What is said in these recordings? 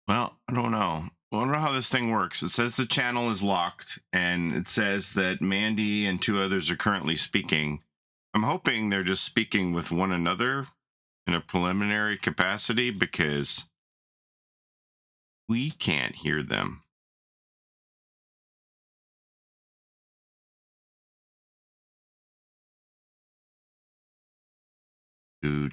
Well, I don't know. I don't know how this thing works. It says the channel is locked, and it says that Mandy and 2 others are currently speaking. I'm hoping they're just speaking with one another in a preliminary capacity because we can't hear them. Do.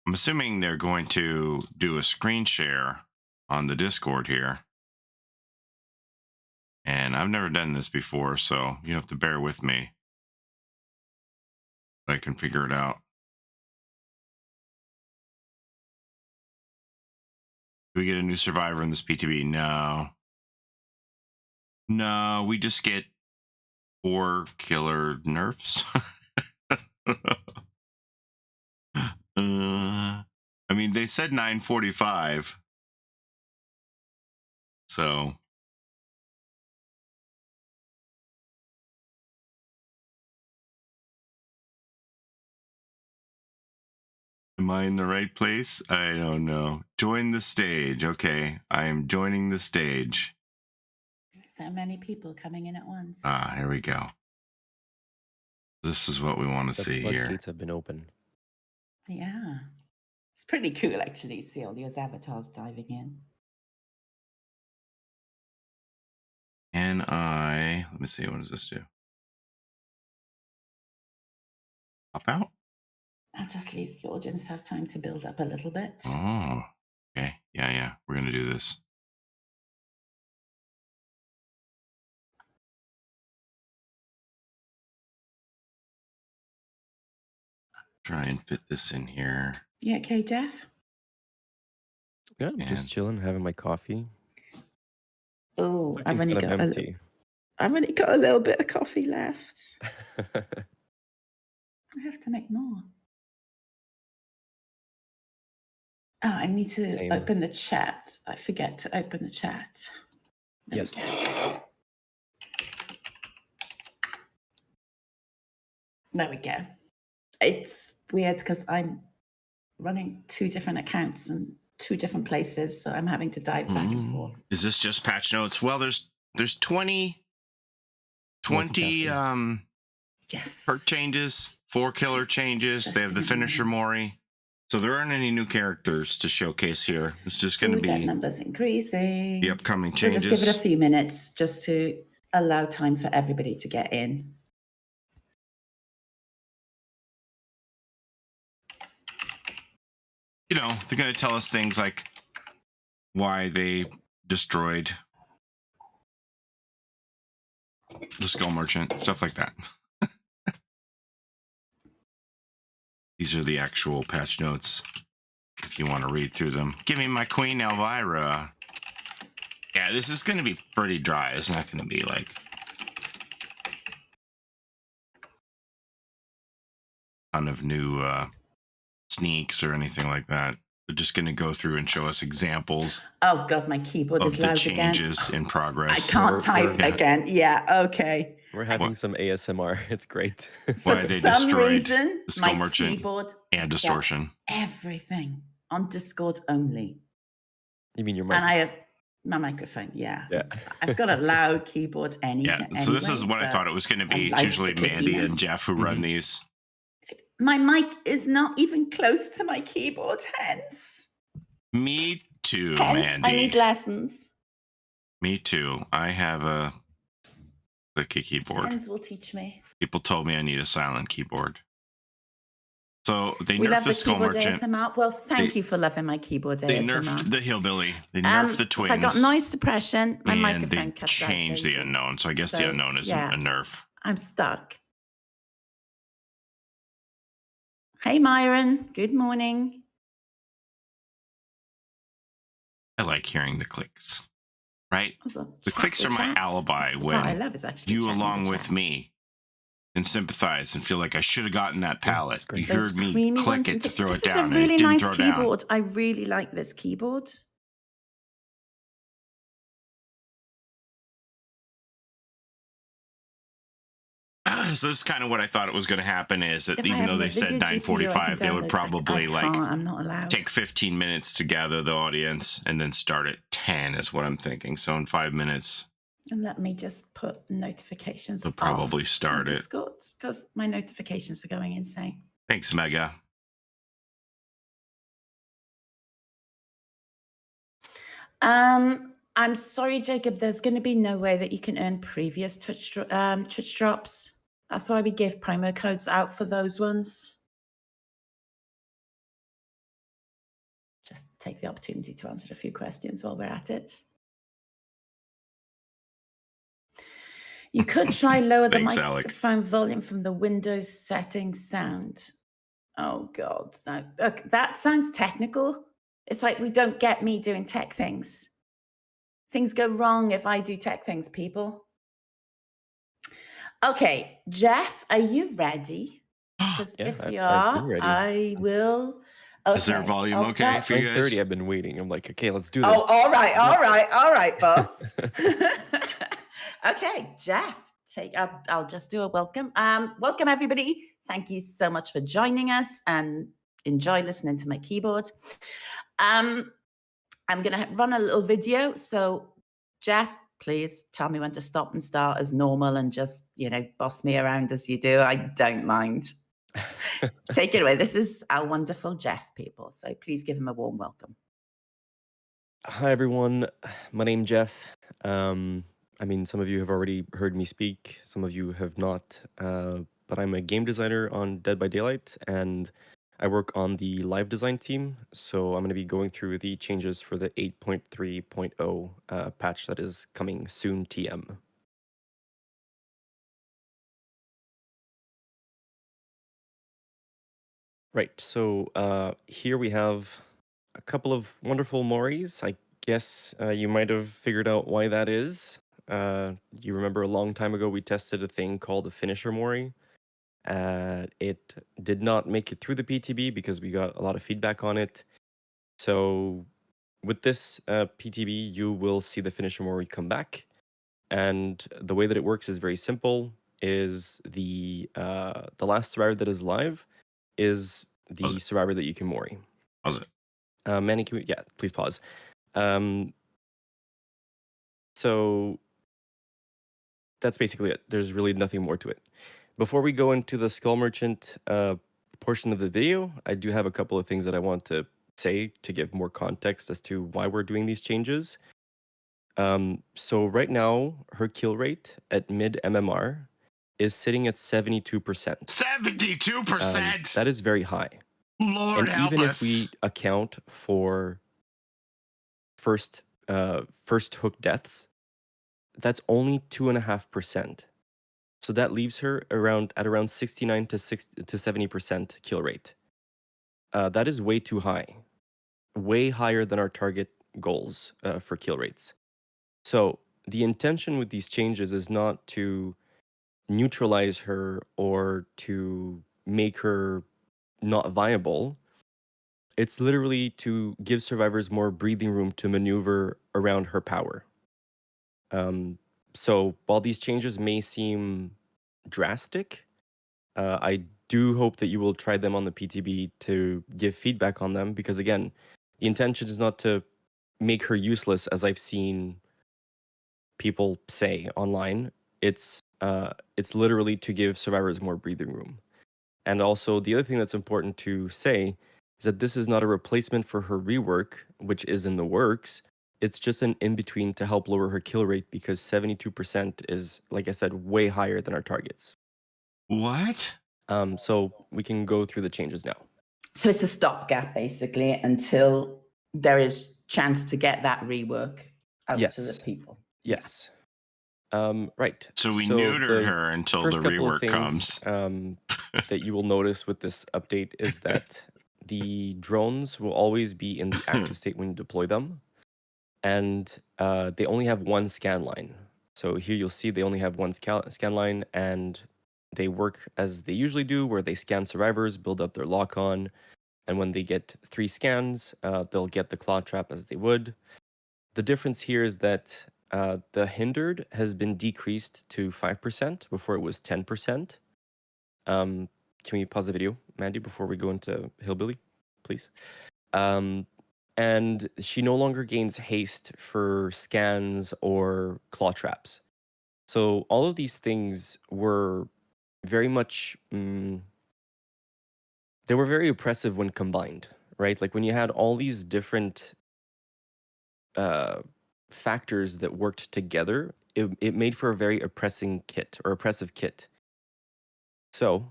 I'm assuming they're going to do a screen share on the Discord here. And I've never done this before, so you have to bear with me. I can figure it out. Do we get a new survivor in this PTB? No. No, we just get 4 killer nerfs. I mean, they said 945. So. Am I in the right place? I don't know. Join the stage. Okay, I am joining the stage. So many people coming in at once. Ah, here we go. This is what we want to see here. The floodgates have been open. Yeah. It's pretty cool, actually, see all those avatars diving in. And let me see, what does this do? Pop out? I'll just leave the audience have time to build up a little bit. Oh, okay. Yeah. We're going to do this. Try and fit this in here. You okay, Jeff? Yeah, I'm just chilling, having my coffee. Oh, I've only got a little bit of coffee left. I have to make more. Oh, I need to open the chat. I forget to open the chat. Yes. There we go. It's weird because I'm running 2 different accounts and 2 different places, so I'm having to dive back and forth. Is this just patch notes? Well, there's 20 yes. perk changes, 4 killer changes. They have the finisher Mori. So there aren't any new characters to showcase here. It's just going to be that number's increasing. The upcoming changes. We'll just give it a few minutes just to allow time for everybody to get in. You know, they're going to tell us things like why they destroyed the Skull Merchant, stuff like that. These are the actual patch notes, if you want to read through them. Give me my Queen Elvira. Yeah, this is going to be pretty dry. It's not going to be like a ton of new sneaks or anything like that. We're just going to go through and show us examples. Oh God, my keyboard is loud again. Of the changes in progress. I can't type again. Yeah, okay. We're having some ASMR. It's great. For some reason, my keyboard and Distortion. Everything on Discord only. You mean your microphone? And I have my microphone. Yeah. I've got a loud keyboard anyway. So this is what I thought it was going to be. It's usually Mandy and Jeff who run these. My mic is not even close to my keyboard, hence. Me too, Mandy. I need lessons. Me too. I have a clicky keyboard. Hens will teach me. People told me I need a silent keyboard. So they nerfed the Skull Merchant. ASMR. Well, thank you for loving my keyboard ASMR. They nerfed the Hillbilly. They nerfed the Twins. If I got noise suppression, my microphone cut out. They changed the Unknown, so I guess the Unknown isn't a nerf. I'm stuck. Hey, Myron. Good morning. I like hearing the clicks, right? The clicks are my alibi when you, along with me, and sympathize and feel like I should have gotten that pallet. You heard me click it to throw it down. This is a really nice keyboard. I really like this keyboard. So this is kind of what I thought it was going to happen, is that If I even have though my they said video GPU, I can 9:45, they would download- probably I like can't, I'm not allowed. take 15 minutes to gather the audience and then start at 10 is what I'm thinking. So in 5 minutes, And let me just put notifications they'll probably off start on it. Discord, because my notifications are going insane. Thanks, Mega. I'm sorry, Jacob. There's going to be no way that you can earn previous Twitch drops. That's why we give promo codes out for those ones. Just take the opportunity to answer a few questions while we're at it. You could try lower the Thanks, Alec. microphone volume from the Windows settings sound. Oh God, no. Look, that sounds technical. It's like we don't get me doing tech things. Things go wrong if I do tech things, people. Okay, Jeff, are you ready? Because Yeah, if you I've been are, ready. I will. Okay, Is their volume I'll okay start. for you guys? 9:30. I've been waiting. I'm like, okay, let's do this. Oh, all right, boss. Okay, Jeff, I'll just do a welcome. Welcome, everybody. Thank you so much for joining us, and enjoy listening to my keyboard. I'm going to run a little video. So, Jeff, please tell me when to stop and start as normal, and just, boss me around as you do. I don't mind. Take it away. This is our wonderful Jeff, people. So please give him a warm welcome. Hi, everyone. My name's Jeff. I mean, some of you have already heard me speak. Some of you have not. But I'm a game designer on Dead by Daylight, and I work on the live design team. So I'm going to be going through the changes for the 8.3.0 patch that is coming soon, TM. Right, so here we have a couple of wonderful Moris. I guess you might have figured out why that is. You remember a long time ago we tested a thing called the finisher Mori. It did not make it through the PTB because we got a lot of feedback on it. So with this PTB, you will see the finisher Mori come back. And the way that it works is very simple. Is the last survivor that is live is the survivor that you can Mori. Pause it. Manny, can we, yeah, please pause. So that's basically it. There's really nothing more to it. Before we go into the Skull Merchant portion of the video, I do have a couple of things that I want to say to give more context as to why we're doing these changes. So right now, her kill rate at mid MMR is sitting at 72%. 72%? That is very high. Lord and help even us. if we account for first hook deaths, that's only 2.5%. So that leaves her at around 69 to 70% kill rate. That is way too high, way higher than our target goals for kill rates. So the intention with these changes is not to neutralize her or to make her not viable. It's literally to give survivors more breathing room to maneuver around her power. So while these changes may seem drastic, I do hope that you will try them on the PTB to give feedback on them, because again, the intention is not to make her useless, as I've seen people say online. It's literally to give survivors more breathing room. And also, the other thing that's important to say is that this is not a replacement for her rework, which is in the works. It's just an in-between to help lower her kill rate, because 72% is, like I said, way higher than our targets. What? So we can go through the changes now. So it's a stopgap, basically, until there is chance to get that rework out to the people. Yes. Right. So we neutered her until the rework comes. That you will notice with this update is that the drones will always be in the active state when you deploy them. And they only have one scan line. So here you'll see they only have one scan line, and they work as they usually do, where they scan survivors, build up their lock-on, and when they get 3 scans, they'll get the claw trap as they would. The difference here is that The hindered has been decreased to 5%. Before it was 10%. Can we pause the video, Mandy, before we go into Hillbilly, please? And she no longer gains haste for scans or claw traps. So all of these things were very much, they were very oppressive when combined, right? Like when you had all these different factors that worked together, it made for a very oppressive kit. So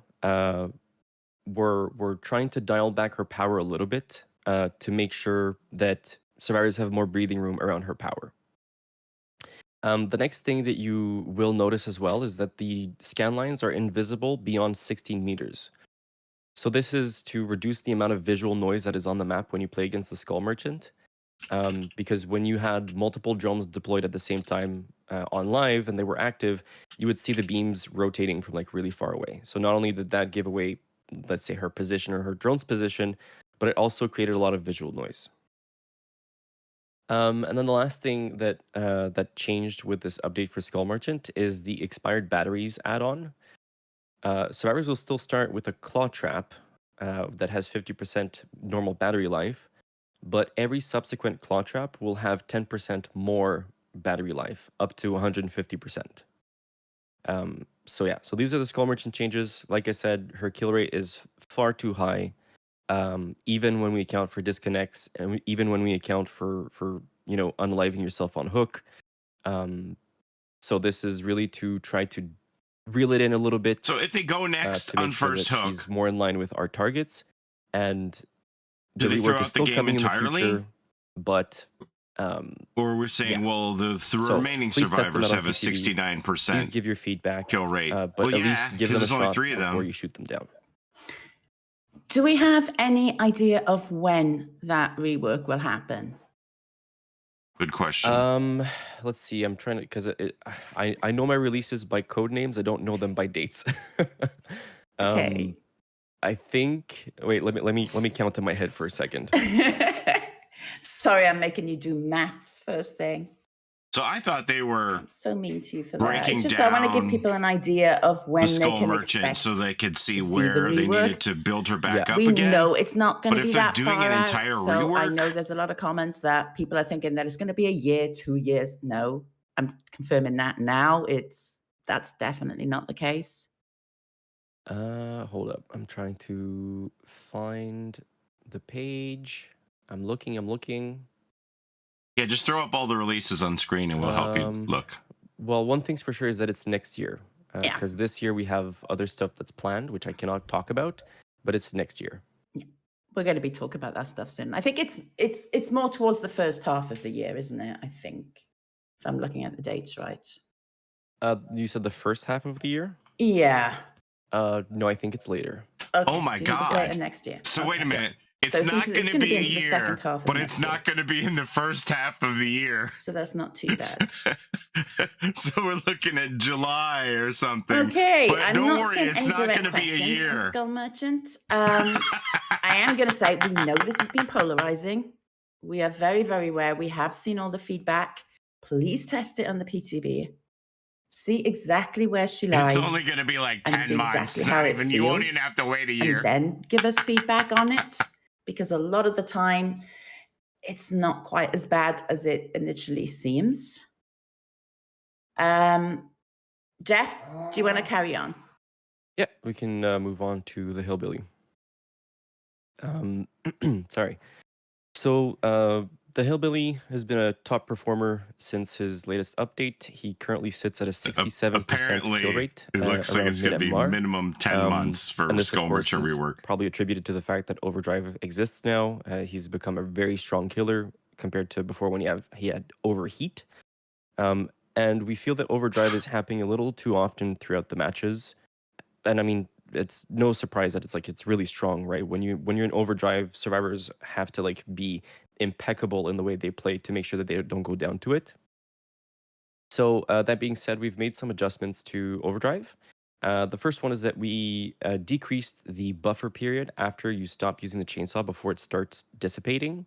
we're trying to dial back her power a little bit to make sure that survivors have more breathing room around her power. The next thing that you will notice as well is that the scan lines are invisible beyond 16 meters. So this is to reduce the amount of visual noise that is on the map when you play against the Skull Merchant. Because when you had multiple drones deployed at the same time on live and they were active, you would see the beams rotating from like really far away. So not only did that give away, let's say, her position or her drone's position, but it also created a lot of visual noise. And then the last thing that that changed with this update for Skull Merchant is the expired batteries add-on. Survivors will still start with a claw trap that has 50% normal battery life, but every subsequent claw trap will have 10% more battery life, up to 150%. So yeah, so these are the Skull Merchant changes. Like I said, her kill rate is far too high, even when we account for disconnects and even when we account for unaliving yourself on hook. So this is really to try to reel it in a little bit. So if they go next to make on sure first that hook, she's more in line with our targets, and do the they rework throw is out the still game coming entirely? in the future, but or we're saying, yeah. well, the So, remaining please test them survivors out on have a PTB. 69% please give your feedback, kill rate. but Well, at yeah, least give them a there's only shot 3 of before them. you shoot them down. Do we have any idea of when that rework will happen? Good question. Let's see. I'm trying to, because I know my releases by code names. I don't know them by dates. Okay. I think. Wait. Let me count in my head for a second. Sorry, I'm making you do maths first thing. So I thought they were I'm so mean to you for that. breaking It's just I want to give down people an idea of the when they Skull can Merchant expect so they could see to see where the they rework. needed to build her back Yeah. up We again. know it's not going But to be if they're that doing far an out. entire So I rework- know there's a lot of comments that people are thinking that it's going to be a year, 2 years. No, I'm confirming that now. That's definitely not the case. Hold up. I'm trying to find the page. I'm looking. Yeah, just throw up all the releases on screen and we'll help you look. Well, one thing's for sure is that it's next year. Yeah. Because this year we have other stuff that's planned, which I cannot talk about, but it's next year. We're going to be talking about that stuff soon. I think it's more towards the first half of the year, isn't it? I think, if I'm looking at the dates right. You said the first half of the year? Yeah. No, I think it's later. Okay, Oh my so you think it's God. later next year. So wait a Okay. minute. It's So not it's going to gonna be a into the second year, half of but next it's not going to be in the first half of the year. So that's not too bad. So we're looking at July or something. Okay, But I'm don't not worry, seeing it's any not direct going to be a questions on year. Skull Merchant. I am going to say we know this has been polarizing. We are very, very aware. We have seen all the feedback. Please test it on the PTB. See exactly where she lies. It's only going to be like and 10 see months. exactly how Not it even, you won't even feels, have to wait a year. and then give us feedback on it, because a lot of the time it's not quite as bad as it initially seems. Jeff, do you want to carry on? Yeah, we can move on to the Hillbilly. Sorry. So the Hillbilly has been a top performer since his latest update. He currently sits at a 67% kill rate. It looks like it's going to be minimum 10 months for and this, Skull of course, Merchant is rework. probably attributed to the fact that Overdrive exists now. He's become a very strong killer compared to before when he had Overheat. And we feel that Overdrive is happening a little too often throughout the matches. And I mean, it's no surprise that it's really strong, right? When you're in Overdrive, survivors have to like be impeccable in the way they play to make sure that they don't go down to it. So that being said, we've made some adjustments to Overdrive. The first one is that we decreased the buffer period after you stop using the chainsaw before it starts dissipating.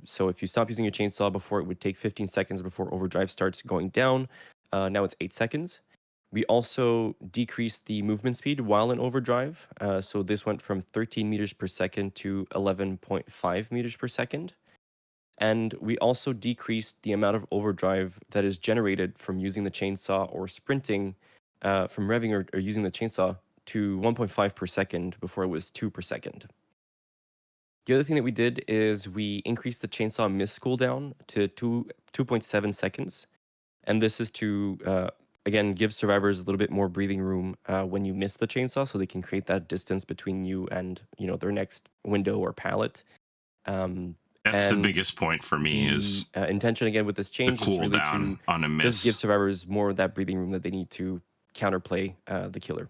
So if you stop using your chainsaw before, it would take 15 seconds before overdrive starts going down. Now it's 8 seconds. We also decreased the movement speed while in overdrive. So this went from 13 meters per second to 11.5 meters per second. And we also decreased the amount of overdrive that is generated from using the chainsaw or sprinting, from revving or using the chainsaw, to 1.5 per second before it was 2 per second. The other thing that we did is we increased the chainsaw miss cooldown to 2.7 seconds. And this is to, again, give survivors a little bit more breathing room when you miss the chainsaw, so they can create that distance between you and, their next window or pallet. That's the biggest point for me is intention, again, with this change is really to on a miss. just give survivors more of that breathing room that they need to counterplay the killer.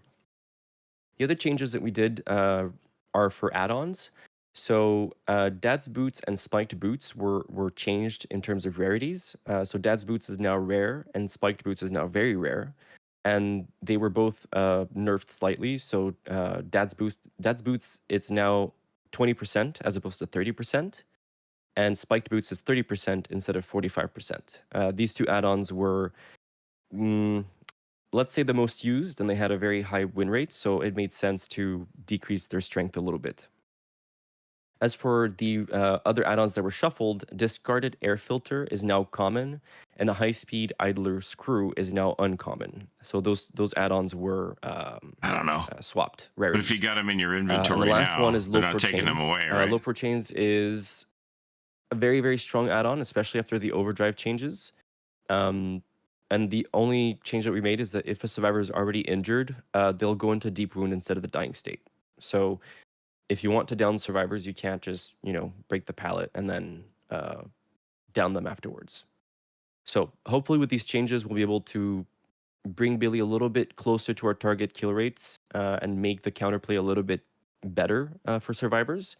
The other changes that we did are for add-ons. So Dad's Boots and Spiked Boots were changed in terms of rarities. So Dad's Boots is now rare and Spiked Boots is now very rare. And they were both nerfed slightly. So Dad's Boots, it's now 20% as opposed to 30%. And Spiked Boots is 30% instead of 45%. These two add-ons were, let's say, the most used, and they had a very high win rate, so it made sense to decrease their strength a little bit. As for the other add-ons that were shuffled, Discarded Air Filter is now common, and a High-Speed Idler Screw is now uncommon. So those add-ons were I don't know, swapped. Rarities. But if you got them in your inventory and the last now, one is they're Low not Pro taking Chains. them away, right? Low Pro Chains is a very, very strong add-on, especially after the overdrive changes. And the only change that we made is that if a survivor is already injured, they'll go into deep wound instead of the dying state. So if you want to down survivors, you can't just, break the pallet and then down them afterwards. So hopefully with these changes, we'll be able to bring Billy a little bit closer to our target kill rates and make the counterplay a little bit better for survivors.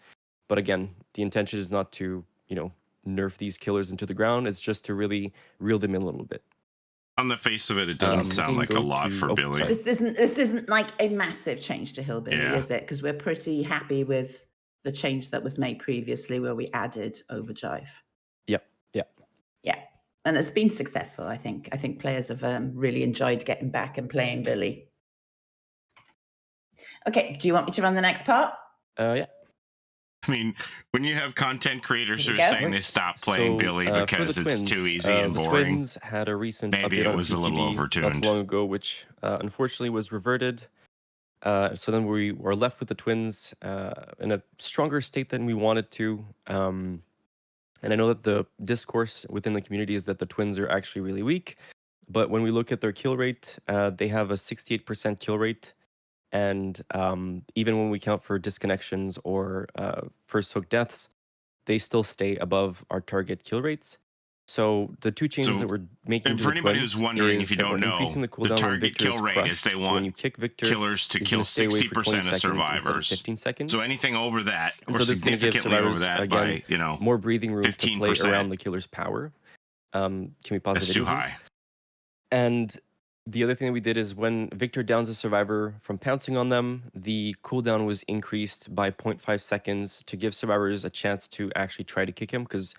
But again, the intention is not to, nerf these killers into the ground. It's just to really reel them in a little bit. On the face of it, it doesn't sound like a lot for Billy. Sorry. This isn't like a massive change to Hillbilly, Yeah. is it? Because we're pretty happy with the change that was made previously, where we added overdrive. Yep. Yeah, and it's been successful. I think players have really enjoyed getting back and playing Billy. Okay, do you want me to run the next part? Yeah. I mean, when you have content creators who are Here we go. saying they stop playing Billy because it's twins, too easy and The boring, Twins had a recent maybe update it on was a little PTB overtuned. not too long ago, which unfortunately was reverted. So then we were left with the Twins in a stronger state than we wanted to. And I know that the discourse within the community is that the Twins are actually really weak. But when we look at their kill rate, they have a 68% kill rate. And even when we count for disconnections or first hook deaths, they still stay above our target kill rates. So the two changes that we're making and to for the anybody Twins who's wondering, is if you that don't we're know, increasing the the cooldown when target Victor kill is rate crushed. is they So when want you kick Victor, killers to he's kill gonna stay away for 20 60% of seconds instead of survivors. 15 seconds. So anything over that, And or so this is going to give significantly over survivors, that again, by, more breathing room to play 15%. around the killer's power. Can we pause That's the video, too please? high. And the other thing that we did is when Victor downs a survivor from pouncing on them, the cooldown was increased by 0.5 seconds to give survivors a chance to actually try to kick him, because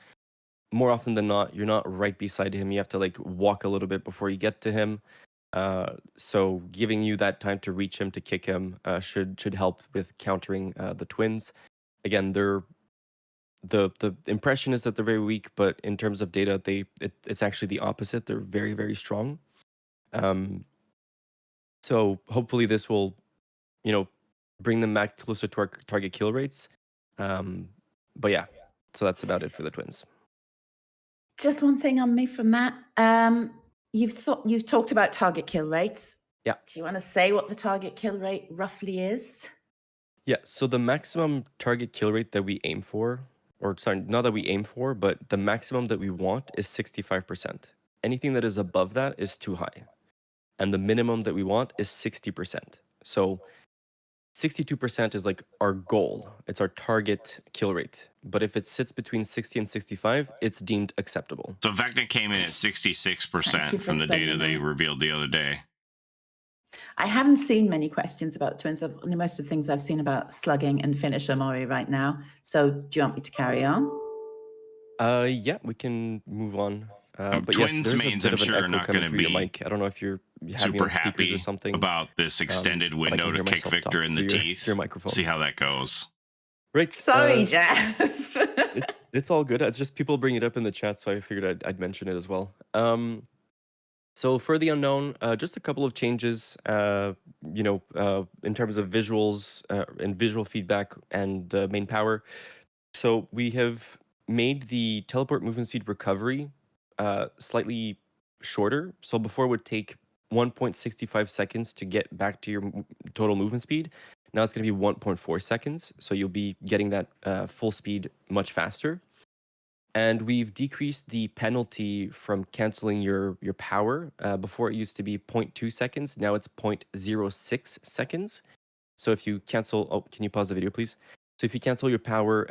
more often than not, you're not right beside him. You have to walk a little bit before you get to him. So giving you that time to reach him, to kick him, should help with countering the Twins. Again, the impression is that they're very weak, but in terms of data, it's actually the opposite. They're very, very strong. So hopefully this will, bring them back closer to our target kill rates. But yeah, so that's about it for the Twins. Just one thing on me from that. You've talked about target kill rates. Yeah. Do you want to say what the target kill rate roughly is? Yeah, so the maximum target kill rate that we aim for, or sorry, not that we aim for, but the maximum that we want is 65%. Anything that is above that is too high. And the minimum that we want is 60%. So 62% is our goal. It's our target kill rate. But if it sits between 60 and 65, it's deemed acceptable. So Vecna came in at 66% from the data they revealed the other day. I haven't seen many questions about the Twins. Most of the things I've seen about slugging and finisher Mori right now. So do you want me to carry on? Yeah, we can move on. But yes, Twins there's a mains, bit I'm of an sure, are echo not coming going to through your be mic. I don't know if you have me super on speakers or happy something, about this extended but I window can to hear kick myself talk Victor in the through teeth. your microphone. See how that goes. Right. Sorry, Jeff. It's all good. It's just people bring it up in the chat, so I figured I'd mention it as well. So for the unknown, just a couple of changes, in terms of visuals and visual feedback and the main power. So we have made the teleport movement speed recovery slightly shorter. So before it would take 1.65 seconds to get back to your total movement speed. Now it's going to be 1.4 seconds. So you'll be getting that full speed much faster. And we've decreased the penalty from canceling your power. Before it used to be 0.2 seconds. Now it's 0.06 seconds. So if you cancel, oh, can you pause the video, please? So if you cancel your power,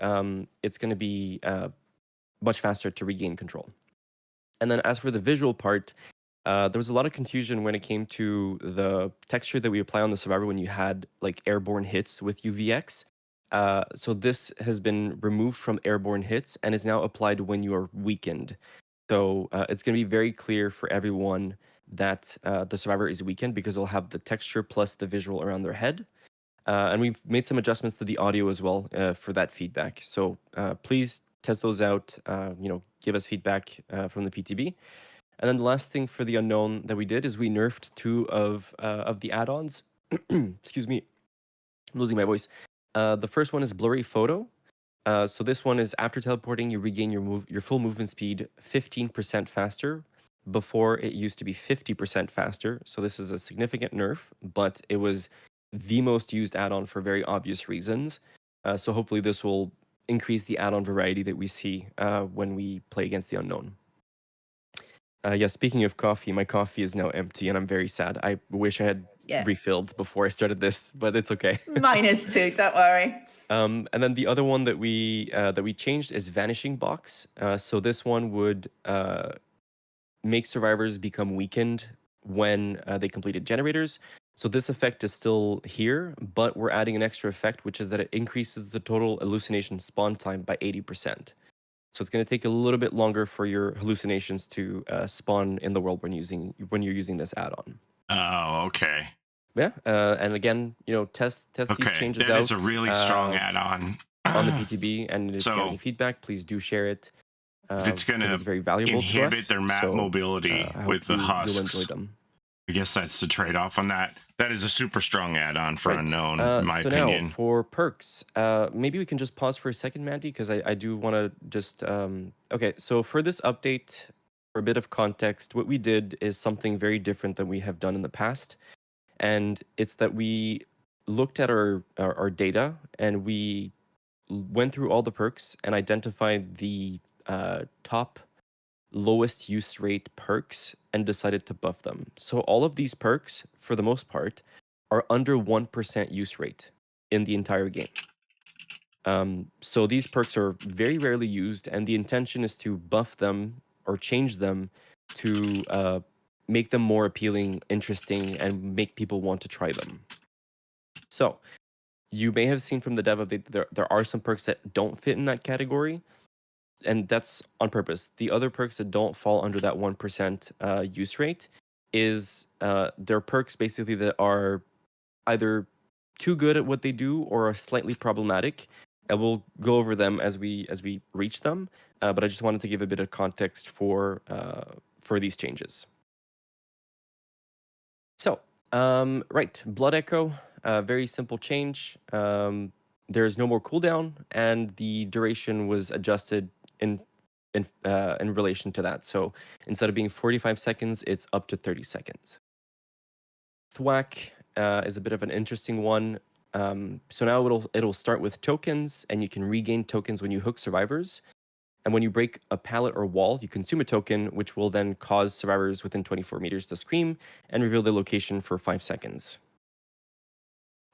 it's going to be much faster to regain control. And then as for the visual part, there was a lot of confusion when it came to the texture that we apply on the survivor when you had like airborne hits with UVX. So this has been removed from airborne hits and is now applied when you are weakened. So it's going to be very clear for everyone that the survivor is weakened because they'll have the texture plus the visual around their head. And we've made some adjustments to the audio as well for that feedback. So please test those out, give us feedback from the PTB. And then the last thing for the unknown that we did is we nerfed 2 of the add-ons. Excuse me, I'm losing my voice. The first one is blurry photo. So this one is after teleporting, you regain your full movement speed 15% faster. Before it used to be 50% faster. So this is a significant nerf, but it was the most used add-on for very obvious reasons. So hopefully this will increase the add-on variety that we see when we play against the unknown. Yeah, speaking of coffee, my coffee is now empty and I'm very sad. I wish I had refilled before I started this, but it's okay. Mine is too, don't worry. And then the other one that we changed is vanishing box. So this one would make survivors become weakened when they completed generators. So this effect is still here, but we're adding an extra effect, which is that it increases the total hallucination spawn time by 80%. So it's going to take a little bit longer for your hallucinations to spawn in the world when you're using this add-on. Oh, okay. Yeah, and again, test these changes out. That is a really strong add-on on the PTB, and if you have So any feedback, please do share it. if it's going it's very valuable to inhibit us, their map so, mobility I with hope the husks, you'll enjoy them. I guess that's the trade-off on that. That is a super strong add-on for Right. unknown, in my opinion. Now for perks, maybe we can just pause for a second, Mandy, because I do want to just okay. So for this update, for a bit of context, what we did is something very different than we have done in the past, and it's that we looked at our data and we went through all the perks and identified the top lowest use rate perks and decided to buff them. So all of these perks, for the most part, are under 1% use rate in the entire game. So these perks are very rarely used, and the intention is to buff them or change them to make them more appealing, interesting, and make people want to try them. So you may have seen from the dev update that there are some perks that don't fit in that category, and that's on purpose. The other perks that don't fall under that 1% use rate is they're perks basically that are either too good at what they do or are slightly problematic. And we'll go over them as we reach them. But I just wanted to give a bit of context for these changes. So, right, Blood Echo, very simple change. There's no more cooldown, and the duration was adjusted in relation to that. So instead of being 45 seconds, it's up to 30 seconds. Thwack is a bit of an interesting one. So now it'll start with tokens, and you can regain tokens when you hook survivors. And when you break a pallet or wall, you consume a token, which will then cause survivors within 24 meters to scream and reveal their location for 5 seconds.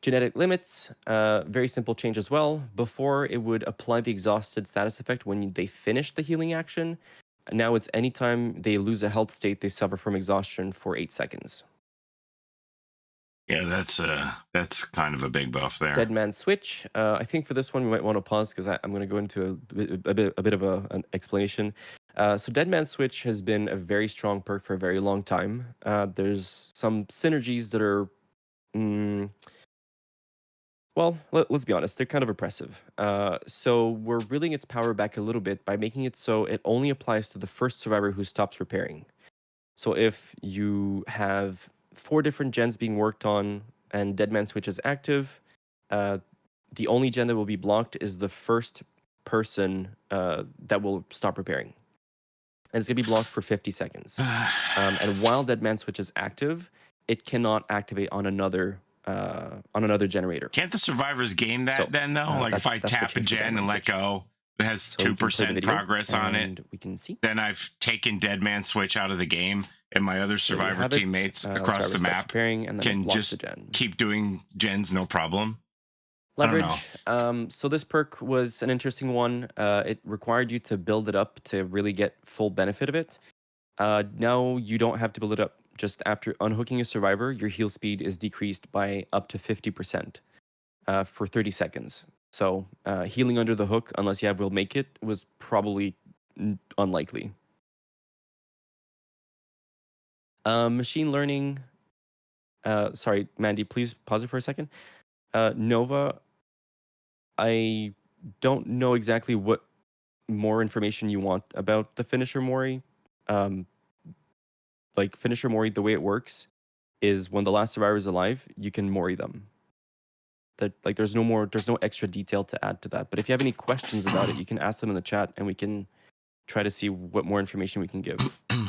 Genetic limits, very simple change as well. Before, it would apply the exhausted status effect when they finish the healing action. Now it's anytime they lose a health state, they suffer from exhaustion for 8 seconds. Yeah, that's kind of a big buff there. Dead Man Switch. I think for this one we might want to pause because I'm going to go into a bit of an explanation. So Dead Man Switch has been a very strong perk for a very long time. There's some synergies that are, well, let's be honest, they're kind of oppressive. So we're reeling its power back a little bit by making it so it only applies to the first survivor who stops repairing. So if you have 4 different gens being worked on and Dead Man Switch is active, the only gen that will be blocked is the first person that will stop repairing. And it's going to be blocked for 50 seconds. And while Dead Man Switch is active, it cannot activate on another generator. Can't the survivors game that then, though? Like if I tap a gen and let go, it has 2% progress on it. We can see. Then I've taken Dead Man Switch out of the game, and my other survivor teammates across the map can just keep doing gens, no problem. Leverage. So this perk was an interesting one. It required you to build it up to really get full benefit of it. Now you don't have to build it up. Just after unhooking a survivor, your heal speed is decreased by up to 50% for 30 seconds. So healing under the hook, unless you have Will Make It, was probably unlikely. Machine learning. Sorry, Mandy, please pause it for a second. Nova, I don't know exactly what more information you want about the finisher Mori. Like finisher Mori, the way it works is when the last survivor is alive, you can Mori them. That like there's no extra detail to add to that. But if you have any questions about it, you can ask them in the chat and we can try to see what more information we can give.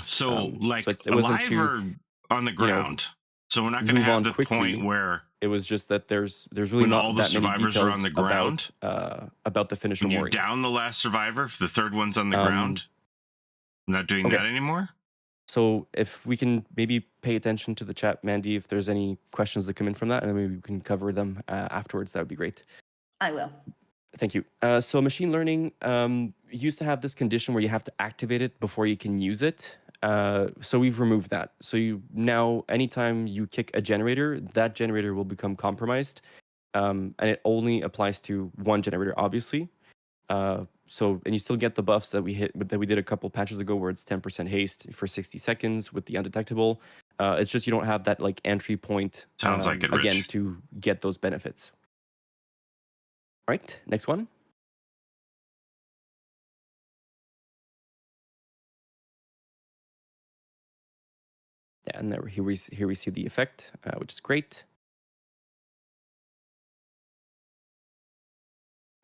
So it alive or on the ground? So we're not going to have the point where it was just that there's really not all the that many survivors details are on the ground about the finisher when Mori. you're down the last survivor, if the third one's on the ground. I'm not doing that anymore. So if we can maybe pay attention to the chat, Mandy, if there's any questions that come in from that, and then maybe we can cover them afterwards, that would be great. I will. Thank you. So machine learning used to have this condition where you have to activate it before you can use it. So we've removed that. So now anytime you kick a generator, that generator will become compromised. And it only applies to one generator, obviously. And you still get the buffs that we did a couple patches ago, where it's 10% haste for 60 seconds with the undetectable. It's just you don't have that like entry point. Sounds like it, again, Rich. to get those benefits. All right, next one. Yeah, and here we see the effect, which is great.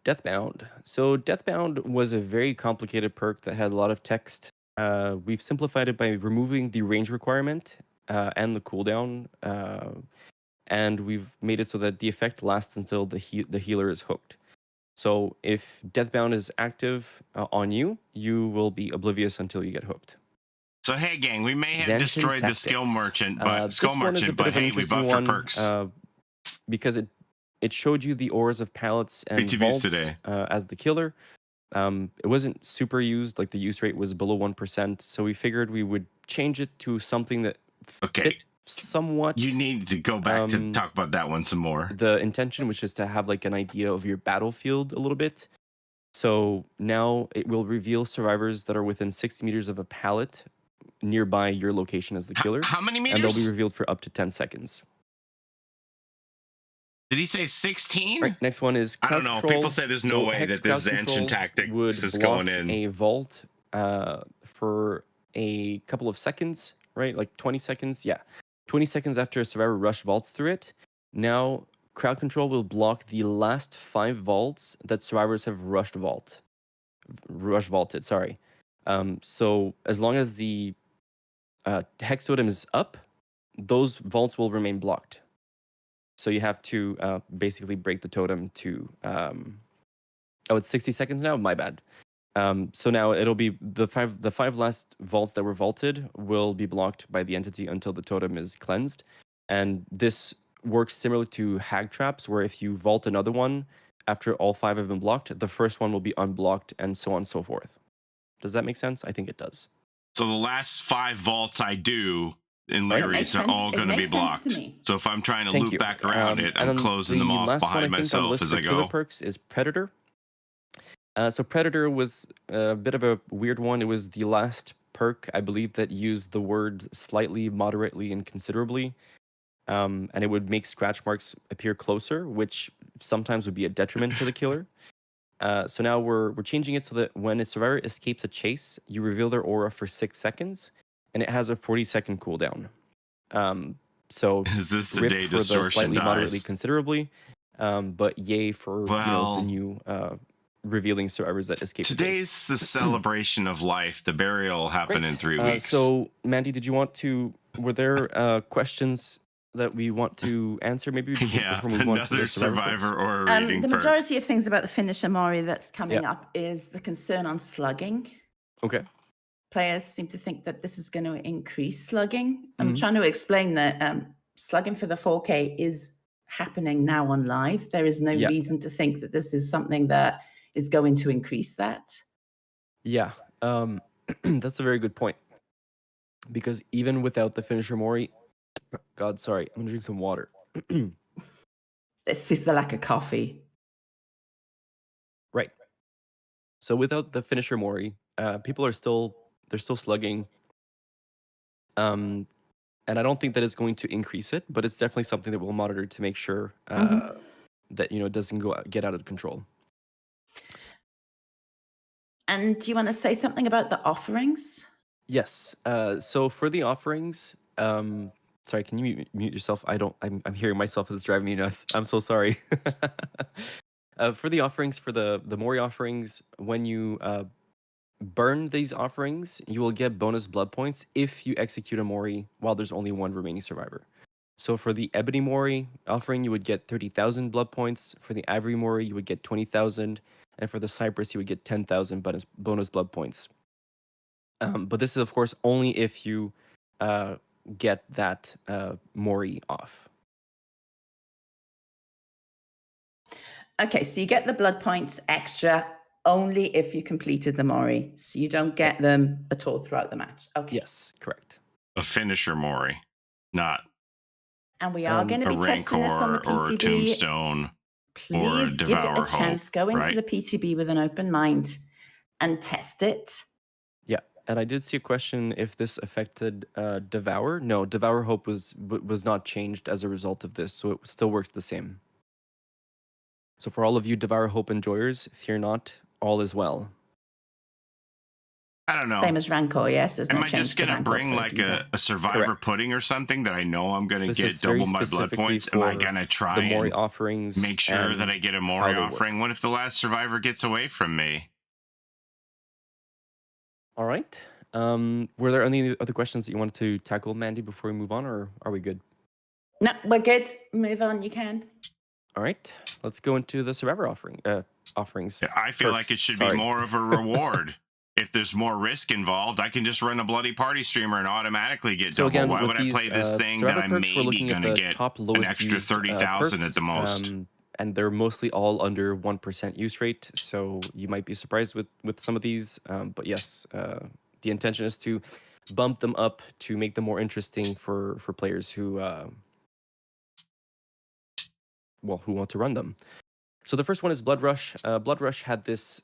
Deathbound. So Deathbound was a very complicated perk that had a lot of text. We've simplified it by removing the range requirement and the cooldown, and we've made it so that the effect lasts until the healer is hooked. So if Deathbound is active on you, you will be oblivious until you get hooked. So hey, gang, we may have destroyed the skill merchant, but hey, we buffed for perks because it showed you the auras of pallets and vaults today. As the killer. It wasn't super used, like the use rate was below 1%, so we figured we would change it to something that fit somewhat. You need to go back to talk about that one some more. The intention was just to have like an idea of your battlefield a little bit. So now it will reveal survivors that are within 60 meters of a pallet nearby your location as the killer. How many meters? And they'll be revealed for up to 10 seconds. Did he say 16? Right, next one is crowd I don't know. control. People say there's no way that this Zanshin tactic is going in. A vault for a couple of seconds, right? Like 20 seconds. Yeah. 20 seconds after a survivor rush vaults through it. Now, crowd control will block the last 5 vaults that survivors have rush vaulted, sorry. So as long as the hex totem is up, those vaults will remain blocked. So you have to basically break the totem to... it's 60 seconds now? My bad. So now it'll be the five last vaults that were vaulted will be blocked by the entity until the totem is cleansed. And this works similar to hag traps, where if you vault another one after all 5 have been blocked, the first one will be unblocked, and so on and so forth. Does that make sense? I think it does. So the last 5 vaults I do, and Right. Lyris are all It going to be makes sense blocked. to me. So if I'm trying to Thank loop you. back around it, And I'm then closing the them off last one behind I think on the myself list as for I killer go. perks is Predator. So Predator was a bit of a weird one. It was the last perk, I believe, that used the word slightly, moderately, and considerably. And it would make scratch marks appear closer, which sometimes would be a detriment to the killer. So now we're changing it so that when a survivor escapes a chase, you reveal their aura for 6 seconds, and it has a 40-second cooldown. So Is this the rip day for the Distortion slightly, moderately, dies? considerably, but yay for Well, the new revealing survivors that escape. Today's the celebration of life. The burial will happen in 3 weeks. So, Mandy, did you want to? Were there questions that we want to answer? Maybe yeah, before we move on to another the survivor or a reading The perk. majority of things about the finisher Mori that's coming Yeah. up is the concern on slugging. Okay. Players seem to think that this is going to increase slugging. I'm Mhm. trying to explain that slugging for the 4K is happening now on live. There is no Yeah. reason to think that this is something that is going to increase that. Yeah. That's a very good point. Because even without the finisher Mori, God, sorry, I'm gonna drink some water. This is the lack of coffee. Right. So without the finisher Mori, people are still slugging. And I don't think that it's going to increase it, but it's definitely something that we'll monitor to make sure that it doesn't get out of control. And do you want to say something about the offerings? Yes. So for the offerings, sorry, can you mute yourself? I'm hearing myself. It's driving me nuts. I'm so sorry. For the offerings, for the Mori offerings, when you burn these offerings, you will get bonus blood points if you execute a Mori while there's only one remaining survivor. So for the Ebony Mori offering, you would get 30,000 blood points. For the Ivory Mori, you would get 20,000. And for the Cypress, you would get 10,000 bonus blood points. But this is, of course, only if you get that Mori off. Okay, so you get the blood points extra only if you completed the Mori. So you don't get them at all throughout the match. Okay. Yes, correct. A finisher Mori, not And we are going to a be testing this on the Rancor or a PTB. Tombstone. Please give it a chance. Go into the PTB with an open mind and test it. Yeah, and I did see a question if this affected Devour. No, Devour Hope was not changed as a result of this, so it still works the same. So for all of you Devour Hope enjoyers, fear not, all is well. I don't know. Same as Rancor, yes? There's no Am I change just going to bring like a survivor pudding or something that I know I'm going to get double my blood points? Am I going to try the Mori and offerings make sure that I get a Mori offering? What if the last survivor gets away from me? All right. Were there any other questions that you wanted to tackle, Mandy, before we move on, or are we good? No, we're good. Move on, you can. All right. Let's go into the survivor offerings. Yeah, I feel like it should be more of a reward. If there's more risk involved, I can just run a bloody party streamer and automatically get double. Again, why would I play this thing that I'm maybe going to get an extra 30,000 at the most? And they're mostly all under 1% use rate, so you might be surprised with some of these. But yes, the intention is to bump them up to make them more interesting for players who want to run them. So the first one is Blood Rush. Blood Rush had this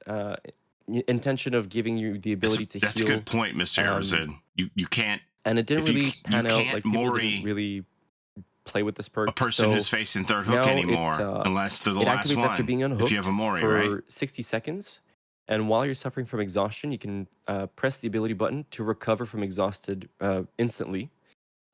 intention of giving you the ability to heal. That's a good point, Mr. Arizin. You can't, and it didn't really pan out. Like people Mori didn't really play with this perk. A person who's facing third hook anymore, unless they're the last one. After being unhooked if you have a Mori, for 60 seconds, and while you're suffering from exhaustion, you can press the ability button to recover from exhausted instantly.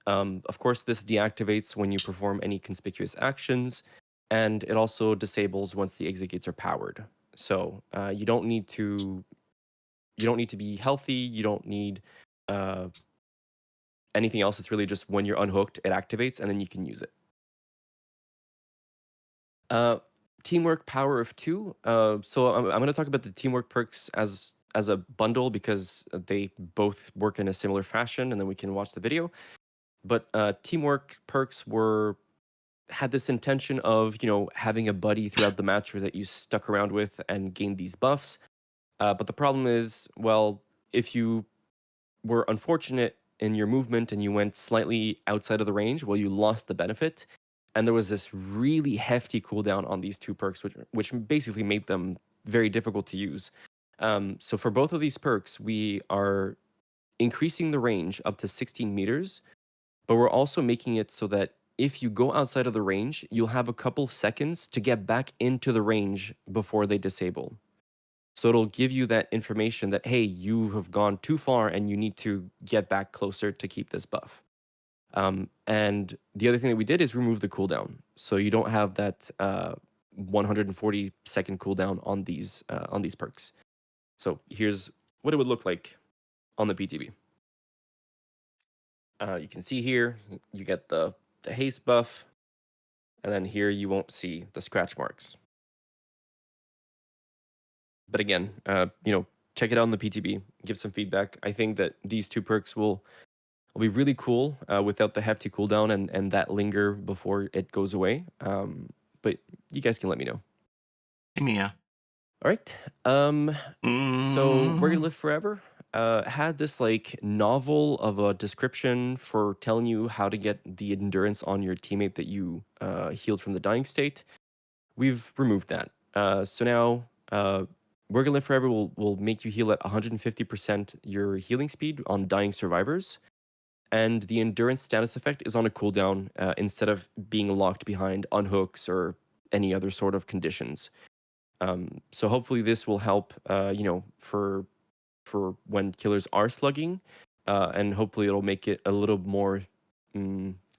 Of course, this deactivates when you perform any conspicuous actions, and it also disables once the exit gates are powered. So you don't need to be healthy. You don't need anything else. It's really just when you're unhooked, it activates, and then you can use it. Teamwork Power of 2. So I'm going to talk about the teamwork perks as a bundle because they both work in a similar fashion, and then we can watch the video. But teamwork perks had this intention of, having a buddy throughout the match that you stuck around with and gained these buffs. But the problem is, well, if you were unfortunate in your movement and you went slightly outside of the range, well, you lost the benefit. And there was this really hefty cooldown on these two perks, which basically made them very difficult to use. So for both of these perks, we are increasing the range up to 16 meters, but we're also making it so that if you go outside of the range, you'll have a couple of seconds to get back into the range before they disable. So it'll give you that information that, hey, you have gone too far and you need to get back closer to keep this buff. And the other thing that we did is remove the cooldown. So you don't have that 140-second cooldown on these perks. So here's what it would look like on the PTB. You can see here, you get the haste buff, and then here you won't see the scratch marks. But again, check it out on the PTB, give some feedback. I think that these two perks will be really cool without the hefty cooldown and that linger before it goes away. But you guys can let me know. Hey, Mia. All right. So We're Gonna Live Forever had this like novel of a description for telling you how to get the endurance on your teammate that you healed from the dying state. We've removed that. So now We're Gonna Live Forever will make you heal at 150% your healing speed on dying survivors. And the endurance status effect is on a cooldown instead of being locked behind unhooks or any other sort of conditions. So hopefully this will help, for when killers are slugging, and hopefully it'll make it a little more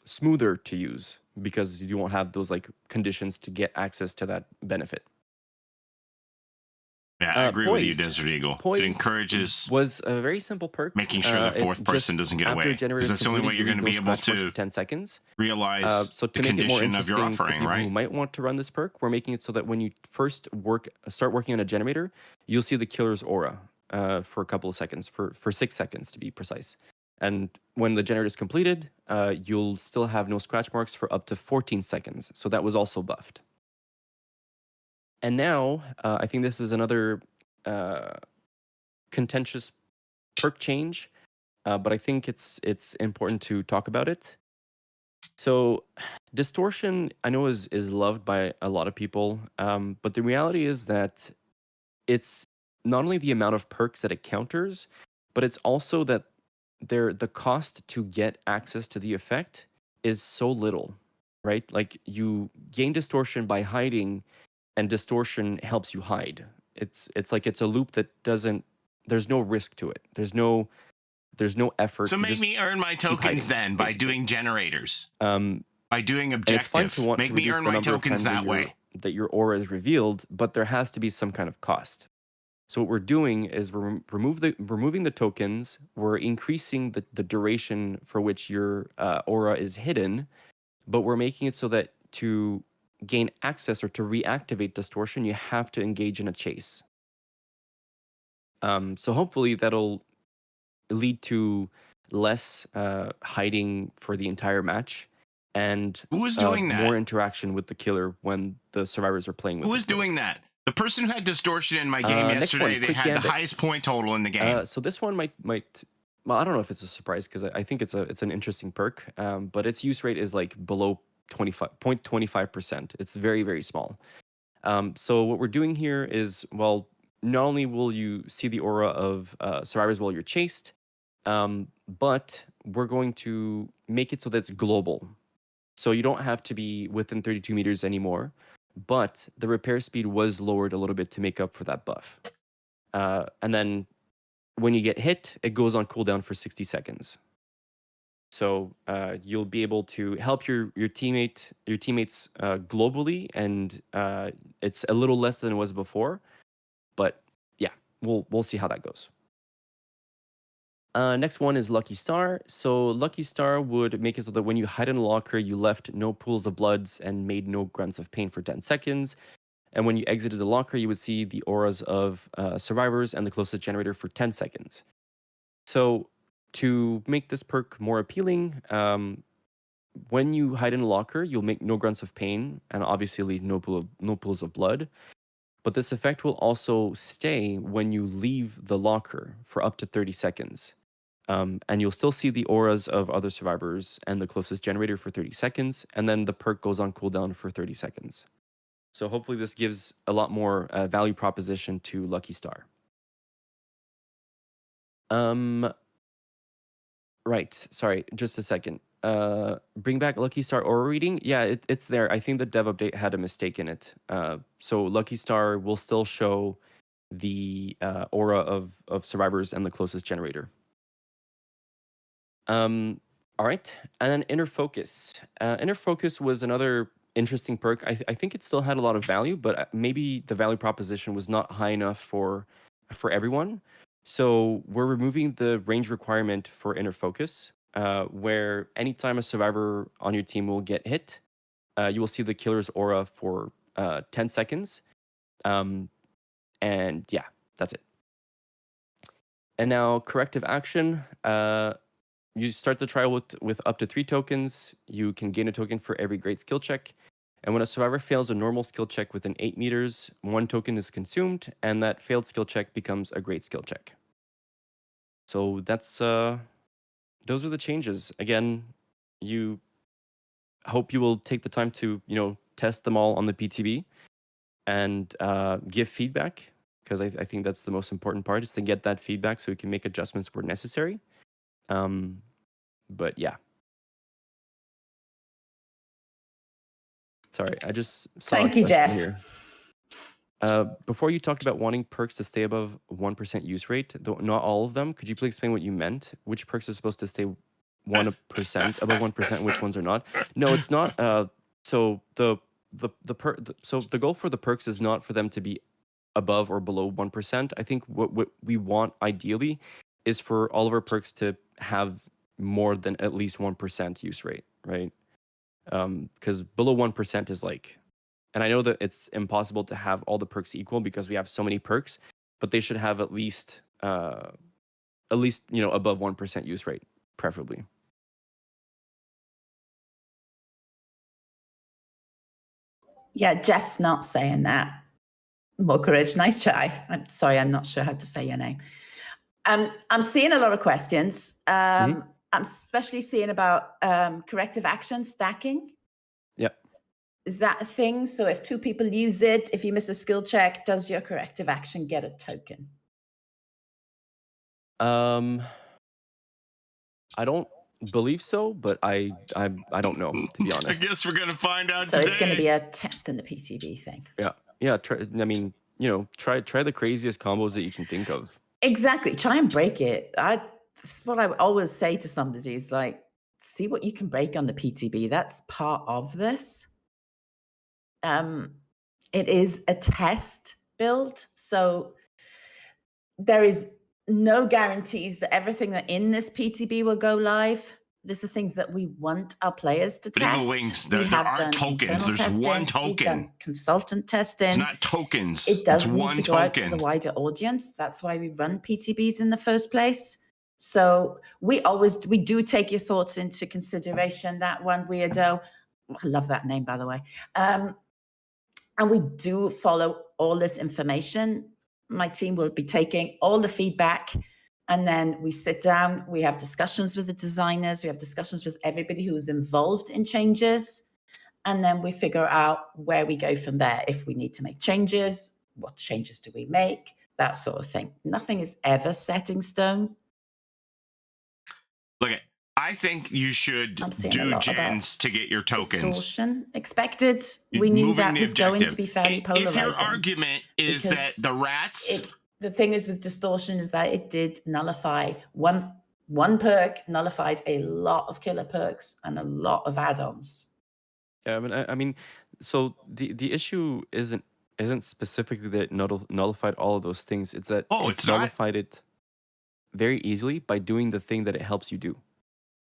smoother to use because you won't have those like conditions to get access to that benefit. Yeah, I agree with you, Poised. Desert Eagle. Poised It encourages was a very simple perk. making sure the fourth person doesn't get away. Because that's the only way you're going to be able to 10 seconds. realize So to the make it more condition of your interesting for offering, people who right? might want to run this perk, we're making it so that when you first start working on a generator, you'll see the killer's aura for a couple of seconds, for 6 seconds to be precise. And when the generator is completed, you'll still have no scratch marks for up to 14 seconds. So that was also buffed. And now, I think this is another contentious perk change, but I think it's important to talk about it. So Distortion, I know is loved by a lot of people, but the reality is that it's not only the amount of perks that it counters, but it's also that the cost to get access to the effect is so little, right? Like you gain Distortion by hiding, and Distortion helps you hide. It's like it's a loop that doesn't. There's no risk to it. There's no effort. So make me earn my tokens hiding, then by basically. doing generators. By doing and it's fine objective. to want Make to me reduce earn the my number of tokens times that way. that your aura is revealed, but there has to be some kind of cost. So what we're doing is we're removing the tokens. We're increasing the duration for which your aura is hidden, but we're making it so that to gain access or to reactivate Distortion, you have to engage in a chase. So hopefully that'll lead to less hiding for the entire match and Who was doing that? more interaction with the killer when the survivors are playing with Who the was killer. doing that? The person who had Distortion in my game Next one, yesterday, they Quick had the Gambit. highest point total in the game. So this one might well, I don't know if it's a surprise because I think it's an interesting perk, but its use rate is like below 0.25%. It's very, very small. So what we're doing here is, well, not only will you see the aura of survivors while you're chased, but we're going to make it so that it's global. So you don't have to be within 32 meters anymore, but the repair speed was lowered a little bit to make up for that buff. And then when you get hit, it goes on cooldown for 60 seconds. So you'll be able to help your teammates globally, and it's a little less than it was before. But yeah, we'll see how that goes. Next one is Lucky Star. So Lucky Star would make it so that when you hide in a locker, you left no pools of bloods and made no grunts of pain for 10 seconds. And when you exited the locker, you would see the auras of survivors and the closest generator for 10 seconds. So to make this perk more appealing, when you hide in a locker, you'll make no grunts of pain and obviously leave no pools of blood. But this effect will also stay when you leave the locker for up to 30 seconds. And you'll still see the auras of other survivors and the closest generator for 30 seconds, and then the perk goes on cooldown for 30 seconds. So hopefully this gives a lot more value proposition to Lucky Star. Right, sorry, just a second. Bring back Lucky Star aura reading. Yeah, it's there. I think the dev update had a mistake in it. So Lucky Star will still show the aura of survivors and the closest generator. All right, and then Inner Focus. Inner Focus was another interesting perk. I think it still had a lot of value, but maybe the value proposition was not high enough for everyone. So we're removing the range requirement for Inner Focus, where anytime a survivor on your team will get hit, you will see the killer's aura for 10 seconds. And yeah, that's it. And now Corrective Action. You start the trial with up to 3 tokens. You can gain a token for every great skill check. And when a survivor fails a normal skill check within 8 meters, 1 token is consumed, and that failed skill check becomes a great skill check. So that's those are the changes. Again, you hope you will take the time to test them all on the PTB and give feedback, because I think that's the most important part, is to get that feedback so we can make adjustments where necessary. But yeah. Sorry, I just saw Thank a you, question Jeff. here. Before you talked about wanting perks to stay above 1% use rate, though not all of them, could you please explain what you meant? Which perks are supposed to stay 1% above 1%, which ones are not? No, it's not. So the goal for the perks is not for them to be above or below 1%. I think what we want ideally is for all of our perks to have more than at least 1% use rate, right? Because below 1% is like, and I know that it's impossible to have all the perks equal because we have so many perks, but they should have at least above 1% use rate, preferably. Yeah, Jeff's not saying that. More courage, nice try. I'm sorry, I'm not sure how to say your name. I'm seeing a lot of questions. I'm especially seeing about corrective action stacking. Yep. Is that a thing? So if 2 people use it, if you miss a skill check, does your corrective action get a token? I don't believe so, but I don't know, to be honest. I guess we're gonna find out So today. it's going to be a test in the PTB thing. Yeah. Try the craziest combos that you can think of. Exactly. Try and break it. This is what I always say to somebody, is like, see what you can break on the PTB. That's part of this. It is a test build, so there is no guarantees that everything that in this PTB will go live. These are things that we want our players to But test. even wings, We there have aren't done tokens. internal There's testing. one We've token. done consultant testing. It's not tokens. It does it's need one to go out to token. the wider audience. That's why we run PTBs in the first place. So we do take your thoughts into consideration. That one weirdo, I love that name, by the way. And we do follow all this information. My team will be taking all the feedback, and then we sit down, we have discussions with the designers, we have discussions with everybody who is involved in changes, and then we figure out where we go from there. If we need to make changes, what changes do we make? That sort of thing. Nothing is ever set in stone. Look, I think you should do gens to get your tokens. Distortion expected. We knew that was going to be fairly polarizing. If your argument is that the rats... The thing is with distortion is that it did nullify one perk, nullified a lot of killer perks and a lot of add-ons. Yeah, I mean, so the issue isn't specifically that it nullified all of those things. It's that it's nullified it very easily by doing the thing that it helps you do,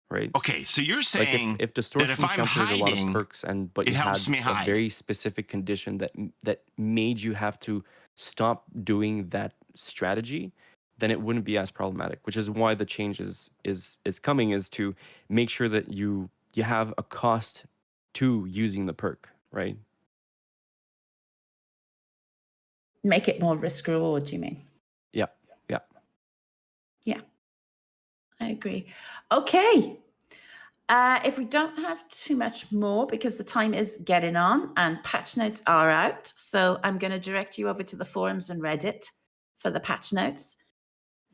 right? Okay, so you're saying like if Distortion counted a lot of perks, but you had a very specific condition that made you have to stop doing that strategy, then it wouldn't be as problematic. Which is why the change is coming, is to make sure that you have a cost to using the perk, right? Make it more risk reward, you mean? Yeah. I agree. Okay. If we don't have too much more, because the time is getting on and patch notes are out, so I'm going to direct you over to the forums and Reddit for the patch notes.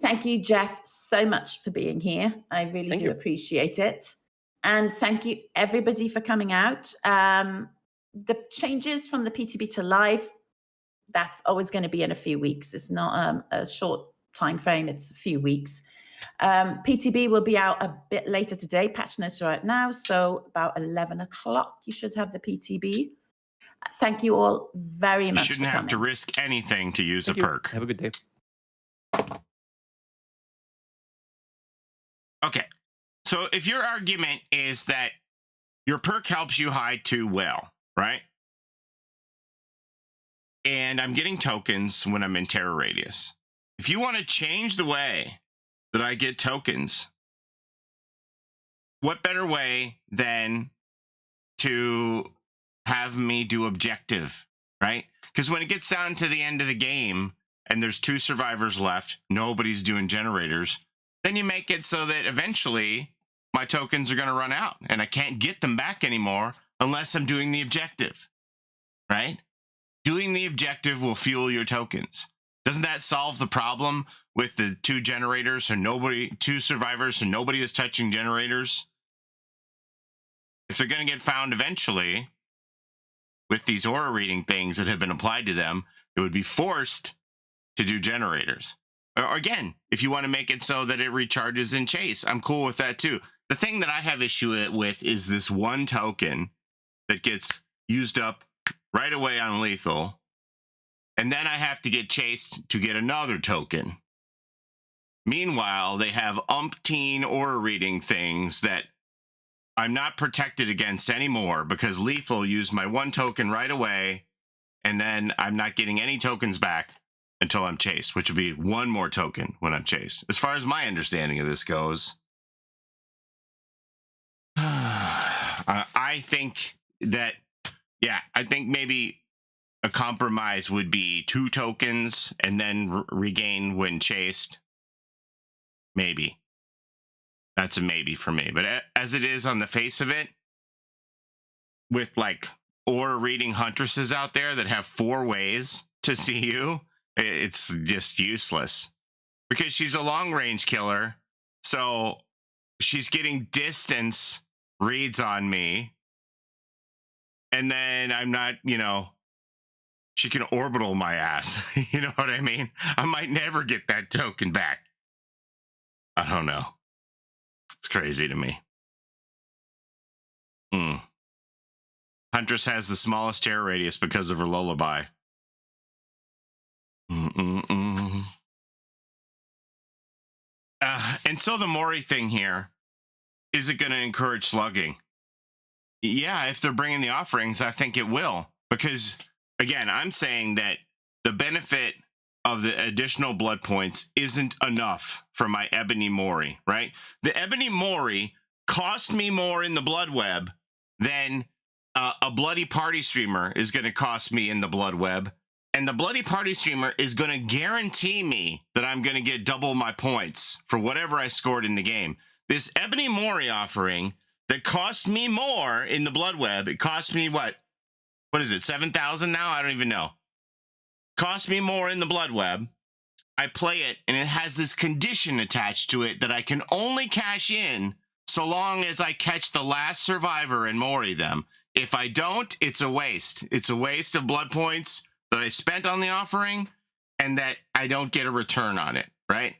Thank you, Jeff, so much for being here. I really do appreciate it. And thank you, everybody, for coming out. The changes from the PTB to live, that's always going to be in a few weeks. It's not a short time frame, it's a few weeks. PTB will be out a bit later today. Patch notes are out now, so about 11 o'clock you should have the PTB. Thank you all very much. You shouldn't have to risk anything to use a perk. Have a good day. Okay, so if your argument is that your perk helps you hide too well, right? And I'm getting tokens when I'm in terror radius. If you want to change the way that I get tokens, what better way than to have me do objective, right? Because when it gets down to the end of the game and there's 2 survivors left, nobody's doing generators, then you make it so that eventually my tokens are going to run out and I can't get them back anymore unless I'm doing the objective, right? Doing the objective will fuel your tokens. Doesn't that solve the problem with the 2 generators and 2 survivors and nobody is touching generators? If they're going to get found eventually with these aura reading things that have been applied to them, it would be forced to do generators. Or again, if you want to make it so that it recharges in chase, I'm cool with that too. The thing that I have issue with is this 1 token that gets used up right away on lethal, and then I have to get chased to get another token. Meanwhile, they have umpteen aura reading things that I'm not protected against anymore because lethal used my 1 token right away, and then I'm not getting any tokens back until I'm chased, which would be 1 more token when I'm chased. As far as my understanding of this goes, I think that, yeah, I think maybe a compromise would be 2 tokens and then regain when chased. Maybe. That's a maybe for me. But as it is on the face of it, with like aura reading huntresses out there that have 4 ways to see you, it's just useless because she's a long range killer. So she's getting distance reads on me. And then I'm not, she can orbital my ass. You know what I mean? I might never get that token back. I don't know. It's crazy to me. Huntress has the smallest terror radius because of her lullaby. And so the Mori thing here, is it going to encourage slugging? Yeah, if they're bringing the offerings, I think it will. Because, again, I'm saying that the benefit of the additional blood points isn't enough for my Ebony Mori, right? The Ebony Mori cost me more in the blood web than a bloody party streamer is going to cost me in the blood web. And the bloody party streamer is going to guarantee me that I'm going to get double my points for whatever I scored in the game. This Ebony Mori offering that cost me more in the blood web, it cost me what is it, 7,000 now? I don't even know. Cost me more in the blood web. I play it, and it has this condition attached to it that I can only cash in so long as I catch the last survivor and Mori them. If I don't, it's a waste. It's a waste of blood points that I spent on the offering and that I don't get a return on it, right?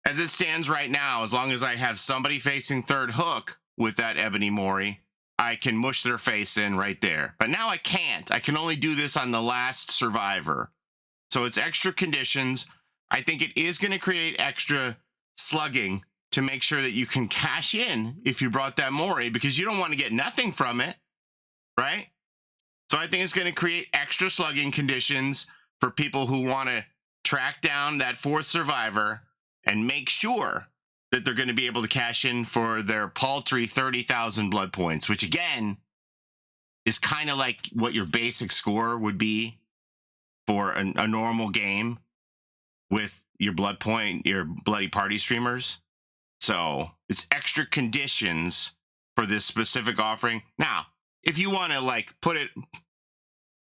As it stands right now, as long as I have somebody facing third hook with that Ebony Mori, I can mush their face in right there. But now I can't. I can only do this on the last survivor. So it's extra conditions. I think it is going to create extra slugging to make sure that you can cash in if you brought that Mori, because you don't want to get nothing from it, right? So I think it's going to create extra slugging conditions for people who want to track down that 4th survivor and make sure that they're going to be able to cash in for their paltry 30,000 blood points, which again is kind of like what your basic score would be for a normal game with your blood point, your bloody party streamers. So it's extra conditions for this specific offering. Now, if you want to like put it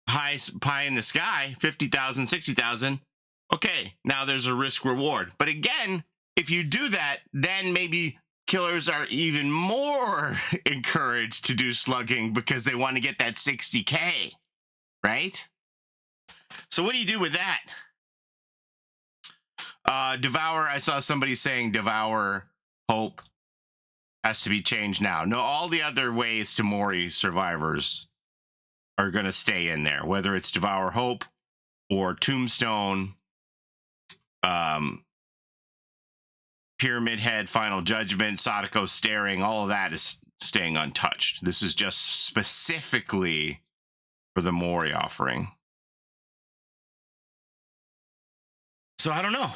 high pie in the sky, 50,000, 60,000, okay, now there's a risk reward. But again, if you do that, then maybe killers are even more encouraged to do slugging because they want to get that 60K, right? So what do you do with that? Devour, I saw somebody saying Devour Hope has to be changed now. No, all the other ways to Mori survivors are going to stay in there, whether it's Devour Hope or Tombstone, Pyramid Head, Final Judgment, Sadako Staring, all of that is staying untouched. This is just specifically for the Mori offering. So I don't know.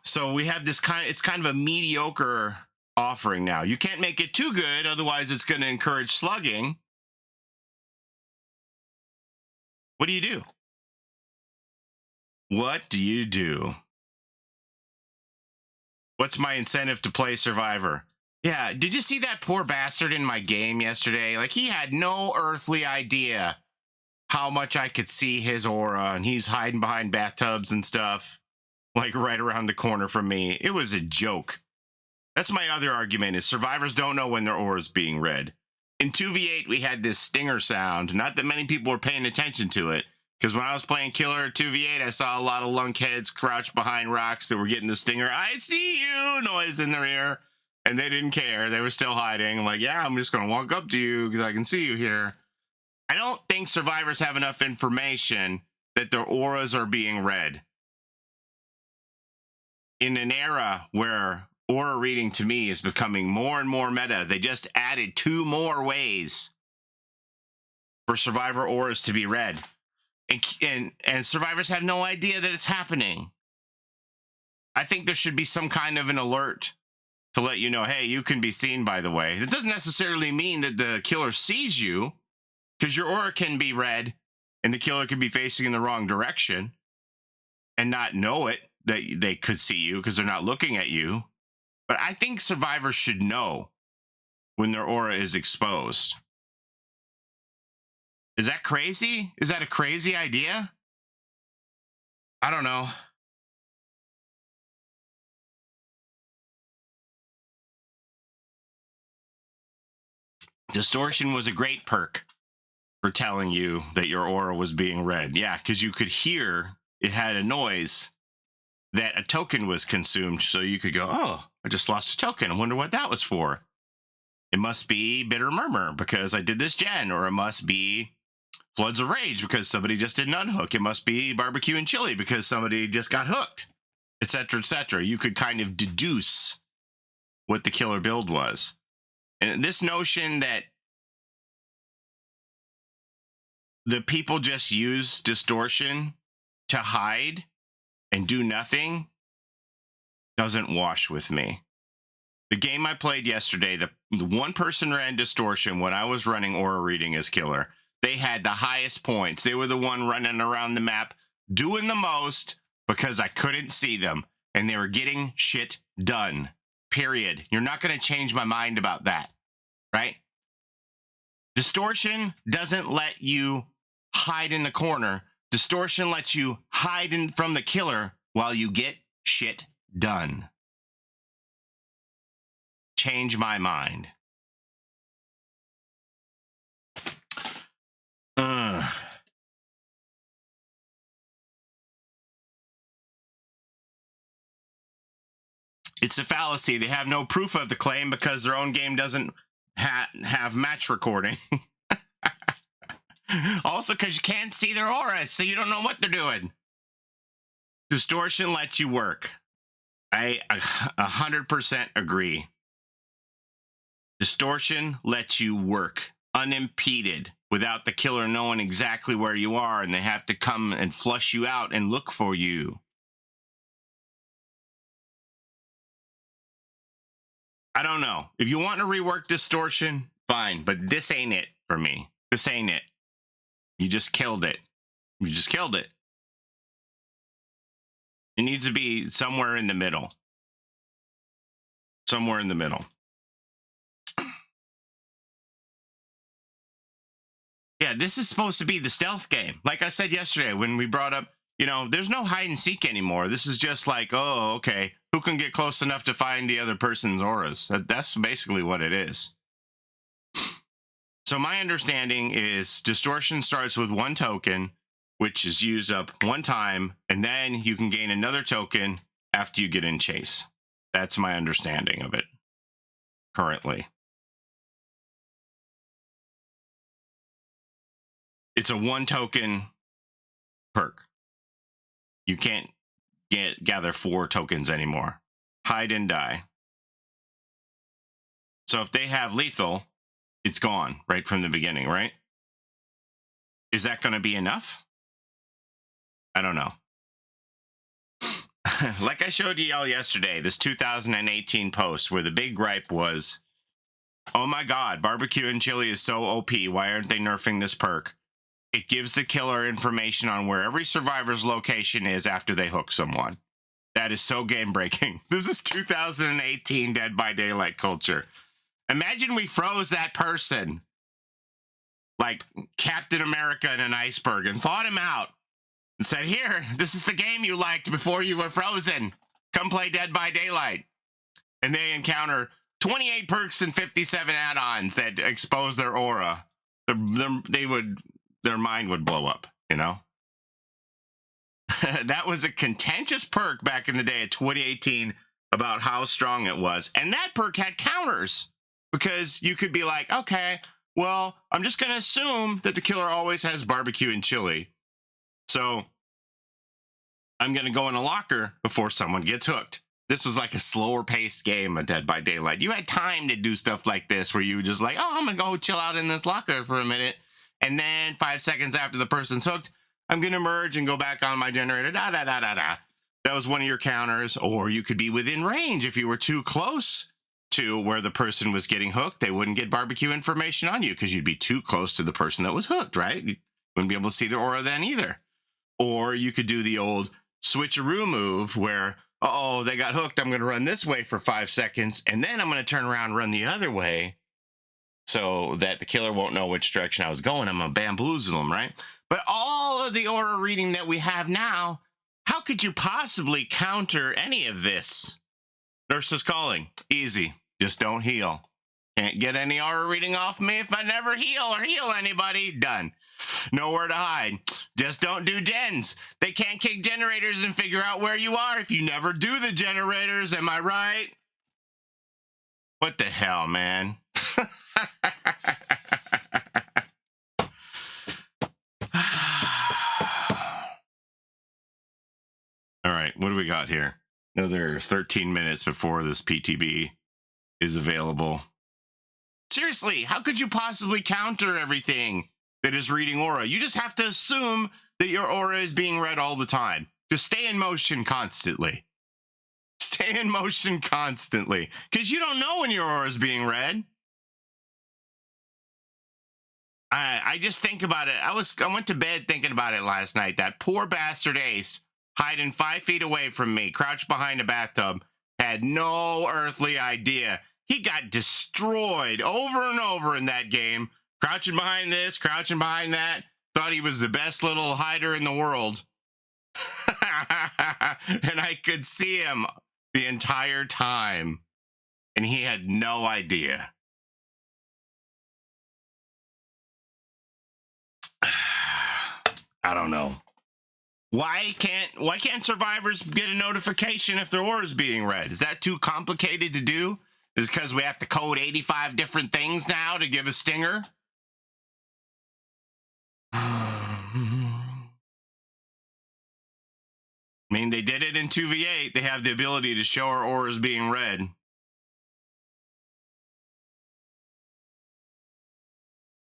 So we have this it's kind of a mediocre offering now. You can't make it too good, otherwise it's going to encourage slugging. What do you do? What do you do? What's my incentive to play Survivor? Yeah, did you see that poor bastard in my game yesterday? Like, he had no earthly idea how much I could see his aura, and he's hiding behind bathtubs and stuff, like right around the corner from me. It was a joke. That's my other argument, is survivors don't know when their aura is being read. In 2v8, we had this stinger sound. Not that many people were paying attention to it, because when I was playing Killer 2v8, I saw a lot of lunkheads crouched behind rocks that were getting the stinger, "I see you" noise in their ear, and they didn't care. They were still hiding. I'm like, yeah, I'm just going to walk up to you because I can see you here. I don't think survivors have enough information that their auras are being read. In an era where aura reading to me is becoming more and more meta, they just added 2 more ways for survivor auras to be read. And survivors have no idea that it's happening. I think there should be some kind of an alert to let you know, hey, you can be seen, by the way. It doesn't necessarily mean that the killer sees you, because your aura can be read and the killer could be facing in the wrong direction and not know it, that they could see you because they're not looking at you. But I think survivors should know when their aura is exposed. Is that crazy? Is that a crazy idea? I don't know. Distortion was a great perk for telling you that your aura was being read. Yeah, because you could hear it had a noise that a token was consumed. So you could go, oh, I just lost a token. I wonder what that was for. It must be Bitter Murmur because I did this gen, or it must be Floods of Rage because somebody just did an unhook. It must be Barbecue and Chili because somebody just got hooked, etc., etc. You could kind of deduce what the killer build was. And this notion that the people just use Distortion to hide and do nothing doesn't wash with me. The game I played yesterday, the one person ran Distortion when I was running aura reading as killer. They had the highest points. They were the one running around the map doing the most because I couldn't see them, and they were getting shit done. Period. You're not going to change my mind about that, right? Distortion doesn't let you hide in the corner. Distortion lets you hide from the killer while you get shit done. Change my mind. It's a fallacy. They have no proof of the claim because their own game doesn't have match recording. Also, because you can't see their auras, so you don't know what they're doing. Distortion lets you work. I 100% agree. Distortion lets you work unimpeded without the killer knowing exactly where you are, and they have to come and flush you out and look for you. I don't know. If you want to rework Distortion, fine, but this ain't it for me. This ain't it. You just killed it. You just killed it. It needs to be somewhere in the middle. somewhere in the middle. Yeah, this is supposed to be the stealth game. Like I said yesterday when we brought up, you know, there's no hide and seek anymore. This is just like, oh, okay, who can get close enough to find the other person's auras? That's basically what it is. So my understanding is Distortion starts with 1 token, which is used up 1 time, and then you can gain another token after you get in chase. That's my understanding of it currently. It's a 1 token perk. You can't gather 4 tokens anymore. Hide and die. So if they have lethal, it's gone right from the beginning, right? Is that going to be enough? I don't know. Like I showed you all yesterday, this 2018 post where the big gripe was, oh my God, barbecue and chili is so OP. Why aren't they nerfing this perk? It gives the killer information on where every survivor's location is after they hook someone. That is so game breaking. This is 2018 Dead by Daylight culture. Imagine we froze that person like Captain America in an iceberg and thawed him out and said, here, this is the game you liked before you were frozen. Come play Dead by Daylight. And they encounter 28 perks and 57 add-ons that expose their aura. Their mind would blow up, you know? That was a contentious perk back in the day of 2018 about how strong it was. And that perk had counters because you could be like, okay, well, I'm just going to assume that the killer always has barbecue and chili. So I'm going to go in a locker before someone gets hooked. This was like a slower paced game of Dead by Daylight. You had time to do stuff like this where you were just like, oh, I'm going to go chill out in this locker for a minute. And then 5 seconds after the person's hooked, I'm going to merge and go back on my generator. That was one of your counters. Or you could be within range. If you were too close to where the person was getting hooked, they wouldn't get barbecue information on you because you'd be too close to the person that was hooked, right? You wouldn't be able to see their aura then either. Or you could do the old switcheroo move where, uh-oh, they got hooked. I'm going to run this way for 5 seconds, and then I'm going to turn around and run the other way so that the killer won't know which direction I was going. I'm going to bamboozle them, right? But all of the aura reading that we have now, how could you possibly counter any of this? Nurse is calling. Easy. Just don't heal. Can't get any aura reading off me if I never heal or heal anybody. Done. Nowhere to hide. Just don't do gens. They can't kick generators and figure out where you are if you never do the generators. Am I right? What the hell, man? All right, what do we got here? Another 13 minutes before this PTB is available. Seriously, how could you possibly counter everything that is reading aura? You just have to assume that your aura is being read all the time. Just stay in motion constantly. Stay in motion constantly. Because you don't know when your aura is being read. I just think about it. I went to bed thinking about it last night. That poor bastard Ace, hiding 5 feet away from me, crouched behind a bathtub, had no earthly idea. He got destroyed over and over in that game. Crouching behind this, crouching behind that. Thought he was the best little hider in the world. And I could see him the entire time. And he had no idea. I don't know. Why can't survivors get a notification if their aura is being read? Is that too complicated to do? Is it because we have to code 85 different things now to give a stinger? I mean, they did it in 2v8. They have the ability to show our auras being read.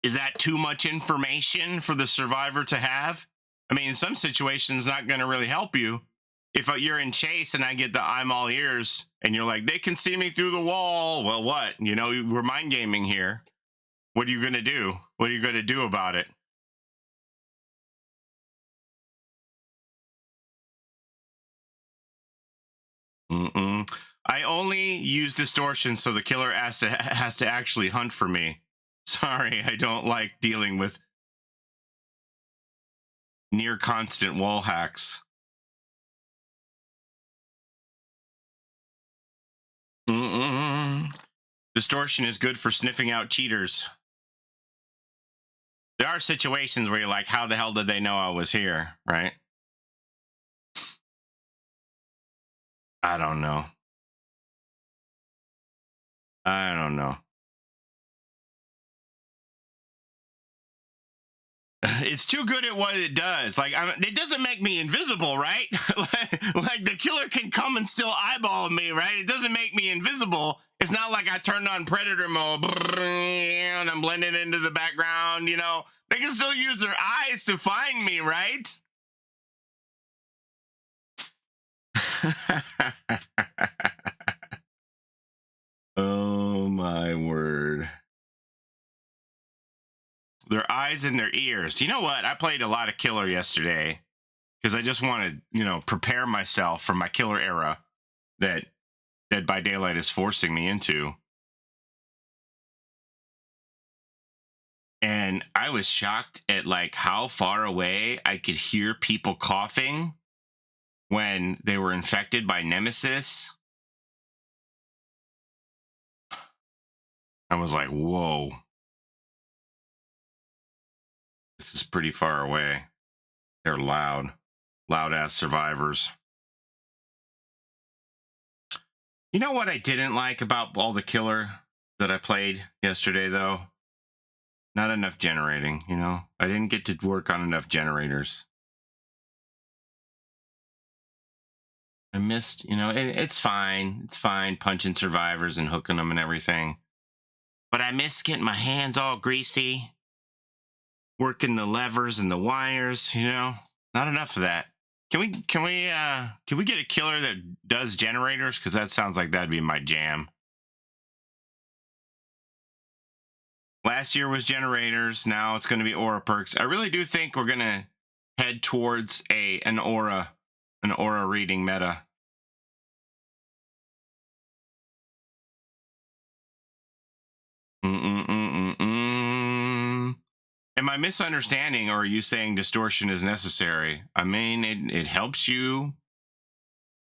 Is that too much information for the survivor to have? I mean, in some situations, not going to really help you. If you're in chase and I get the I'm all ears and you're like, they can see me through the wall. Well, what? You know, we're mind gaming here. What are you going to do? What are you going to do about it? I only use distortion so the killer has to actually hunt for me. Sorry, I don't like dealing with near constant wall hacks. Distortion is good for sniffing out cheaters. There are situations where you're like, how the hell did they know I was here, right? I don't know. I don't know. It's too good at what it does. Like, it doesn't make me invisible, right? like the killer can come and still eyeball me, right? It doesn't make me invisible. It's not like I turned on predator mode and I'm blending into the background, you know. They can still use their eyes to find me, right? Oh my word. Their eyes and their ears. You know what? I played a lot of killer yesterday because I just wanted, you know, prepare myself for my killer era that Dead by Daylight is forcing me into. And I was shocked at like how far away I could hear people coughing when they were infected by Nemesis. I was like, whoa. This is pretty far away. They're loud. Loud-ass survivors. You know what I didn't like about all the killer that I played yesterday, though? Not enough generating, you know? I didn't get to work on enough generators. I missed, you know, it's fine. It's fine punching survivors and hooking them and everything. But I miss getting my hands all greasy. Working the levers and the wires, you know? Not enough of that. Can we get a killer that does generators? Because that sounds like that'd be my jam. Last year was generators. Now it's going to be aura perks. I really do think we're going to head towards an aura reading meta. Am I misunderstanding, or are you saying distortion is necessary? I mean, it helps you.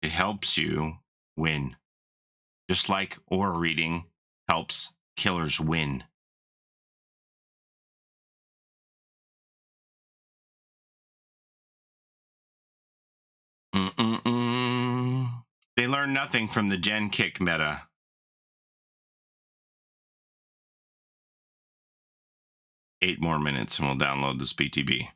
It helps you win. Just like aura reading helps killers win. They learn nothing from the gen kick meta. Eight more minutes and we'll download this PTB.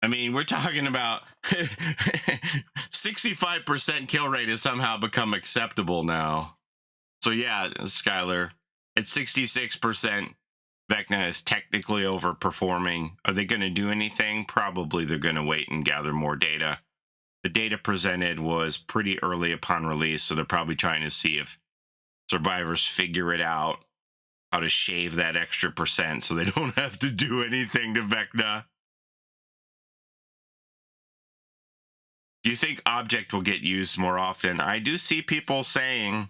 I mean, we're talking about 65% kill rate has somehow become acceptable now. So yeah, Skylar, at 66%, Vecna is technically overperforming. Are they going to do anything? Probably they're going to wait and gather more data. The data presented was pretty early upon release, so they're probably trying to see if survivors figure it out, how to shave that extra percent so they don't have to do anything to Vecna. Do you think object will get used more often? I do see people saying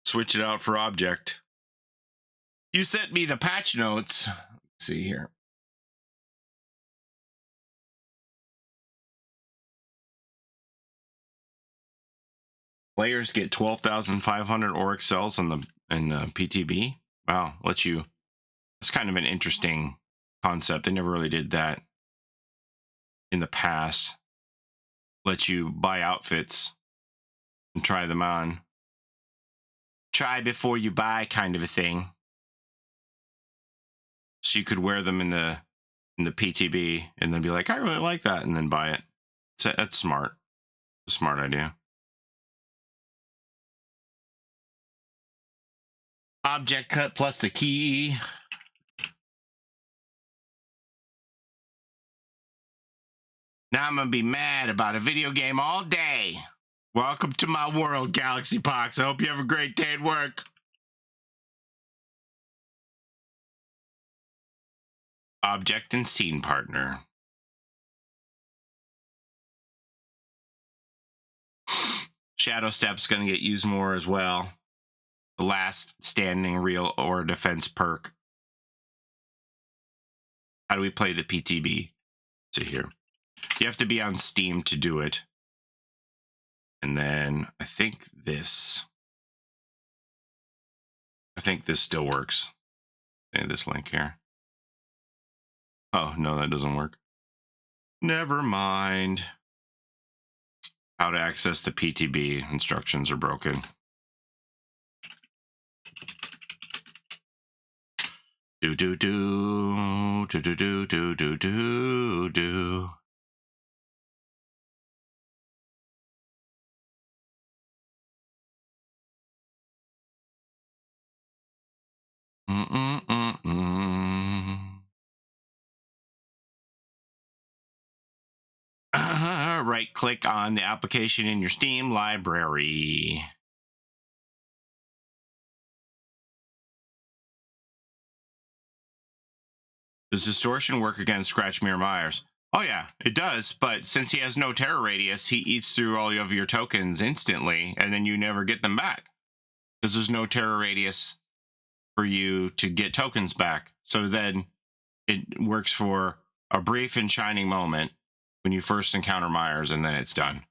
switch it out for object. You sent me the patch notes. Let's see here. Players get 12,500 Auric cells in the PTB. Wow, let you. That's kind of an interesting concept. They never really did that in the past. Let you buy outfits and try them on. Try before you buy, kind of a thing. So you could wear them in the PTB and then be like, I really like that, and then buy it. So that's smart. A smart idea. Object cut plus the key. Now I'm gonna be mad about a video game all day. Welcome to my world, Galaxy Pox. I hope you have a great day at work. object and scene partner. Shadow Step's going to get used more as well. The last standing real or defense perk. How do we play the PTB? So here, you have to be on Steam to do it. And then I think this still works. This link here. Oh, no, that doesn't work. Never mind. How to access the PTB instructions are broken. Do do do do do do do do do do. Right click on the application in your Steam library. Does Distortion work against Scratch Mirror Myers? Oh yeah, it does, but since he has no terror radius, he eats through all of your tokens instantly, and then you never get them back. Because there's no terror radius for you to get tokens back. So then it works for a brief and shining moment when you first encounter Myers, and then it's done.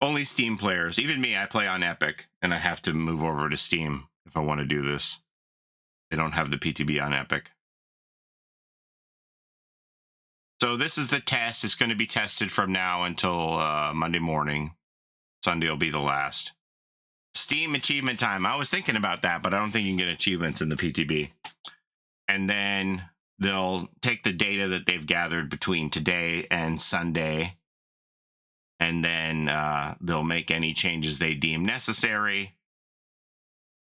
Only Steam players. Even me, I play on Epic, and I have to move over to Steam if I want to do this. They don't have the PTB on Epic. So this is the test. It's going to be tested from now until Monday morning. Sunday will be the last. Steam achievement time. I was thinking about that, but I don't think you can get achievements in the PTB. And then they'll take the data that they've gathered between today and Sunday, and then they'll make any changes they deem necessary.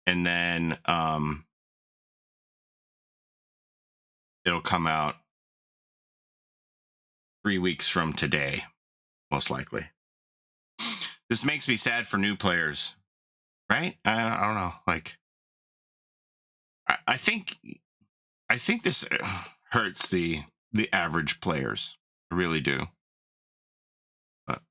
And then it'll come out 3 weeks from today, most likely. This makes me sad for new players, right? I don't know. Like, I think this hurts the average players. I really do. But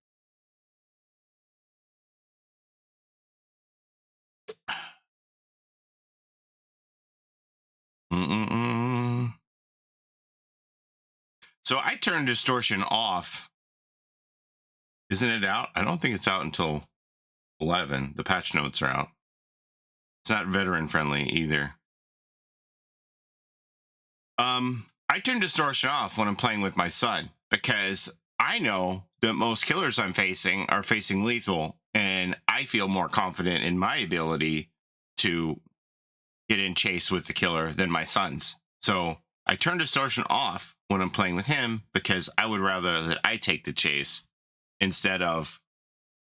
so I turned Distortion off. Isn't it out? I don't think it's out until 11. The patch notes are out. It's not veteran friendly either. I turn Distortion off when I'm playing with my son because I know that most killers I'm facing are facing lethal, and I feel more confident in my ability to get in chase with the killer than my son's. So I turn Distortion off when I'm playing with him because I would rather that I take the chase instead of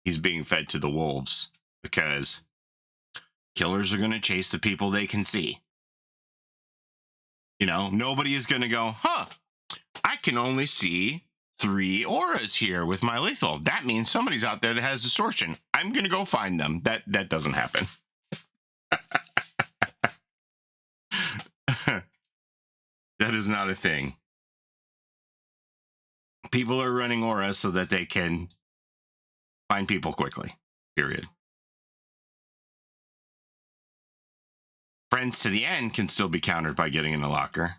he's being fed to the wolves, because killers are going to chase the people they can see. You know, nobody is going to go, huh, I can only see 3 auras here with my lethal. That means somebody's out there that has Distortion. I'm going to go find them. That doesn't happen. That is not a thing. People are running auras so that they can find people quickly, period. Friends to the end can still be countered by getting in a locker.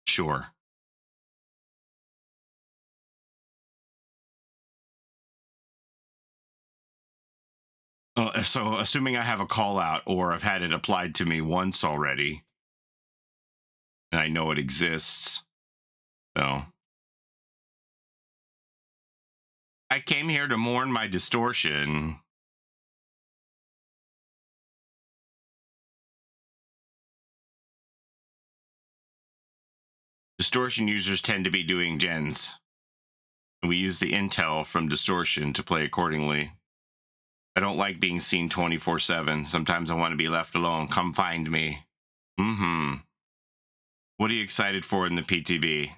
Sure. So assuming I have a call out or I've had it applied to me once already, and I know it exists. So I came here to mourn my Distortion. Distortion users tend to be doing gens. We use the intel from Distortion to play accordingly. I don't like being seen 24/7. Sometimes I want to be left alone. Come find me. What are you excited for in the PTB?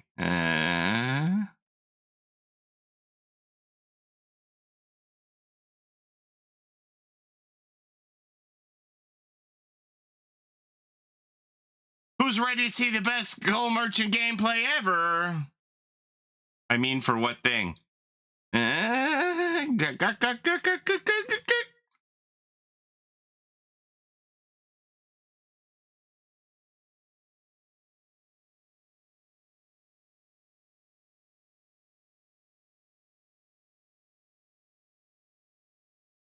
Who's ready to see the best gold merchant gameplay ever? I mean, for what thing?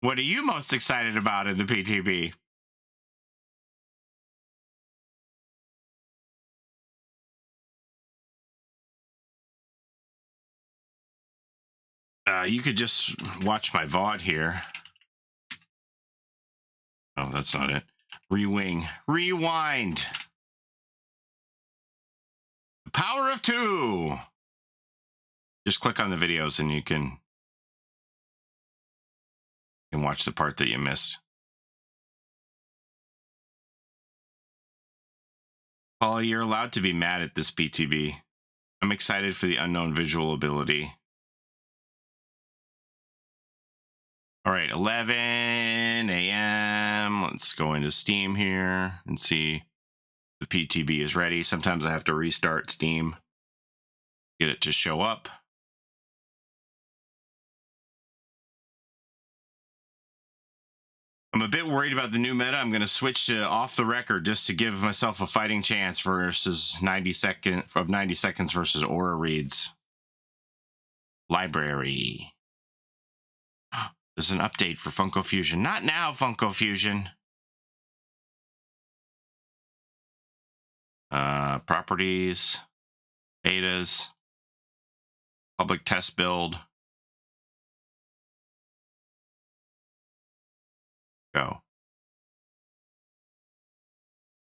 What are you most excited about in the PTB? You could just watch my VOD here. Oh, that's not it. Rewing. Rewind. Power of 2. Just click on the videos and you can watch the part that you missed. Paulie, you're allowed to be mad at this PTB. I'm excited for the unknown visual ability. All right, 11 a.m. Let's go into Steam here and see if the PTB is ready. Sometimes I have to restart Steam, get it to show up. I'm a bit worried about the new meta. I'm going to switch to off the record just to give myself a fighting chance versus 90 seconds versus aura reads. Library. There's an update for Funko Fusion. Not now, Funko Fusion. Properties, betas, public test build. Go.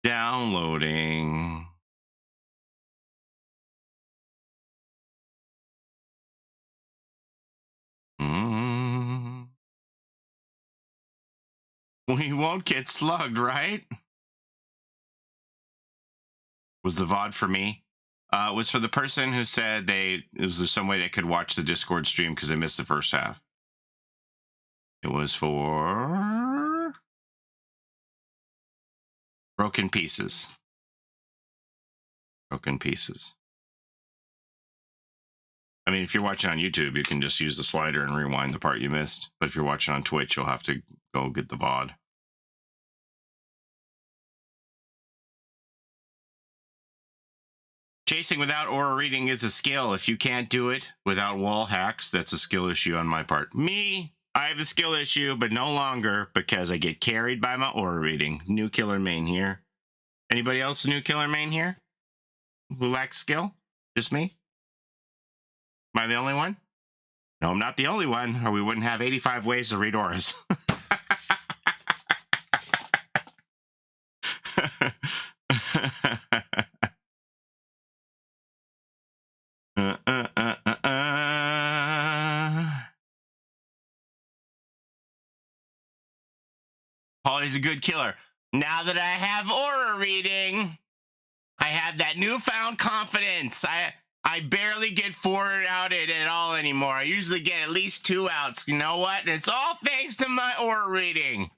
Downloading. We won't get slugged, right? Was the VOD for me? It was for the person who said was there some way they could watch the Discord stream because they missed the first half. It was for Broken Pieces. Broken Pieces. I mean, if you're watching on YouTube, you can just use the slider and rewind the part you missed. But if you're watching on Twitch, you'll have to go get the VOD. Chasing without aura reading is a skill. If you can't do it without wall hacks, that's a skill issue on my part. Me, I have a skill issue, but no longer because I get carried by my aura reading. New killer main here. Anybody else a new killer main here who lacks skill? Just me? Am I the only one? No, I'm not the only one, or we wouldn't have 85 ways to read auras. Paulie's a good killer. Now that I have aura reading, I have that newfound confidence. I barely get 4 outed at all anymore. I usually get at least 2 outs. You know what? And it's all thanks to my aura reading.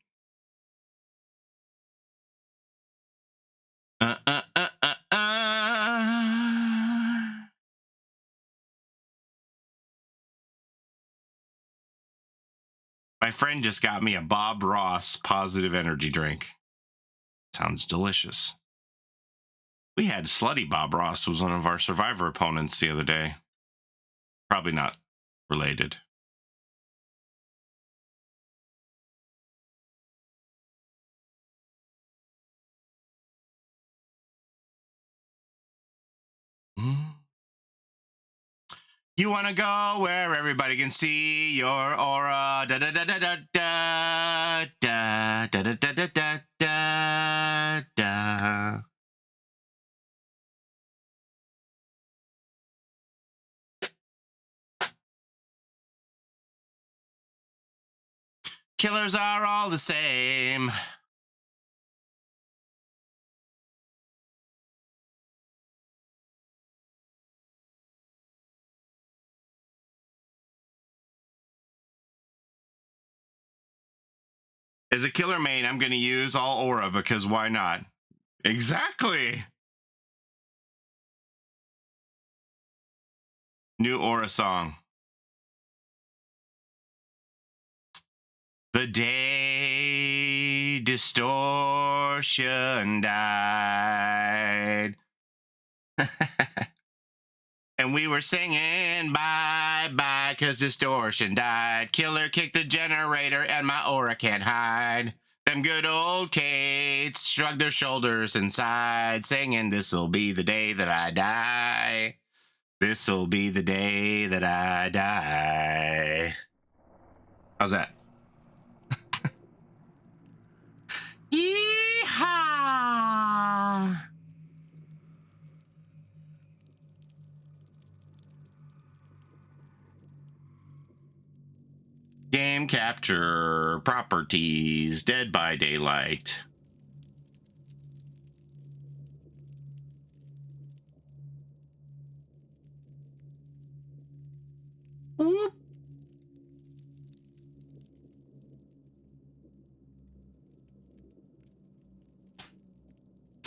My friend just got me a Bob Ross positive energy drink. Sounds delicious. We had Slutty Bob Ross, was one of our Survivor opponents the other day. Probably not related. You want to go where everybody can see your aura. Da da da da da da da da da da da da da. Killers are all the same. As a killer main, I'm going to use all aura because why not? Exactly. New aura song. The day Distortion died. And we were singing bye bye cause Distortion died. Killer kicked the generator and my aura can't hide. Them good old Kates shrugged their shoulders and sighed, singing this'll be the day that I die. This'll be the day that I die. How's that? Yeehaw! Game capture properties, Dead by Daylight. Whoop.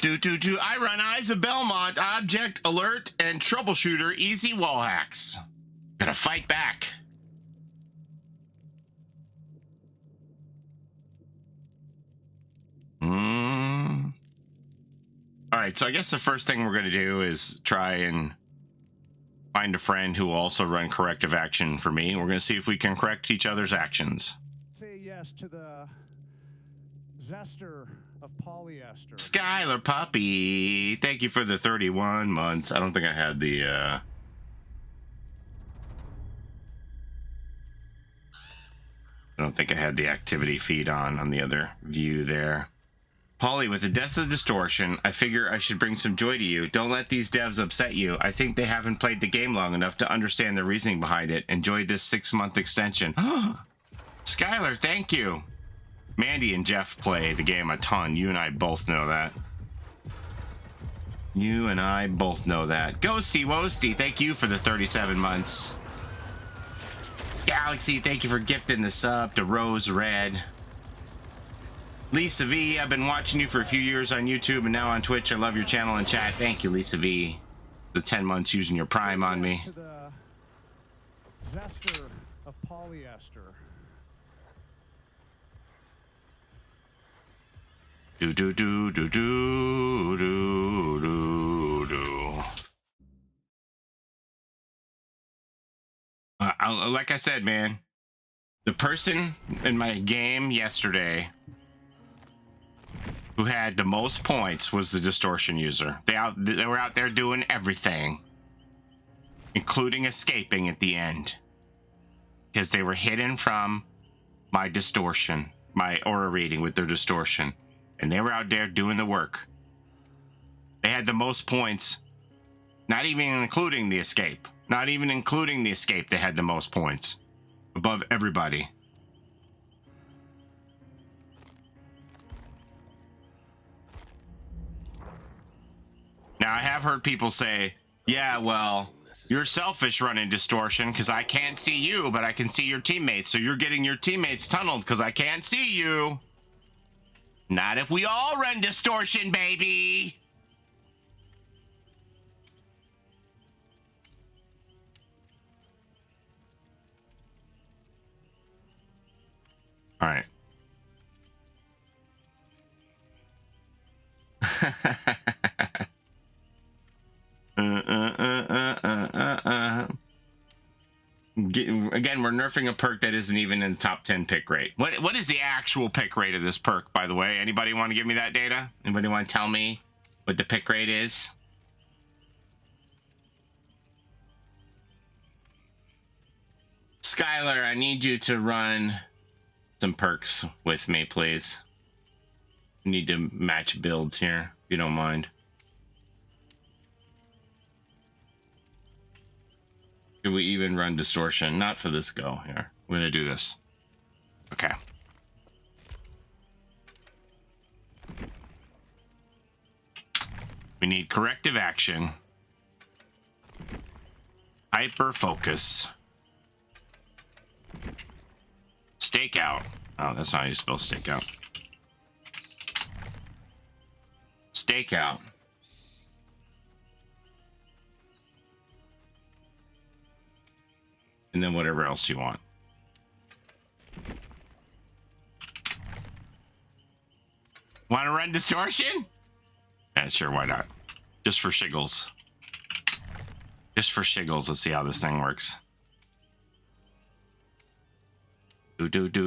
I run Eyes of Belmont, Object, Alert, and Troubleshooter, easy wall hacks. Gotta fight back. All right, so I guess the first thing we're gonna do is try and find a friend who will also run corrective action for me. We're gonna see if we can correct each other's actions. Say yes to the zester of Paulie Esther. Skylar Puppy, thank you for the 31 months. I don't think I had the I don't think I had the activity feed on the other view there. Paulie, with the death of Distortion, I figure I should bring some joy to you. Don't let these devs upset you. I think they haven't played the game long enough to understand the reasoning behind it. Enjoy this 6-month extension. Skylar, thank you. Mandy and Jeff play the game a ton. You and I both know that. You and I both know that. Ghosty Woasty, thank you for the 37 months. Galaxy, thank you for gifting the sub to Rose Red. Lisa V, I've been watching you for a few years on YouTube and now on Twitch. I love your channel and chat. Thank you, Lisa V. The 10 months using your Prime on me. To the zester of Paulie Esther. Do do do do do do do do. Like I said, man, the person in my game yesterday who had the most points was the Distortion user. They were out there doing everything, including escaping at the end, because they were hidden from my Distortion, my aura reading with their Distortion, and they were out there doing the work. They had the most points, not even including the escape. Not even including the escape, they had the most points above everybody. Now, I have heard people say, yeah, well, you're selfish running Distortion because I can't see you, but I can see your teammates. So you're getting your teammates tunneled because I can't see you. Not if we all run Distortion, baby. All right. Again, we're nerfing a perk that isn't even in the top 10 pick rate. What is the actual pick rate of this perk, by the way? Anybody want to give me that data? Anybody want to tell me what the pick rate is? Skylar, I need you to run some perks with me, please. We need to match builds here, if you don't mind. Should we even run Distortion? Not for this go here. We're gonna do this. Okay. We need corrective action. Hyper focus. Stakeout. Oh, that's not how you spell stakeout. Stakeout. and then whatever else you want. Want to run Distortion? Yeah, sure, why not? Just for shiggles. Just for shiggles, let's see how this thing works. Want to do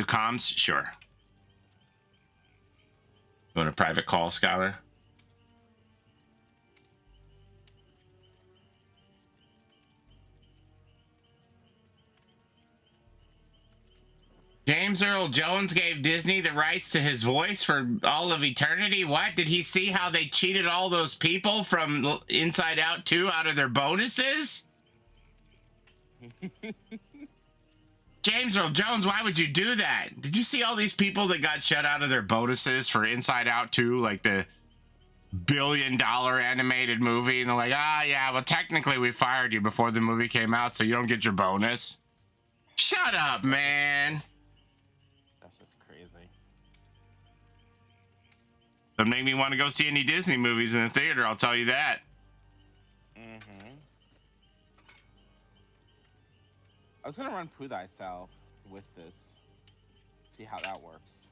comms? Sure. You want a private call, Skylar? James Earl Jones gave Disney the rights to his voice for all of eternity. What? Did he see how they cheated all those people from Inside Out 2 out of their bonuses? James Earl Jones, why would you do that? Did you see all these people that got shut out of their bonuses for Inside Out 2, like the $1 billion animated movie? And they're like, ah, yeah, well, technically we fired you before the movie came out, so you don't get your bonus. Shut up, man. That's just crazy. Don't make me want to go see any Disney movies in the theater, I'll tell you that. I was gonna run Poo Thyself with this. See how that works.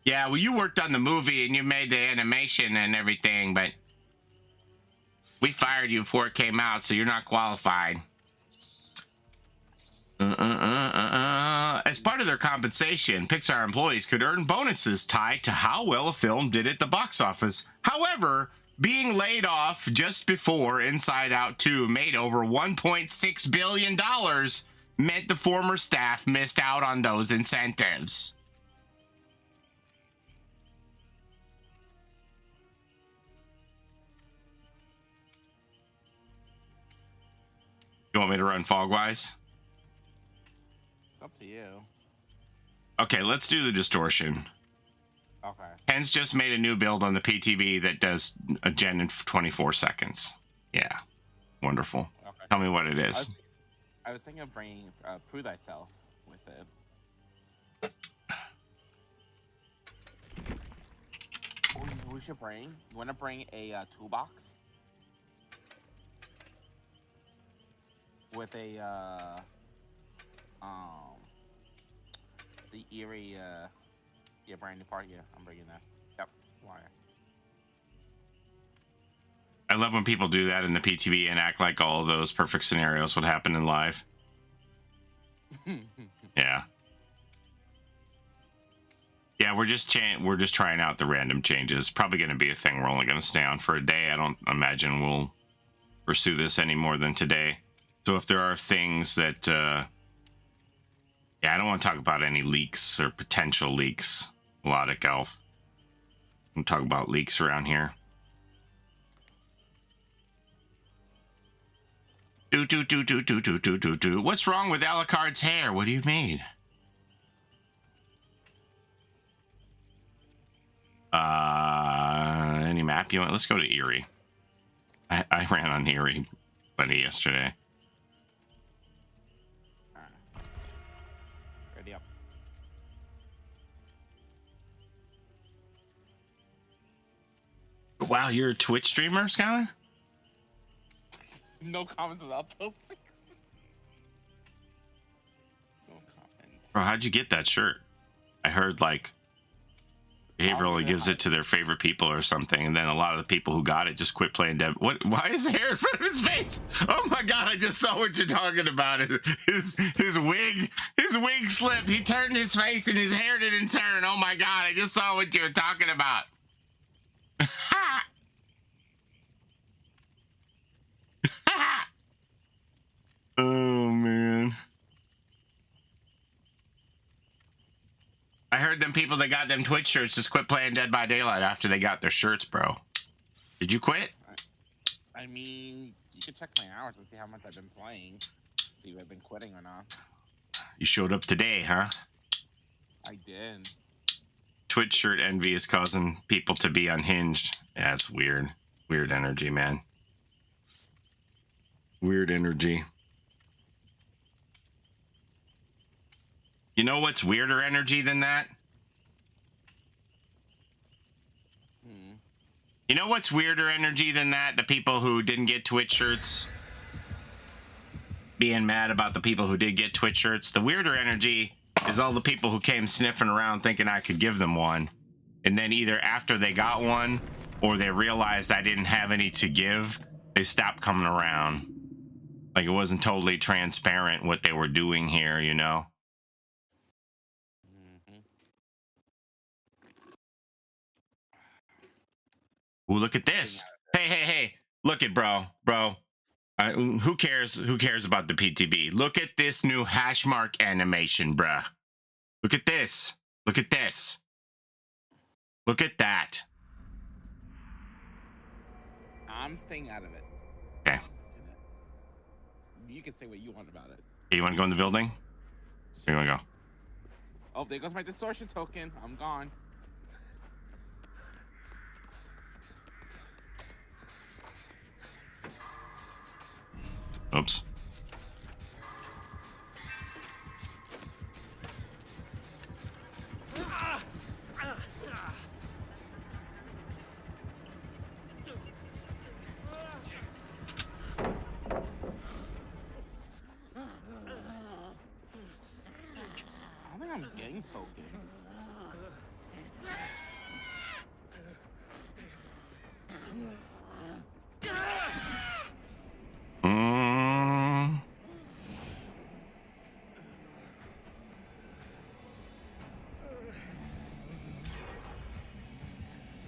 Yeah, well, you worked on the movie and you made the animation and everything, but we fired you before it came out, so you're not qualified. As part of their compensation, Pixar employees could earn bonuses tied to how well a film did at the box office. However, being laid off just before Inside Out 2 made over $1.6 billion meant the former staff missed out on those incentives. You want me to run Fogwise? It's up to you. Okay, let's do the Distortion. Okay. Ken's just made a new build on the PTB that does a gen in 24 seconds. Yeah, wonderful. Okay. Tell me what it is. I was thinking of bringing Prove Thyself with it. We should bring. You want to bring a toolbox with a the eerie yeah, brand new part. Yeah, I'm bringing that. Yep, wire. I love when people do that in the PTB and act like all of those perfect scenarios would happen in live. Yeah. Yeah, we're just trying out the random changes. Probably going to be a thing we're only going to stay on for a day. I don't imagine we'll pursue this any more than today. So if there are things that, yeah, I don't want to talk about any leaks or potential leaks. Melodic Elf. We'll talk about leaks around here. What's wrong with Alucard's hair? What do you mean? Any map you want? Let's go to Erie. I ran on Erie buddy yesterday. Ready up. Wow, you're a Twitch streamer, Skylar? No comments about those things. No comments. Bro, how'd you get that shirt? I heard like Behavior only gives it to their favorite people or something, and then a lot of the people who got it just quit playing Dev. What? Why is the hair in front of his face? Oh my god! I just saw what you're talking about. His wig slipped. He turned his face and his hair didn't turn. Oh my god! I just saw what you were talking about. Oh man. I heard them people that got them Twitch shirts just quit playing Dead by Daylight after they got their shirts, bro. Did you quit? I mean, you can check my hours and see how much I've been playing. See if I've been quitting or not. You showed up today, huh? I did. Twitch shirt envy is causing people to be unhinged. Yeah, it's weird. Weird energy, man. Weird energy. You know what's weirder energy than that? You know what's weirder energy than that? The people who didn't get Twitch shirts being mad about the people who did get Twitch shirts. The weirder energy is all the people who came sniffing around thinking I could give them one. And then either after they got one or they realized I didn't have any to give, they stopped coming around. Like it wasn't totally transparent what they were doing here, you know? Ooh, look at this. Hey. Look at bro. Who cares? Who cares about the PTB? Look at this new hash mark animation, bruh. Look at this. Look at this. Look at that. I'm staying out of it. Okay. You can say what you want about it. Hey, you want to go in the building? Where you want to go? Oh, there goes my distortion token. I'm gone. Oops. I don't think I'm getting tokens.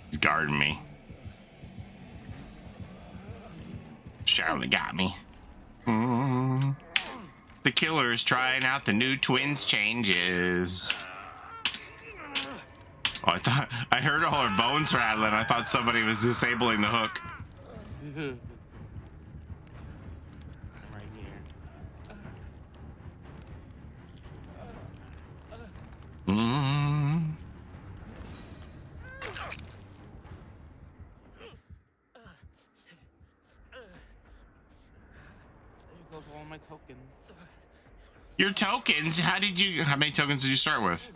He's guarding me. Surely got me. The killer's trying out the new twins changes. Oh, I heard all her bones rattling. I thought somebody was disabling the hook. I'm right here. There goes all my tokens. Your tokens? How many tokens did you start with?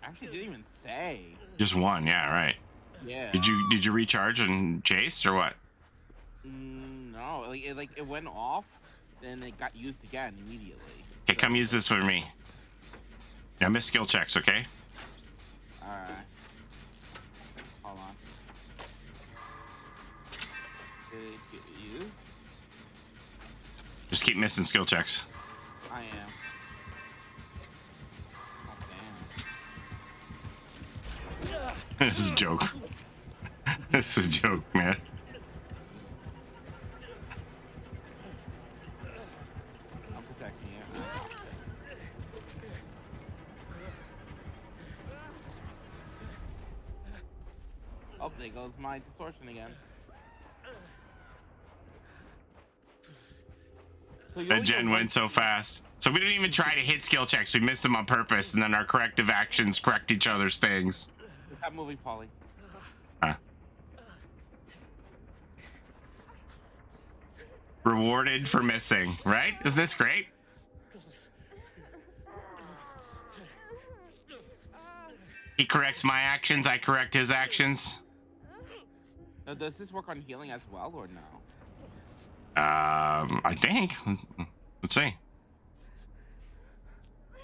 Actually, didn't even say. Just one, yeah, right. Yeah. Did you recharge and chase or what? No, it went off, then it got used again immediately. Okay, come use this for me. Now miss skill checks, okay? Alright. Hold on. Did it get used? Just keep missing skill checks. I am. Oh, damn. This is a joke. This is a joke, man. I'm protecting you. Oh, there goes my distortion again. So That gen went so fast. So we didn't even try to hit skill checks. We missed them on purpose, and then our corrective actions correct each other's things. Stop moving, Paulie. Huh. Rewarded for missing, right? Isn't this great? He corrects my actions, I correct his actions. Now, does this work on healing as well, or no? I think. Let's see.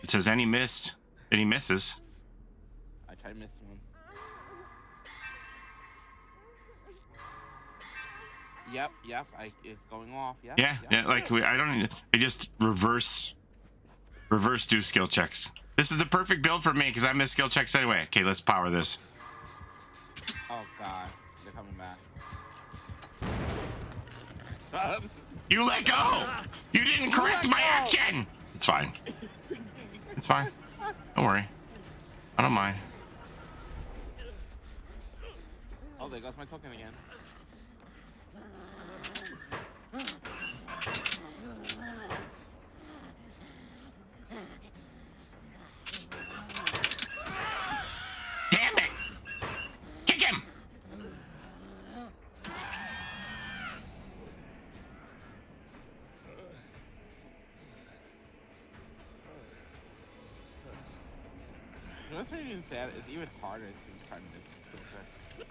It says any missed, then he misses. I tried missing him. Yep. It's going off. Yeah. Like I just reverse do skill checks. This is the perfect build for me because I miss skill checks anyway. Okay, let's power this. Oh God, they're coming back. You let go. You didn't correct my action. It's fine. It's fine. Don't worry. I don't mind. Oh, there goes my token again. Damn it! Kick him! You know what's really sad? It's even harder to try to miss skill checks.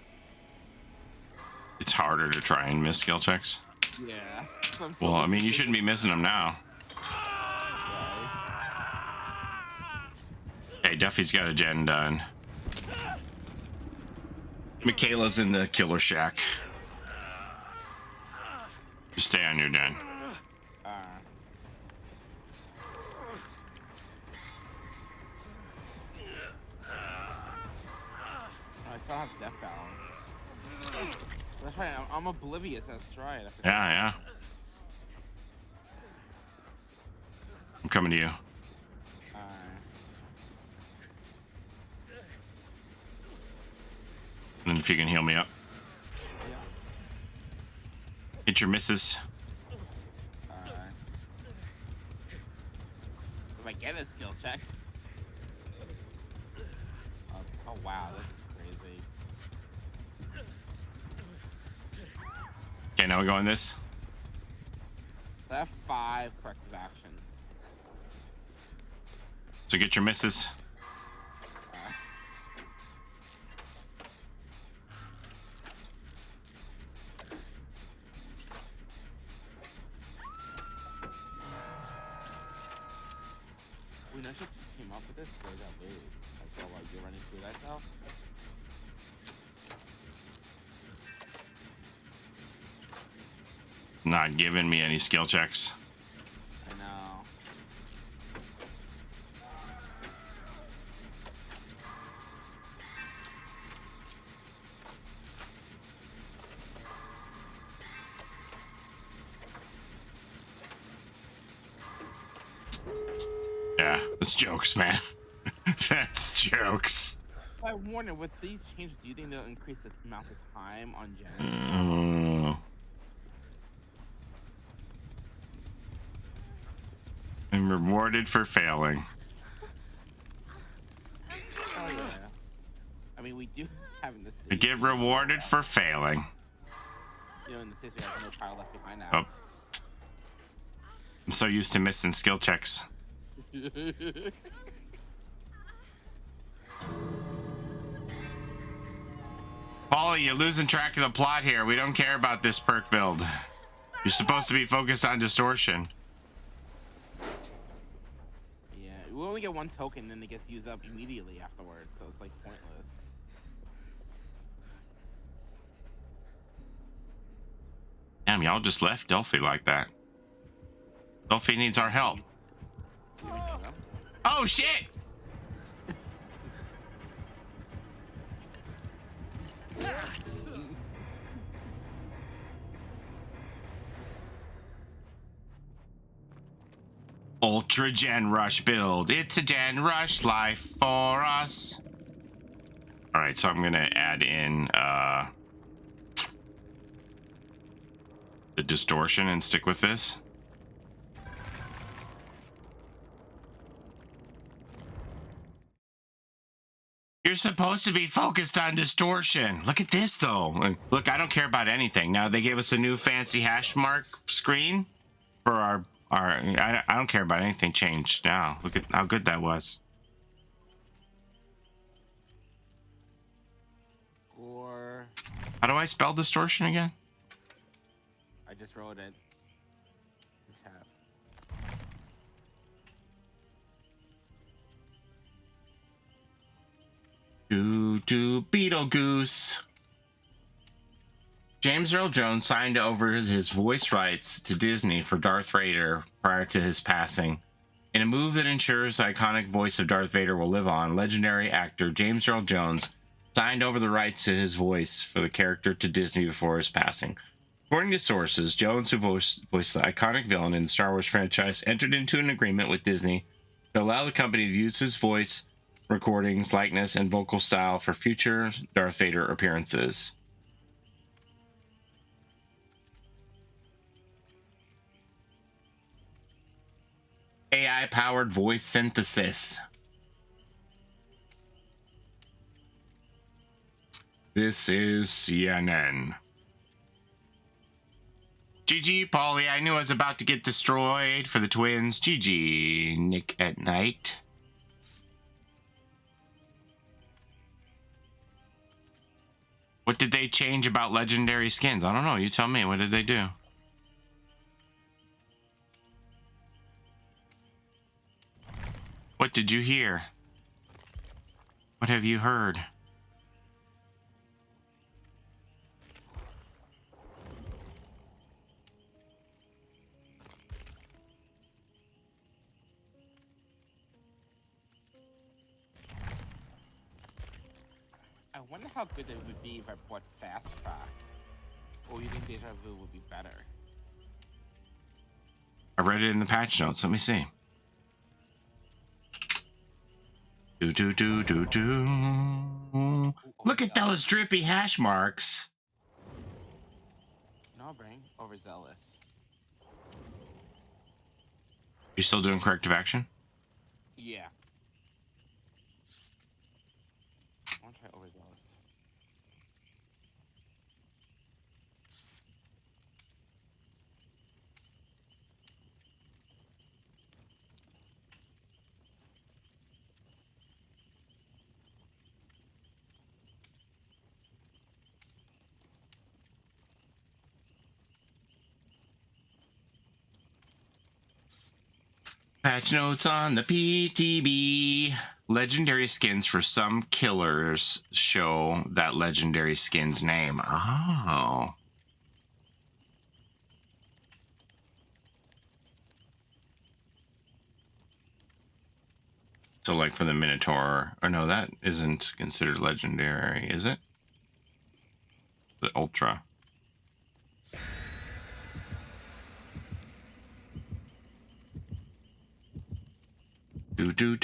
It's harder to try and miss skill checks. Yeah. I'm so Well, I mean, you confused. shouldn't be missing them now. Hey, Duffy's got a gen done. Michaela's in the killer shack. Just stay on your den. I still have death balance. That's right. I'm oblivious. That's right. Yeah. I'm coming to you. And if you can heal me up. Yeah. Hit your misses. If I get a skill check. Oh wow, that's crazy. Okay, now we go on this. So I have 5 corrective actions. So get your misses. We know should team up with this. Where's that loot? As well, like you're running through that now. Not giving me any skill checks. I know. Yeah, that's jokes, man. That's jokes. I wonder, with these changes, do you think they'll increase the amount of time on gens? I'm rewarded for failing. Oh yeah. I mean, we do have in this. I get rewarded for failing. You know, in the States, we have no child left behind now. Oh. I'm so used to missing skill checks. Paulie, you're losing track of the plot here. We don't care about this perk build. You're supposed to be focused on distortion. Yeah, we only get 1 token, and it gets used up immediately afterwards, so it's like pointless. Damn, y'all just left Delphi like that. Delphi needs our help. Oh shit! Ultra Gen Rush build. It's a Gen Rush life for us. All right, so I'm gonna add in the distortion and stick with this. You're supposed to be focused on distortion. Look at this though. Look, I don't care about anything. Now they gave us a new fancy hash mark screen for our I don't care about anything changed now. Look at how good that was. Or How do I spell distortion again? I just wrote it. Chat. Do Beetlegoose. James Earl Jones signed over his voice rights to Disney for Darth Vader prior to his passing. In a move that ensures the iconic voice of Darth Vader will live on, legendary actor James Earl Jones signed over the rights to his voice for the character to Disney before his passing. According to sources, Jones, who voiced the iconic villain in the Star Wars franchise, entered into an agreement with Disney to allow the company to use his voice recordings, likeness, and vocal style for future Darth Vader appearances. AI-powered voice synthesis. This is CNN. GG, Paulie. I knew I was about to get destroyed for the twins. GG, Nick at night. What did they change about legendary skins? I don't know. You tell me. What did they do? What did you hear? What have you heard? I wonder how good it would be if I bought fast track. Or you think deja vu would be better? I read it in the patch notes. Let me see. Do. Look at those drippy hash marks. No, brain. Overzealous. You still doing corrective action? Yeah. I want to try overzealous. Patch notes on the PTB. Legendary skins for some killers show that legendary skin's name. Oh. So like for the Minotaur, or no, that isn't considered legendary, is it? The Ultra. Do.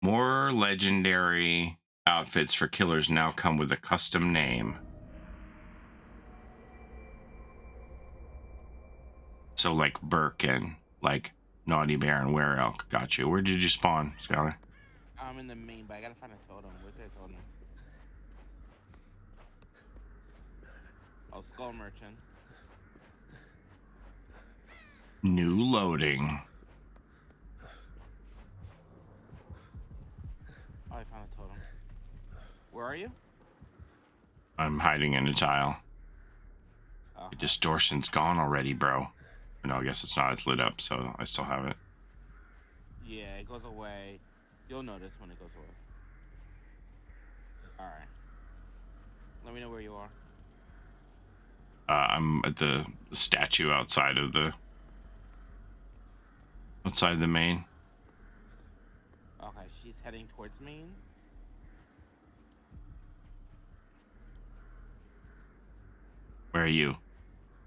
More legendary outfits for killers now come with a custom name. So like Perk and like Naughty Bear and Were Elk. Got you. Where did you spawn, Skylar? I'm in the main, but I gotta find a totem. Where's there a totem? Oh, Skull Merchant. New loading. Oh, I found a totem. Where are you? I'm hiding in a tile. Oh. The distortion's gone already, bro. No, I guess it's not. It's lit up, so I still have it. Yeah, it goes away. You'll notice when it goes away. Alright. Let me know where you are. I'm at the statue outside of the main. Okay, she's heading towards main. Where are you?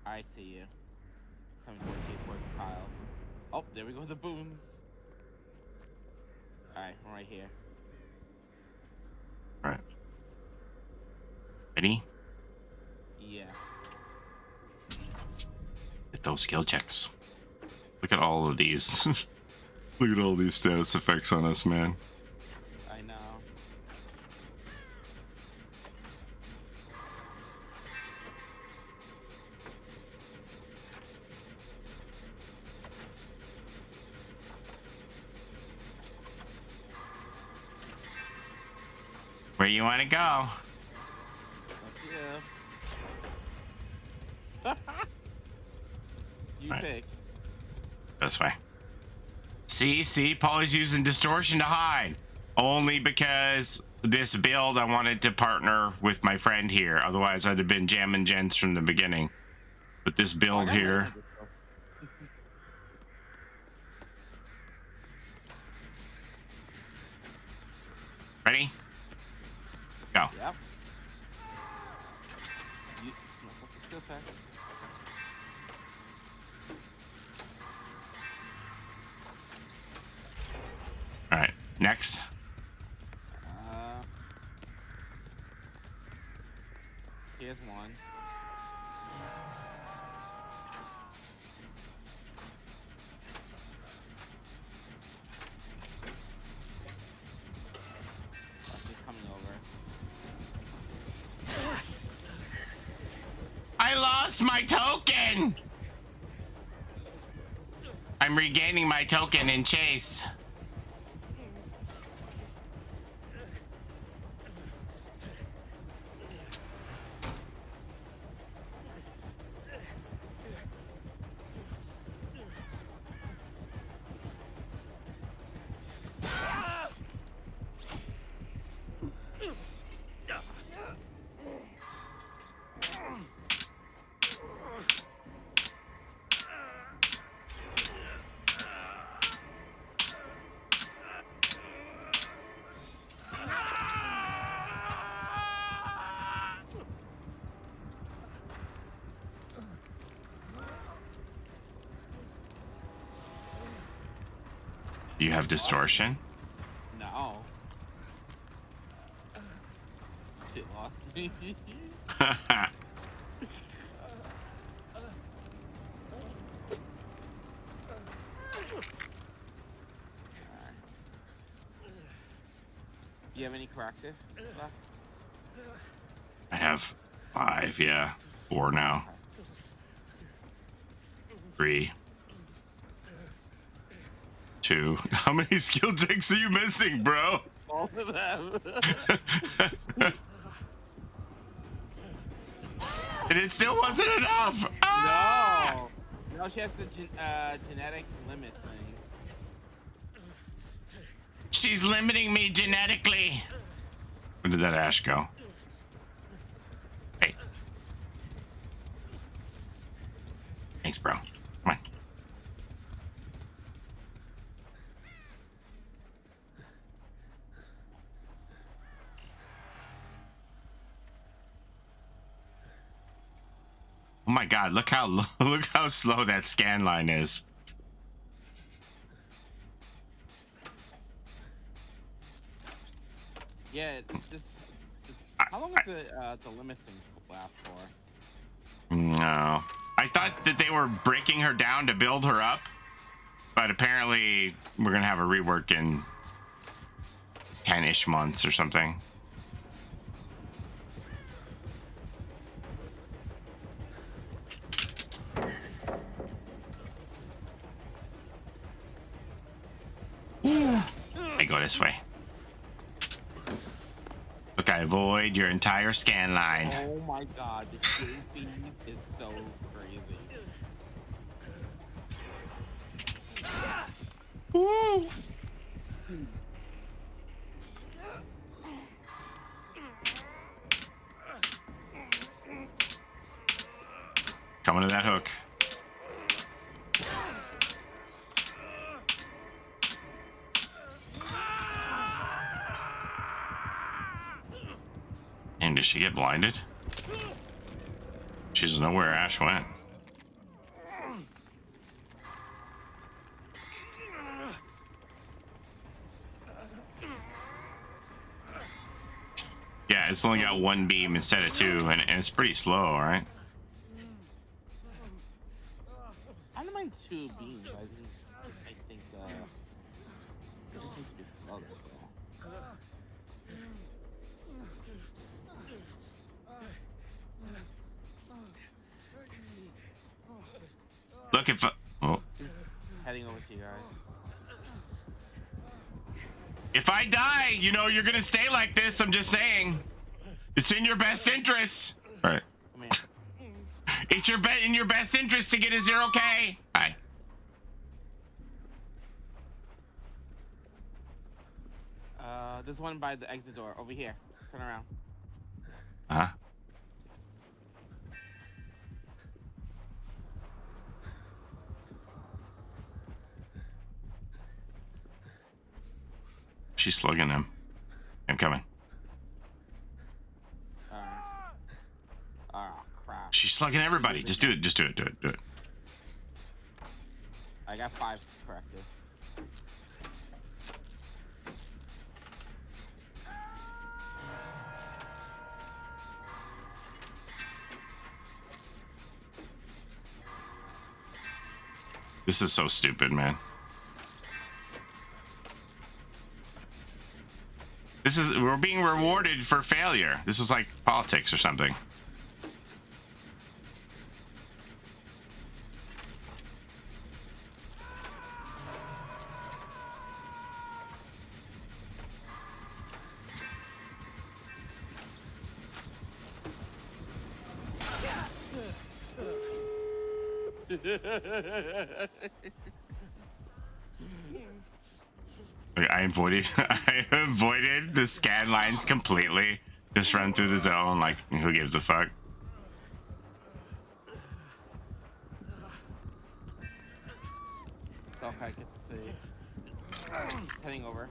I see you. Coming towards you, towards the tiles. Oh, there we go, the booms. Alright, I'm right here. All right. Ready? Yeah. Hit those skill checks. Look at all of these. Look at all these status effects on us, man. I know. Where you want to go? It's up to you. You Right. pick. This way. See, Paulie's using distortion to hide. Only because this build I wanted to partner with my friend here. Otherwise, I'd have been jamming gens from the beginning. But this build here. Ready? Go. Yep. You, myself a skill check. All right. Next. Here's one. Oh, she's coming over. I lost my token. I'm regaining my token in chase. You have distortion? No. Shit lost me. Do you have any corrective left? I have 5, yeah. 4 now. 3. 2. How many skill checks are you missing, bro? All of them. And it still wasn't enough. Ah! No. No, she has the genetic limit thing. She's limiting me genetically. Where did that ash go? Hey. Thanks, bro. Come on. Oh my God! Look how slow that scan line is. Yeah, just how long does the limit thing last for? No, I thought that they were breaking her down to build her up, but apparently we're gonna have a rework in 10-ish months or something. I go this way. Look, I avoid your entire scan line. Oh my God, the shooting speed is so crazy. Woo! Coming to that hook. And did she get blinded? She doesn't know where Ash went. Yeah, it's only got 1 beam instead of 2, and it's pretty slow, alright? I don't mind 2 beams. I think it just needs to be slow. That's all. Look, if oh. Just heading over to you guys. If I die, you know you're gonna stay like this. I'm just saying, it's in your best interest. Right. Come here. It's in your best interest to get a 0K. Hi. There's one by the exit door over here. Turn around. Uh-huh. She's slugging him. I'm coming. Oh crap. She's slugging everybody. Just do it. Just do it. Do it. Do it. I got 5 corrective. This is so stupid, man. We're being rewarded for failure. This is like politics or something. I avoided I avoided the scan lines completely. Just run through the zone like who gives a fuck. So I get to see. It's heading over.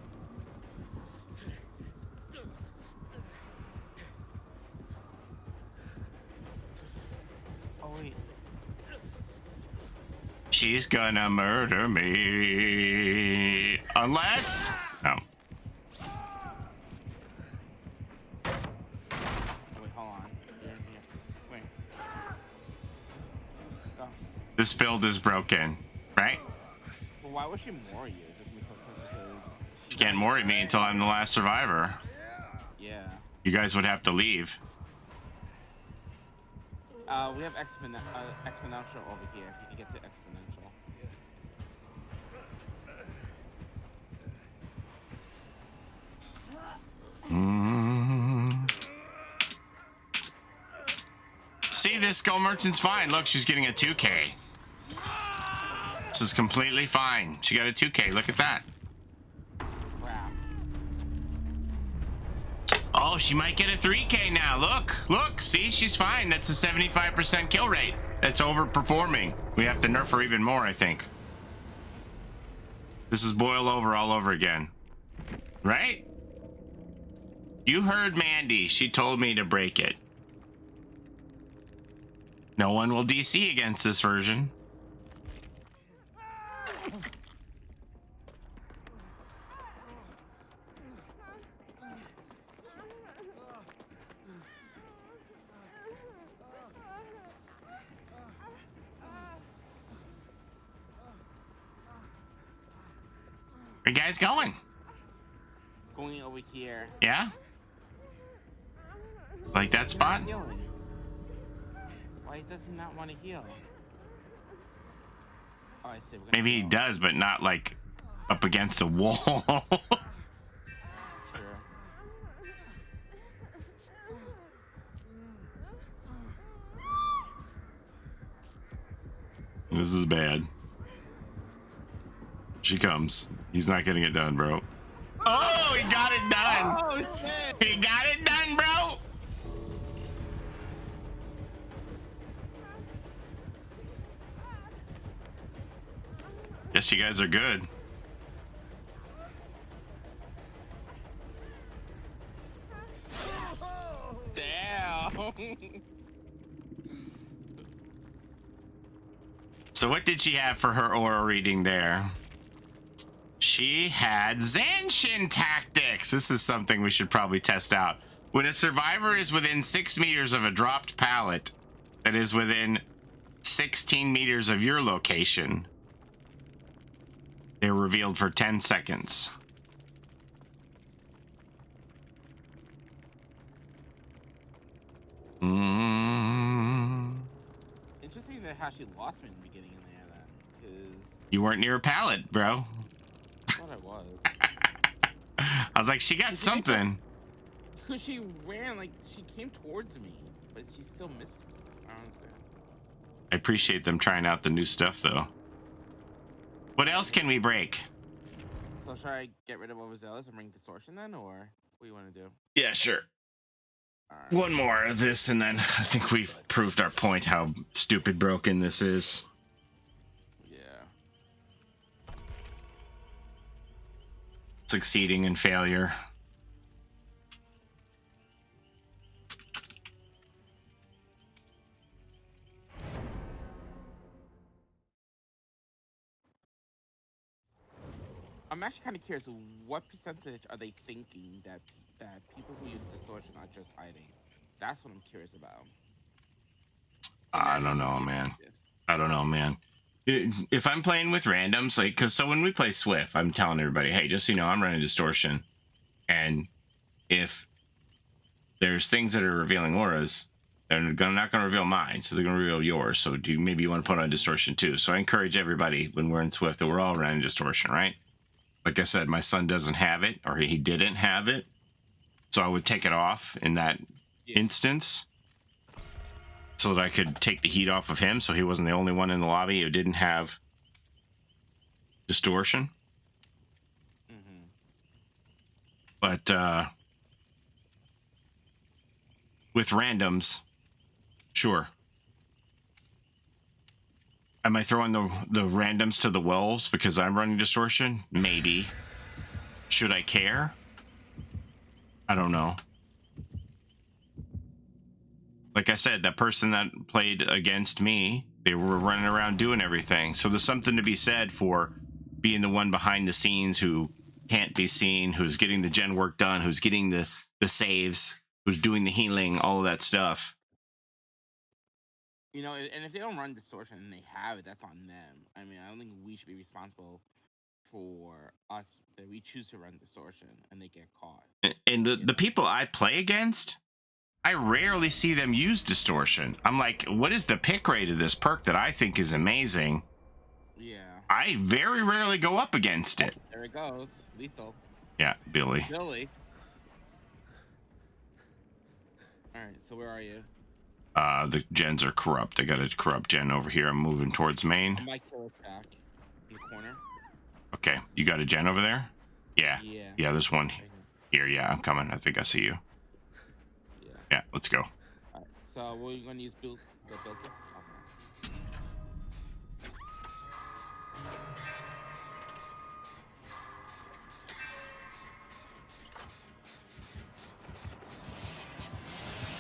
Oh wait. She's gonna murder me unless no. Wait, hold on. You're in here. Wait. Go. This build is broken, right? Well, why would she Mori you? It just makes no sense because She can't Mori me until I'm the last survivor. yeah. You guys would have to leave. We have exponential over here. If you can get to exponential. See, this skull merchant's fine. Look, she's getting a 2K. This is completely fine. She got a 2K. Look at that. Crap. Oh, she might get a 3K now. Look. See, she's fine. That's a 75% kill rate. That's overperforming. We have to nerf her even more, I think. This is boil over all over again. Right? You heard Mandy. She told me to break it. No one will DC against this version. Where you guys going? Going over here. Yeah? Like that spot? Healing. Why does he not want to heal? Oh, I see. Maybe he does, but not like up against a wall. Sure. This is bad. She comes. He's not getting it done, bro. Oh, he got it done. Oh shit! He got it done, bro. Guess you guys are good. Damn. So what did she have for her aura reading there? She had Zanshin tactics. This is something we should probably test out. When a survivor is within 6 meters of a dropped pallet that is within 16 meters of your location, they're revealed for 10 seconds. Interesting that how she lost me in the beginning in there then, because You weren't near a pallet, bro. I thought I was. I was like, she got something. Because she ran, like, she came towards me, but she still missed me. I don't understand. I appreciate them trying out the new stuff, though. What else can we break? So should I get rid of Overzealous and bring Distortion then, or what do you want to do? Yeah, sure. Alright. One more of this, and then I think we've proved our point how stupid broken this is. Yeah. Succeeding in failure. I'm actually kind of curious, what percentage are they thinking that people who use Distortion are just hiding? That's what I'm curious about. I don't know, man. I don't know, man. If I'm playing with randoms, like, because so when we play Swift, I'm telling everybody, hey, just so you know, I'm running Distortion. And if there's things that are revealing auras, they're not going to reveal mine, so they're going to reveal yours. So maybe you want to put on Distortion too. So I encourage everybody when we're in Swift that we're all running Distortion, right? Like I said, my son doesn't have it, or he didn't have it. So I would take it off in that instance. so that I could take the heat off of him, so he wasn't the only one in the lobby who didn't have distortion. But with randoms, sure. Am I throwing the randoms to the wolves because I'm running distortion? Maybe. Should I care? I don't know. Like I said, that person that played against me, they were running around doing everything. So there's something to be said for being the one behind the scenes who can't be seen, who's getting the gen work done, who's getting the saves, who's doing the healing, all of that stuff. You know, and if they don't run distortion and they have it, that's on them. I mean, I don't think we should be responsible for us that we choose to run distortion and they get caught. And the people I play against, I rarely see them use distortion. I'm like, what is the pick rate of this perk that I think is amazing? Yeah. I very rarely go up against it. There it goes. Lethal. Yeah, Billy. Billy. All right, so where are you? The gens are corrupt. I got a corrupt gen over here. I'm moving towards main. My kill attack in the corner. Okay, you got a gen over there? Yeah. Yeah, there's one here. Yeah, I'm coming. I think I see you. Yeah, let's go. All right, so we're going to use the filter? Okay.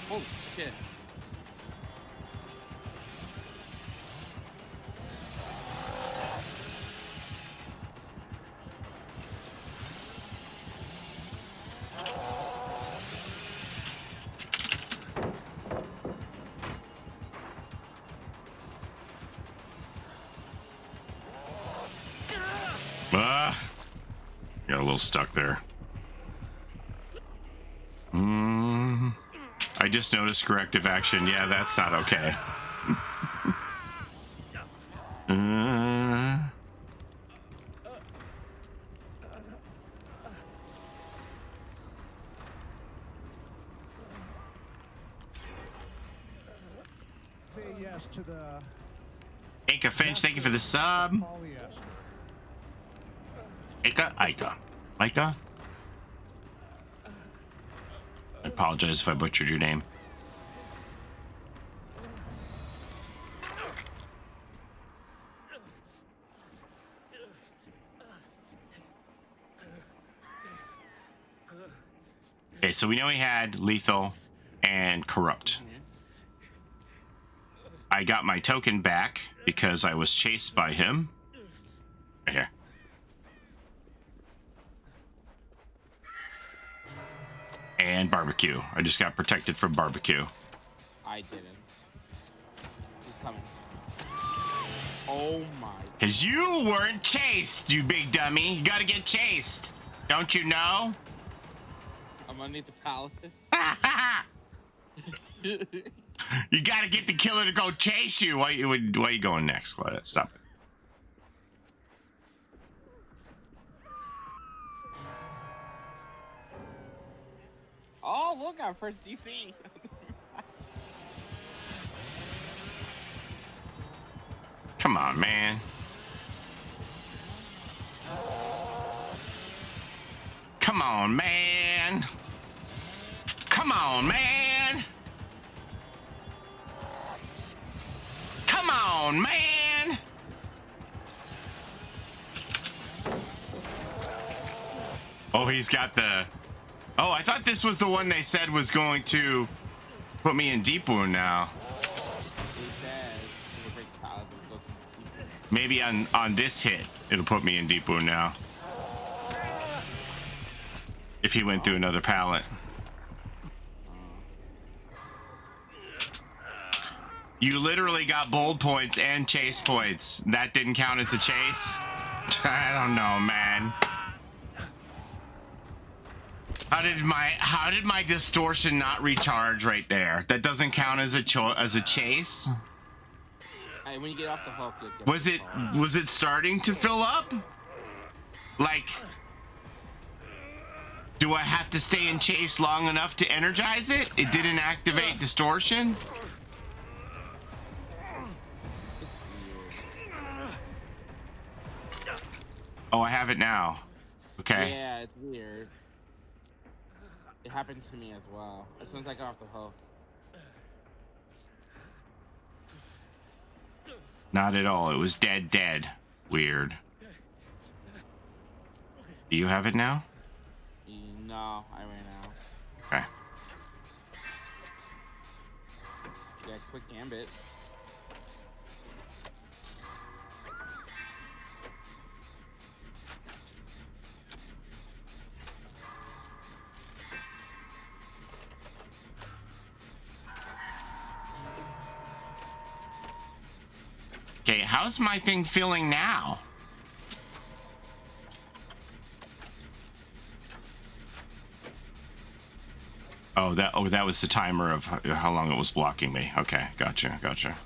Holy shit. Got a little stuck there. I just noticed corrective action. Yeah, that's not okay. Say yes to the Aka Finch, thank you for the sub. Paulie Esther. Ika? I apologize if I butchered your name. Okay, so we know he had lethal and corrupt. I got my token back because I was chased by him. Right here. And barbecue. I just got protected from barbecue. I didn't. He's coming. Oh my. Because you weren't chased, you big dummy. You gotta get chased. Don't you know? I'm underneath the pallet. You gotta get the killer to go chase you. Why are you going next? Stop it. Oh, look, our first DC. Come on, man. Come on, man. Come on, man. Come on, man. Oh, he's got the... Oh, I thought this was the one they said was going to put me in deep wound now. Maybe on this hit, it'll put me in deep wound now. If he went through another pallet. You literally got bold points and chase points. That didn't count as a chase? I don't know, man. How did my distortion not recharge right there? That doesn't count as a chase? Hey, when you get off the hook, Was it starting to fill up? Like, do I have to stay in chase long enough to energize it? It didn't activate distortion? Oh, I have it now. Okay. Yeah, it's weird. It happened to me as well. As soon as I got off the hook. Not at all. It was dead. Weird. Do you have it now? No, I ran out. Okay. Yeah, quick gambit. Okay, how's my thing feeling now? Oh, that was the timer of how long it was blocking me. Okay, gotcha.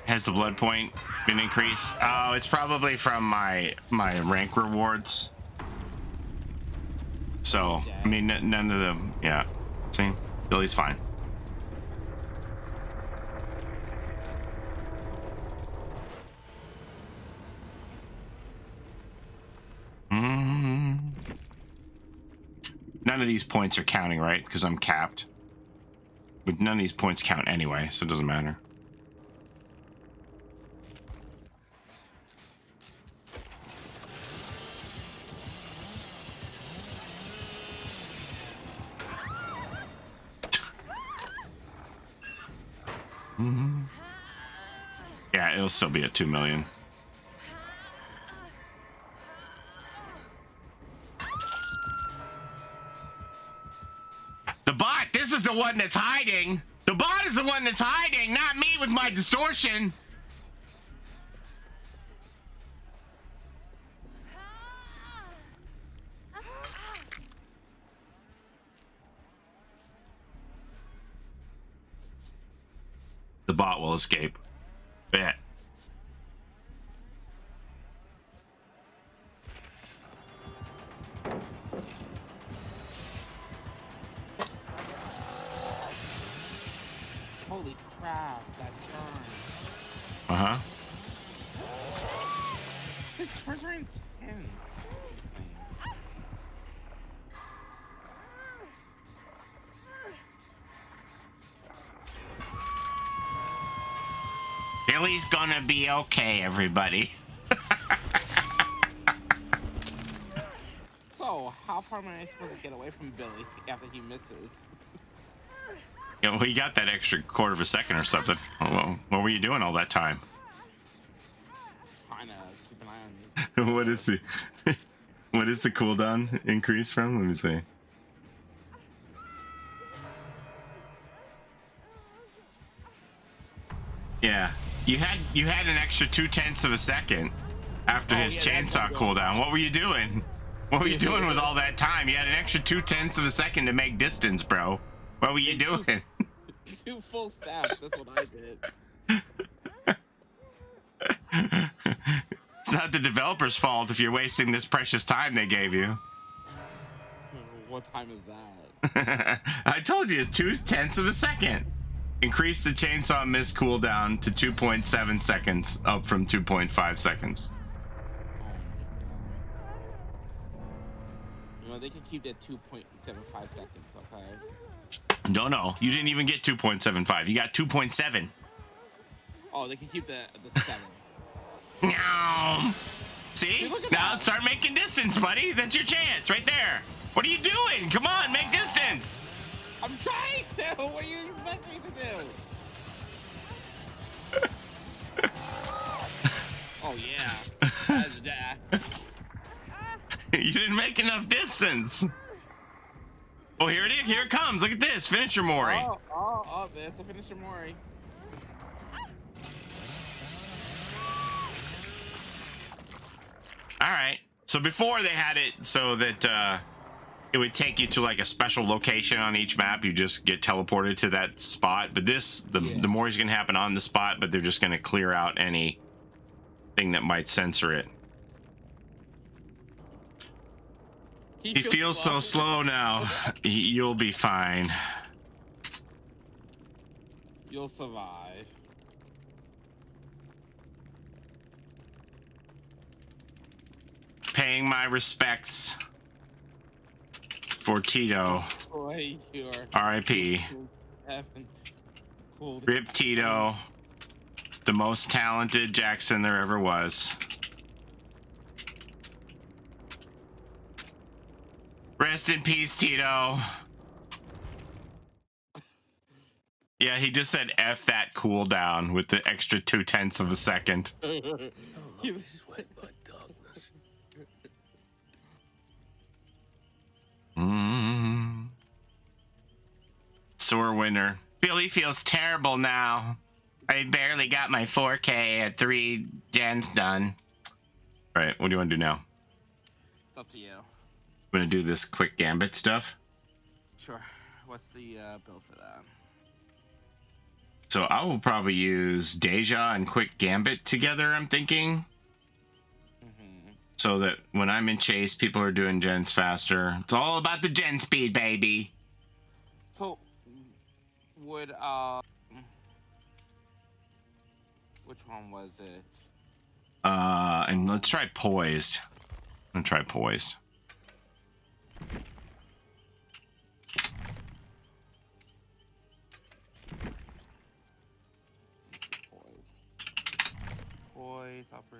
Has the blood point been increased? Oh, it's probably from my rank rewards. So, I mean, none of them. Yeah. See? Billy's fine. None of these points are counting, right? Because I'm capped. But none of these points count anyway, so it doesn't matter. Yeah, it'll still be at 2 million. The bot, this is the one that's hiding. The bot is the one that's hiding, not me with my distortion. The bot will escape. Bet. Holy crap, that turn. Uh-huh. His turns are intense. This is insane. Billy's gonna be okay, everybody. So, how far am I supposed to get away from Billy after he misses? Yeah, well, you got that extra quarter of a second or something. Well, what were you doing all that time? Trying to keep an eye on you. What is the cooldown increase from? Let me see. Yeah, you had an extra 0.2 of a second after his chainsaw cooldown. What were you doing? What were you doing with all that time? You had an extra 0.2 of a second to make distance, bro. What were you doing? 2 full stabs. That's what I did. It's not the developer's fault if you're wasting this precious time they gave you. What time is that? I told you, it's 0.2 of a second. Increase the chainsaw miss cooldown to 2.7 seconds, up from 2.5 seconds. You know, they can keep that 2.75 seconds, okay? No, you didn't even get 2.75. You got 2.7. Oh, they can keep the 7. No. See? Hey, look at Now that. start making distance, buddy. That's your chance right there. What are you doing? Come on, make distance. I'm trying to! What do you expect me to do? Oh, yeah. You didn't make enough distance. Oh, here it is. Here it comes. Look at this. Finisher Mori. Oh, there's the finisher Mori. All right. So before they had it so that it would take you to like a special location on each map. You just get teleported to that spot. But this, the Mori's gonna happen on the spot, but they're just gonna clear out any thing that might censor it. He feels so slow now. You'll be fine. You'll survive. Paying my respects for Tito. Boy, you're R.I.P. Cool. Rip Tito, the most talented Jackson there ever was. Rest in peace, Tito. Yeah, he just said F that cooldown with the extra 0.2 of a second. Sore winner. Billy feels terrible now. I barely got my 4K at 3 gens done. All right, what do you want to do now? It's up to you. I'm gonna do this quick gambit stuff. Sure. What's the build for that? So I will probably use Deja and quick gambit together, I'm thinking. So that when I'm in chase, people are doing gens faster. It's all about the gen speed, baby. So, would which one was it? And let's try poised. I'm gonna try poised. Poised, I'll bring.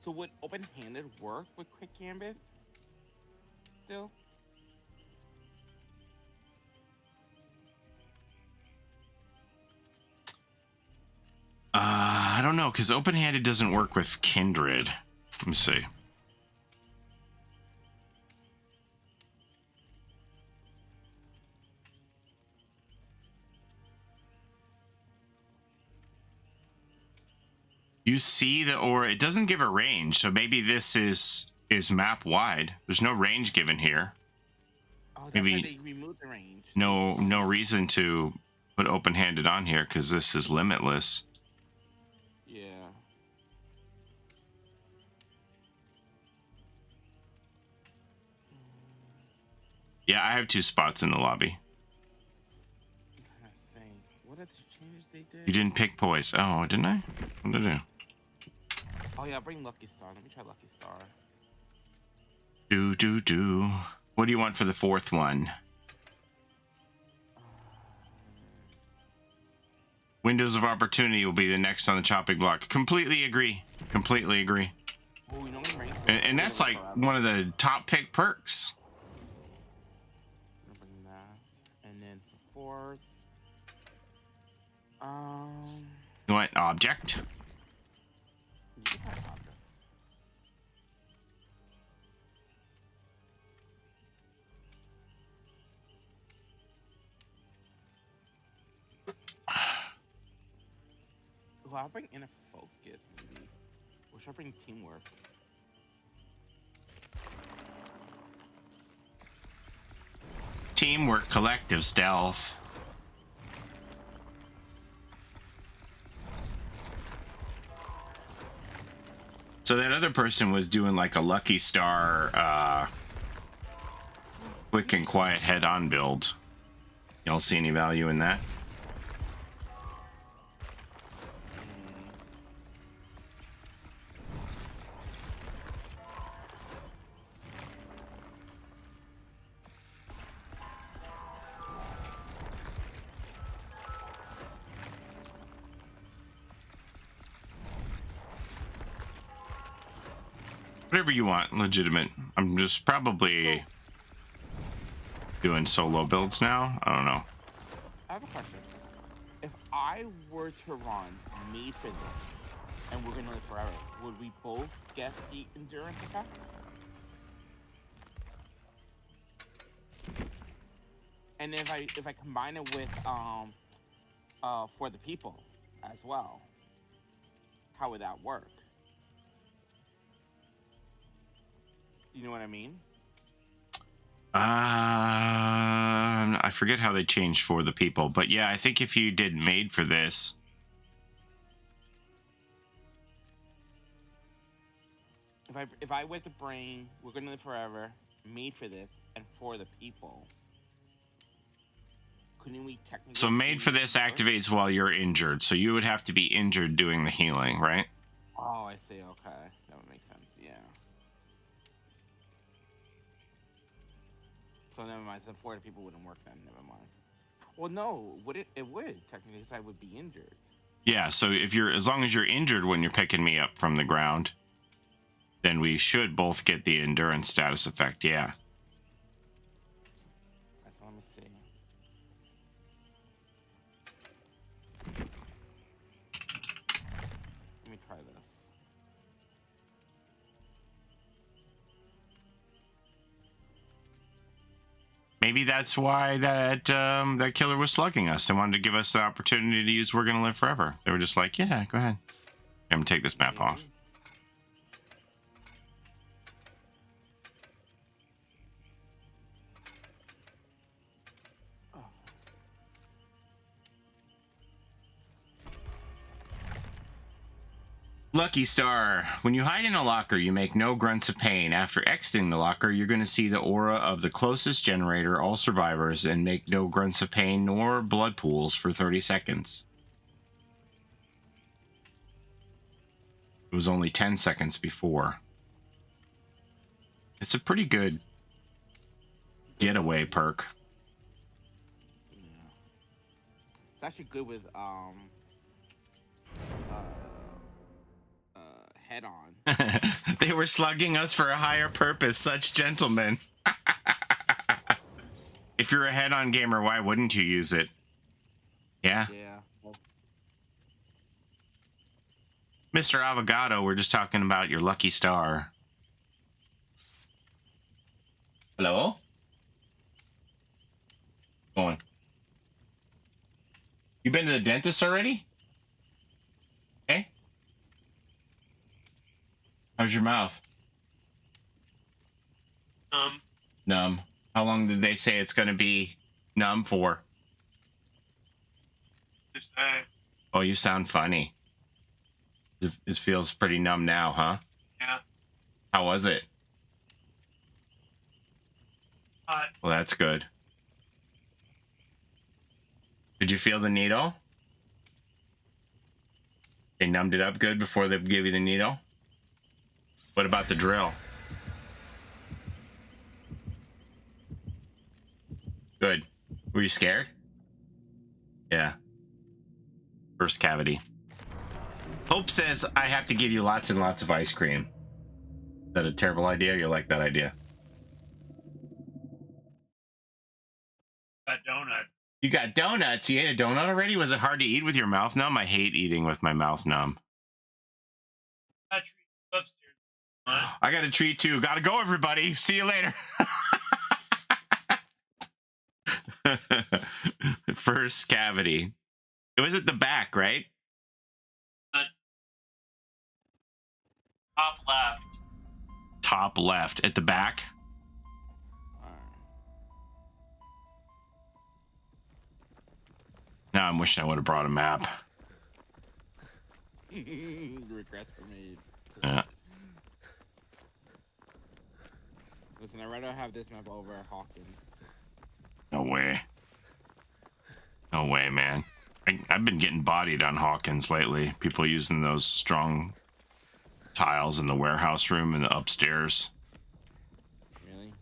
So would open-handed work with quick gambit? Still? I don't know, because open-handed doesn't work with Kindred. Let me see. You see the aura, it doesn't give a range, so maybe this is map wide. There's no range given here. Oh, that's Maybe why they removed the range. No reason to put open-handed on here because this is limitless. Yeah. Yeah, I have 2 spots in the lobby. I'm trying to think. What are the changes they did? You didn't pick poise. Oh, didn't I? What did I do? Oh yeah, bring Lucky Star. Let me try Lucky Star. Do. What do you want for the 4th one? Windows of Opportunity will be the next on the chopping block. Completely agree. Completely agree. Oh, we know And that's like one of the top pick perks. Bring that. And then for 4th. You want object? You can try object. Well, I'll bring inner focus, maybe. Or should I bring teamwork? Teamwork, collective, stealth. So that other person was doing like a Lucky Star, quick and quiet head-on build. Y'all see any value in that? Whatever you want, legitimate. I'm just probably doing solo builds now. I don't know. I have a question. If I were to run made for this, and we're gonna live forever, would we both get the endurance effect? And if I combine it with for the people as well, how would that work? You know what I mean? I forget how they changed for the people, but yeah, I think if you did made for this. If I went to bring We're Gonna Live Forever, made for this, and for the people, couldn't we technically? So made for this activates while you're injured, so you would have to be injured doing the healing, right? Oh, I see. Okay, that would make sense. Yeah. So never mind. So for the people wouldn't work then. Never mind. Well, no, would it? It would technically, because I would be injured. Yeah. So if you're, as long as you're injured when you're picking me up from the ground, then we should both get the endurance status effect. Yeah. So let me see. Let me try this. Maybe that's why that that killer was slugging us. They wanted to give us the opportunity to use We're Gonna Live Forever. They were just like, yeah, go ahead. I'm gonna take this map off. Lucky Star. When you hide in a locker, you make no grunts of pain. After exiting the locker, you're going to see the aura of the closest generator, all survivors, and make no grunts of pain nor blood pools for 30 seconds. It was only 10 seconds before. It's a pretty good getaway perk. Yeah. It's actually good with head on. They were slugging us for a higher purpose, such gentlemen. If you're a head-on gamer, why wouldn't you use it? Yeah. Yeah. Well, Mr. Avogado, we're just talking about your lucky star. Hello? Going. You been to the dentist already? Hey? How's your mouth? Numb. How long did they say it's going to be numb for? This day. Oh, you sound funny. It feels pretty numb now, huh? Yeah. How was it? Hot. Well, that's good. Did you feel the needle? They numbed it up good before they gave you the needle? What about the drill? Good. Were you scared? Yeah. First cavity. Hope says I have to give you lots and lots of ice cream. Is that a terrible idea? You like that idea? Got donut. You got donuts. You ate a donut already? Was it hard to eat with your mouth numb? I hate eating with my mouth numb. I treat you upstairs. What? I got a treat too. Gotta go, everybody. See you later. First cavity. It was at the back, right? The top left. Top left. At the back? Now I'm wishing I would have brought a map. Regrets were made. Yeah. Listen, I'd rather have this map over Hawkins. No way. No way, man. I've been getting bodied on Hawkins lately. People using those strong tiles in the warehouse room and the upstairs. Really?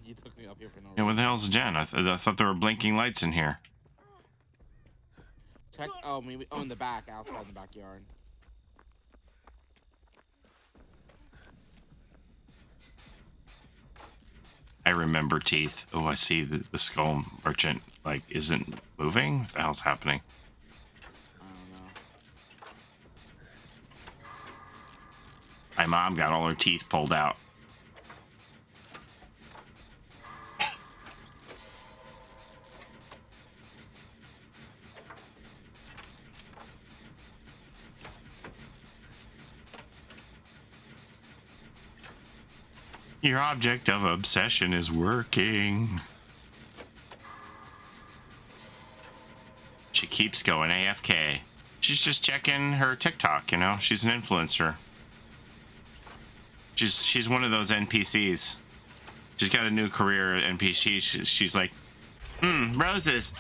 You took me up here for no reason. Yeah, what the hell's Jen? I thought there were blinking lights in here. Check. Oh, maybe. Oh, in the back, outside the backyard. I remember teeth. Oh, I see the skull merchant like isn't moving. What the hell's happening? I don't know. mom got all her teeth pulled out. Your object of obsession is working. She keeps going AFK. She's just checking her TikTok, you know? She's an influencer. She's one of those NPCs. She's got a new career at NPC. She's like, roses.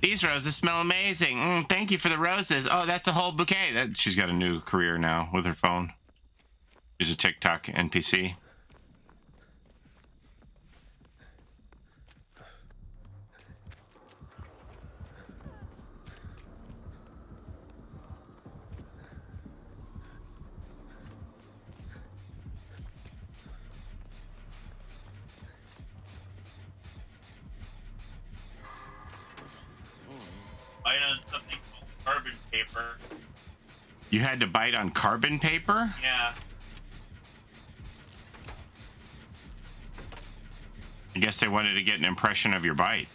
These roses smell amazing. Thank you for the roses. Oh, that's a whole bouquet. She's got a new career now with her phone. She's a TikTok NPC. Bite on something called carbon paper. You had to bite on carbon paper? Yeah. I guess they wanted to get an impression of your bite.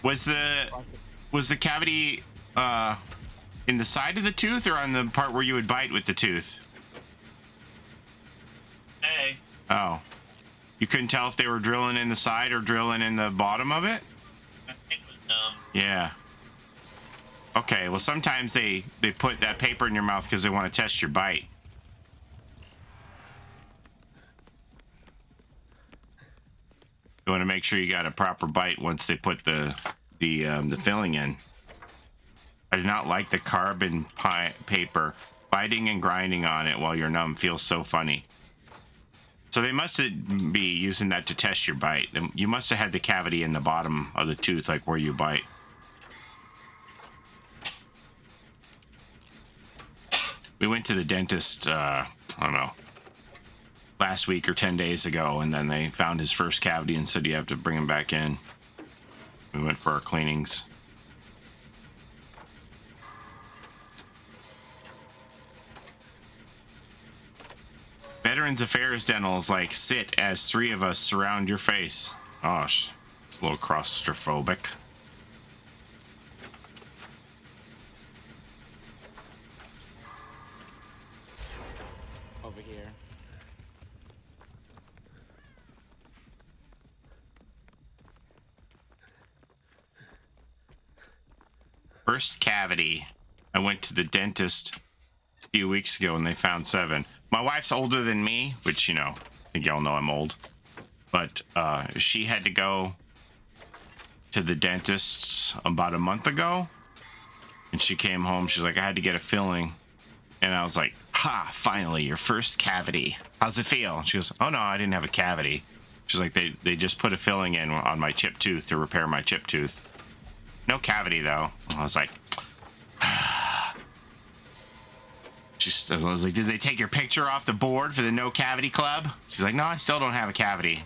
Was the cavity in the side of the tooth or on the part where you would bite with the tooth? Hey. Oh. You couldn't tell if they were drilling in the side or drilling in the bottom of it? I think it was numb. Yeah. Okay, well sometimes they put that paper in your mouth because they want to test your bite. You want to make sure you got a proper bite once they put the filling in. I do not like the carbon paper. Biting and grinding on it while you're numb feels so funny. So they must be using that to test your bite. You must have had the cavity in the bottom of the tooth, like where you bite. We went to the dentist, I don't know, last week or 10 days ago, and then they found his first cavity and said you have to bring him back in. We went for our cleanings. Veterans Affairs Dental is like, sit as 3 of us surround your face. Gosh, it's a little claustrophobic. Over here. First cavity. I went to the dentist a few weeks ago and they found 7. My wife's older than me, which, you know, I think y'all know I'm old. But she had to go to the dentist about a month ago. And she came home. She's like, I had to get a filling. And I was like, ha, finally, your first cavity. How's it feel? She goes, oh, no, I didn't have a cavity. She's like, they just put a filling in on my chipped tooth to repair my chipped tooth. No cavity, though. I was like, I was like, did they take your picture off the board for the no cavity club? She's like, no, I still don't have a cavity.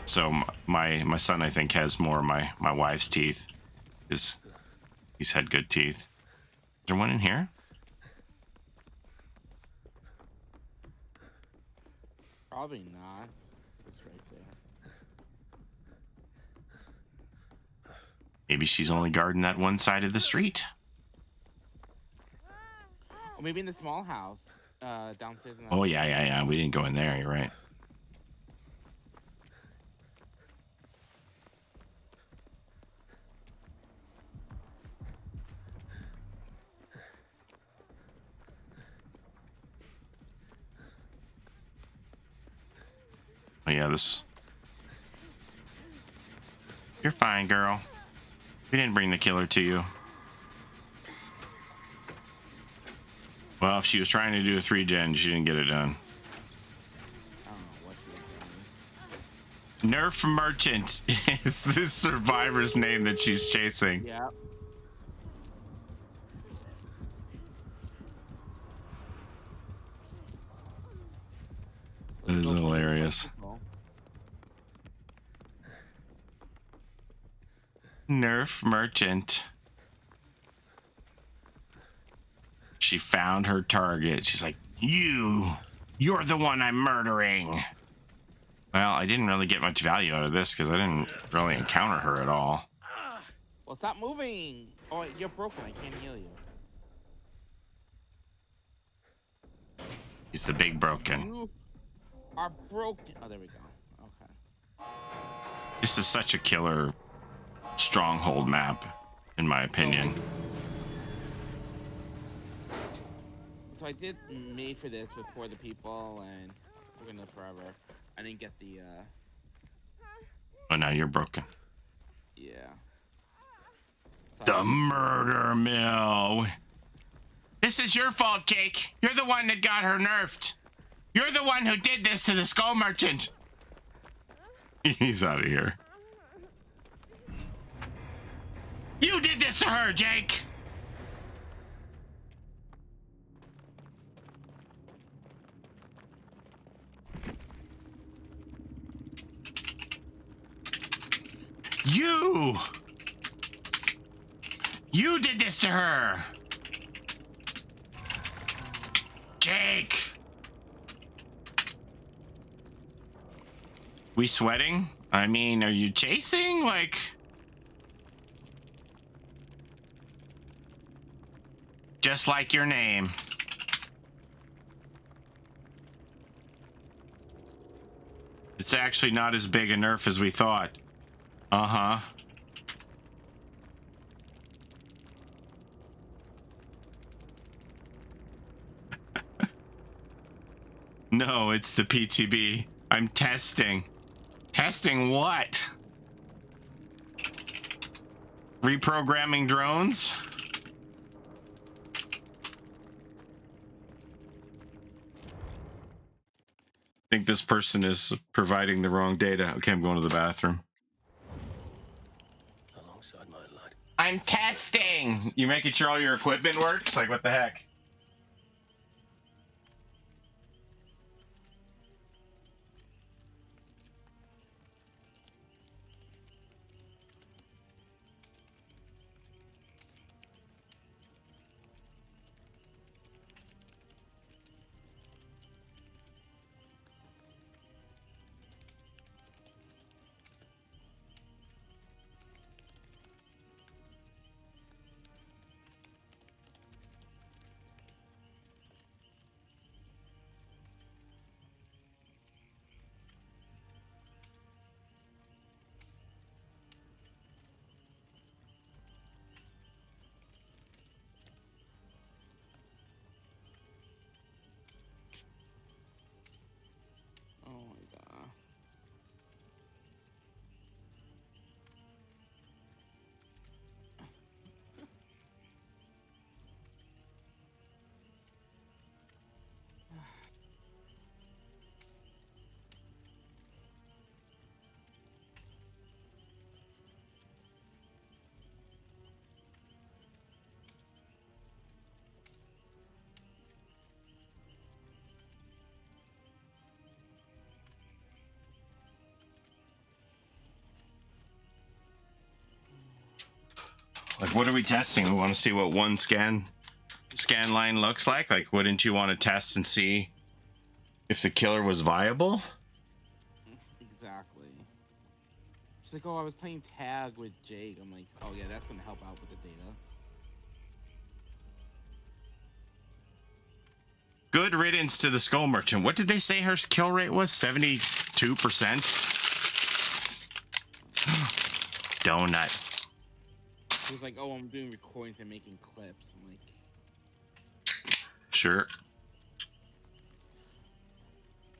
So my son, I think, has more of my wife's teeth. He's had good teeth. Is there one in here? Probably not. It's right there. Maybe she's only guarding that one side of the street. Or maybe in the small house downstairs. In Oh, yeah. We didn't go in there. You're right. Oh, yeah, this... You're fine, girl. We didn't bring the killer to you. Well, if she was trying to do a 3-gen, she didn't get it done. I don't know what she was doing. Nerf Merchant is the survivor's name that she's chasing. Yeah. That is hilarious. Nerf Merchant. She found her target. She's like, you're the one I'm murdering. Well, I didn't really get much value out of this because I didn't really encounter her at all. Well, stop moving. Oh, you're broken. I can't heal you. He's the big broken. You are broken. Oh, there we go. Okay. This is such a killer stronghold map, in my opinion. So I did made for this with 4 other people, and we're gonna live forever. I didn't get the. Oh, now you're broken. Yeah. The murder mill. This is your fault, Jake. You're the one that got her nerfed. You're the one who did this to the skull merchant. He's out of here. You did this to her, Jake. You did this to her. Jake. We sweating? I mean, are you chasing? Like... Just like your name. It's actually not as big a nerf as we thought. Uh-huh. No, it's the PTB. I'm testing. Testing what? Reprogramming drones? I think this person is providing the wrong data. Okay, I'm going to the bathroom. Alongside my light. I'm testing! You making sure all your equipment works? Like, what the heck? Oh my god. Like, what are we testing? We want to see what one scan line looks like. Like, wouldn't you want to test and see if the killer was viable? Exactly. She's like, oh, I was playing tag with Jake. I'm like, oh yeah, that's gonna help out with the data. Good riddance to the skull merchant. What did they say her kill rate was? 72%? Donut. She was like, oh, I'm doing recordings and making clips. I'm like, Sure.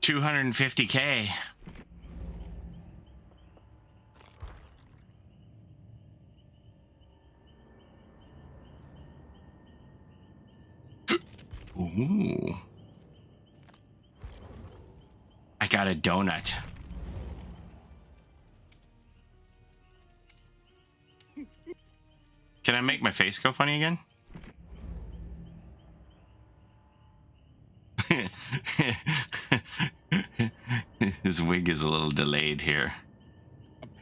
250K. Ooh. I got a donut. Can I make my face go funny again? His wig is a little delayed here.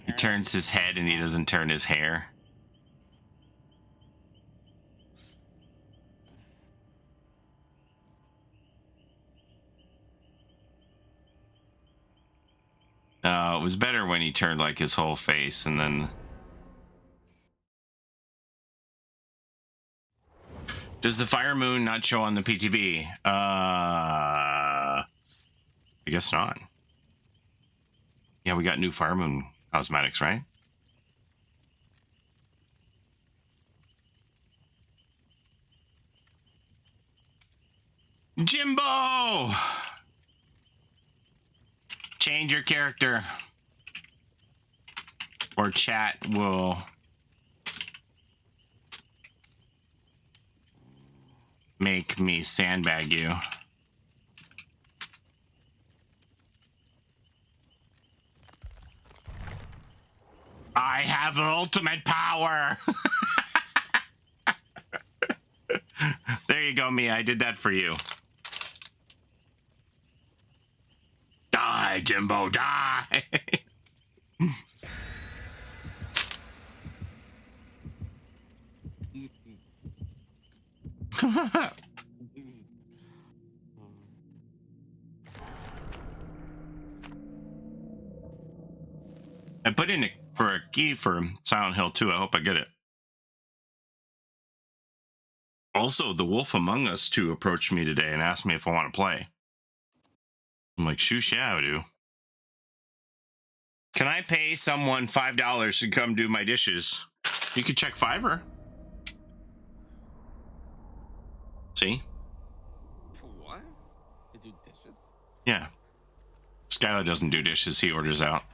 He turns his head and he doesn't turn his hair. It was better when he turned like his whole face and then. Does the fire moon not show on the PTB? I guess not. Yeah, we got new fire moon cosmetics, right? Jimbo! Change your character. Or chat will make me sandbag you. I have ultimate power. There you go, Mia. I did that for you. Die, Jimbo, die. I put in for a key for Silent Hill 2. I hope I get it. Also, the Wolf Among Us 2 approached me today and asked me if I want to play. I'm like, shoosh, yeah, I do. Can I pay someone $5 to come do my dishes? You can check Fiverr. See? For what? To do dishes? Yeah. Skylar doesn't do dishes. He orders out.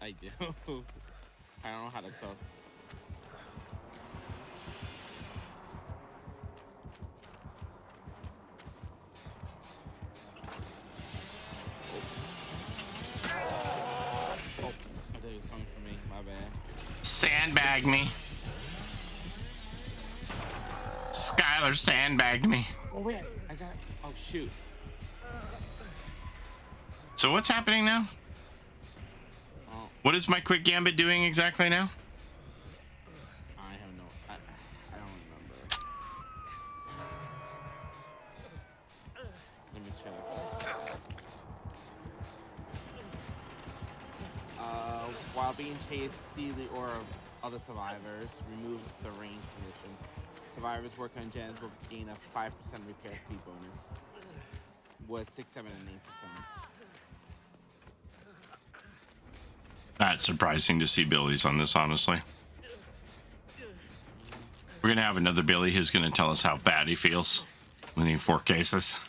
I do. I don't know how to cook. Oh, I thought he was coming for me. My bad. Sandbag me. Skylar sandbagged me. Oh wait, I got. Oh shoot. So what's happening now? Oh, What is my quick gambit doing exactly now? I have no. I don't remember. Let me check. While being chased, see the aura of other survivors. Remove the range condition. Survivors working on gens will gain a 5% repair speed bonus. Was 6, 7, and 8%. That's surprising to see Billy's on this, honestly. We're gonna have another Billy who's gonna tell us how bad he feels when he 4 cases.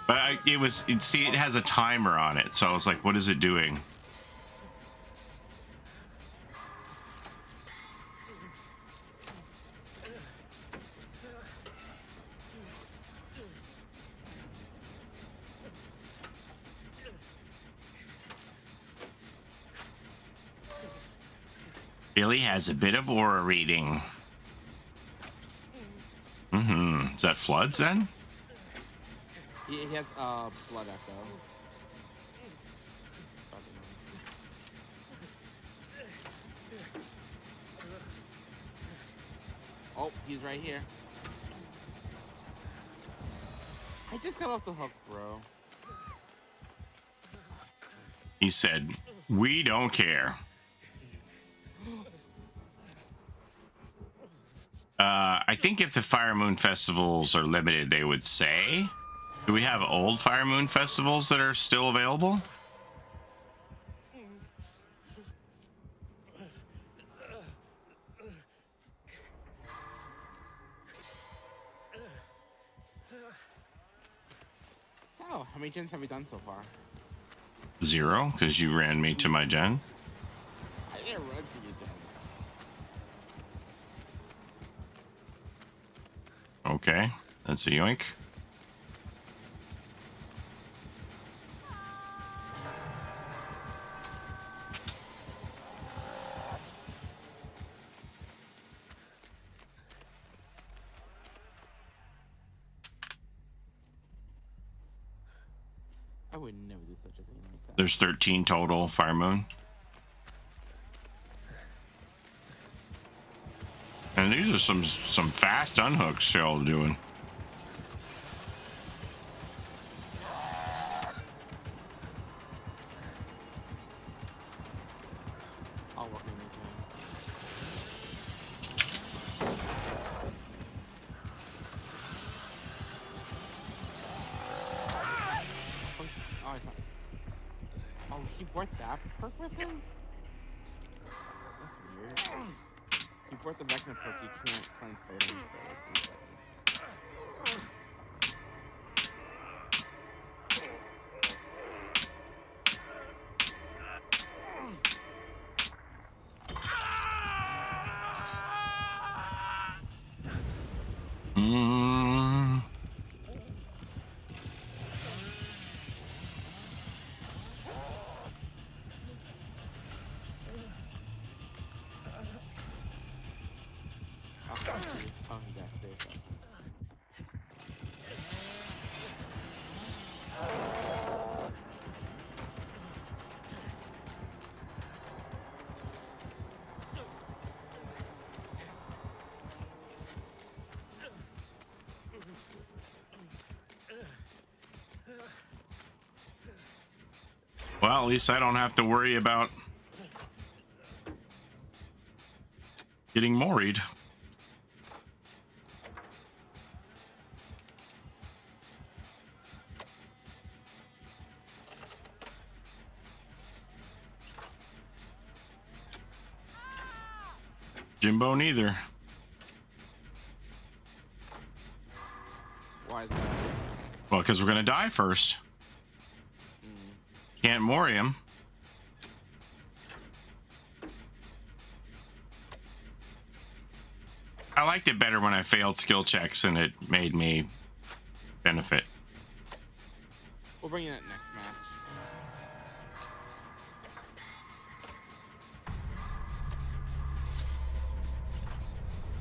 But it has a timer on it, so I was like, what is it doing? Billy has a bit of aura reading. Is that floods then? He has blood echo. Oh, he's right here. I just got off the hook, bro. He said, we don't care. I think if the Fire Moon festivals are limited, they would say. Do we have old Fire Moon festivals that are still available? So, how many gens have we done so far? 0, because you ran me to my gen. I didn't run to you, gen. Okay, that's a yoink. I would never do such a thing like that. There's 13 total Fire Moon. And these are some fast unhooks y'all doing. he brought that perk with him? That's weird. He brought the Vecna perk, you can't cleanse totems for 8 seconds. Oh, he got saved. Well, at least I don't have to worry about getting moried. Jimbo neither. Why is that? Well, because we're gonna die first. Can't mori him. I liked it better when I failed skill checks and it made me benefit. We'll bring you that next match.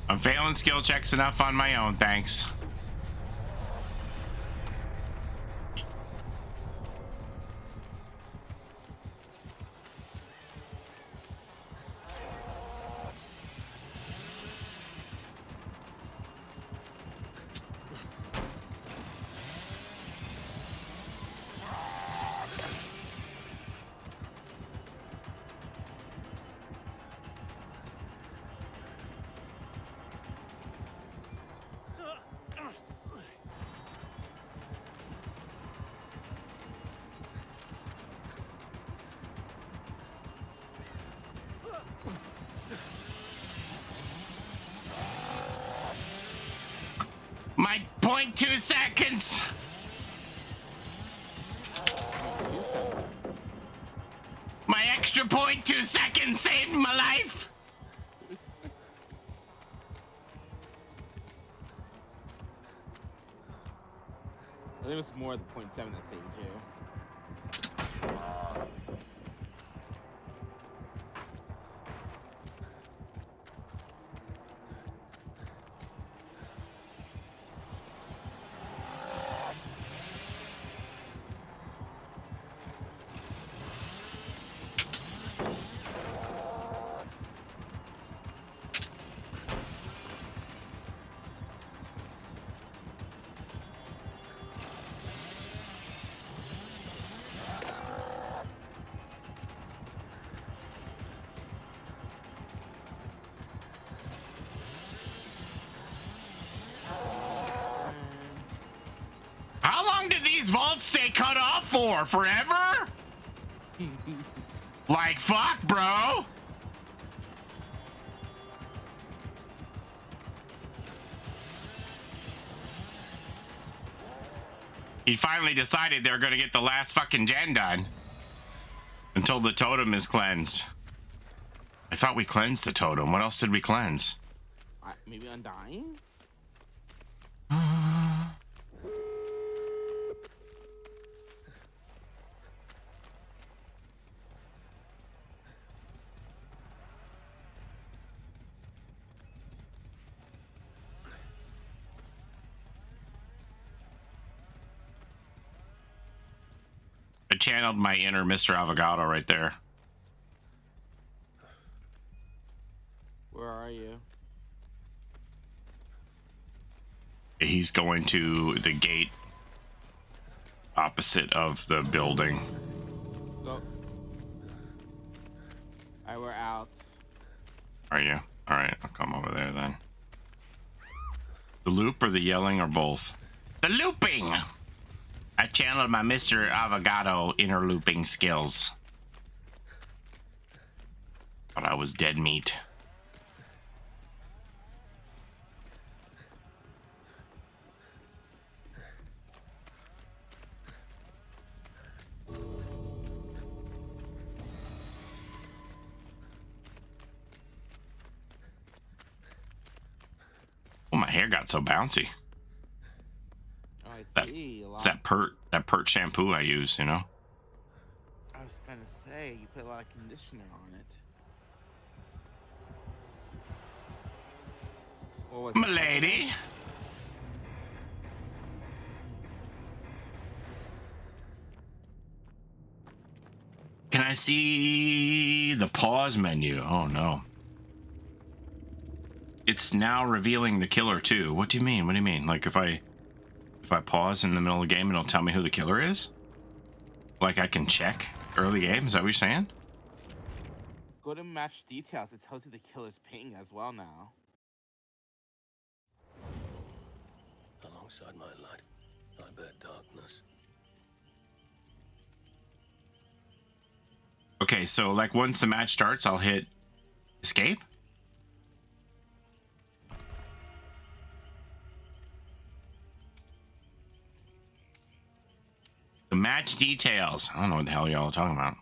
I'm failing skill checks enough on my own, thanks. My 0.2 seconds. My extra 0.2 seconds saved my life. I think it was more the 0.7 that saved you. How long did these vaults stay cut off for? Forever? Like, fuck, bro. He finally decided they're gonna get the last fucking gen done. Until the totem is cleansed. I thought we cleansed the totem. What else did we cleanse? Maybe Undying? I channeled my inner Mr. Avocado right there. Where are you? He's going to the gate opposite of the building. Go. Alright, we're out. Are you? Alright, I'll come over there then. The loop or the yelling or both? The looping! I channeled my Mr. Avocado inner looping skills. Thought I was dead meat. Oh, my hair got so bouncy. Oh, I That- see. A lot. It's that Perk shampoo I use, you know? I was gonna say you put a lot of conditioner on it. What was it? Milady. Can I see the pause menu? Oh no. It's now revealing the killer too. What do you mean? What do you mean? Like if I pause in the middle of the game, it'll tell me who the killer is? Like I can check early game? Is that what you're saying? Go to match details. It tells you the killer's ping as well now. Alongside my light, I bear darkness. Okay, so like once the match starts, I'll hit escape. The match details. I don't know what the hell y'all are talking about.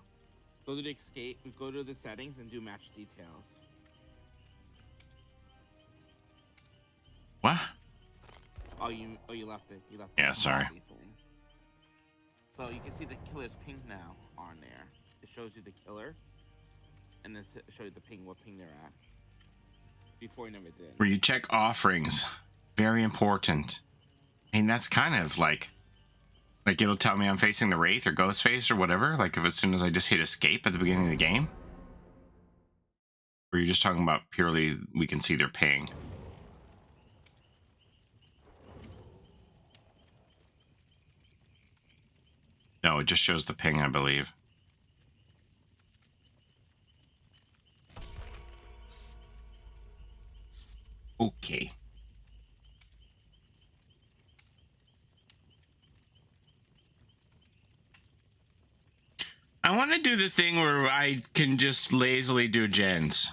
Go to the escape. Go to the settings and do match details. What? Oh, you left it. You left. Yeah, the sorry. body thing. So you can see the killer's ping now on there. It shows you the killer, and then it shows you the ping, what ping they're at. Before you never did. Where you check offerings. Very important. I mean, that's kind of like it'll tell me I'm facing the Wraith or Ghostface or whatever. Like if as soon as I just hit escape at the beginning of the game. Or you're just talking about purely we can see their ping. No, it just shows the ping, I believe. Okay. I want to do the thing where I can just lazily do gens.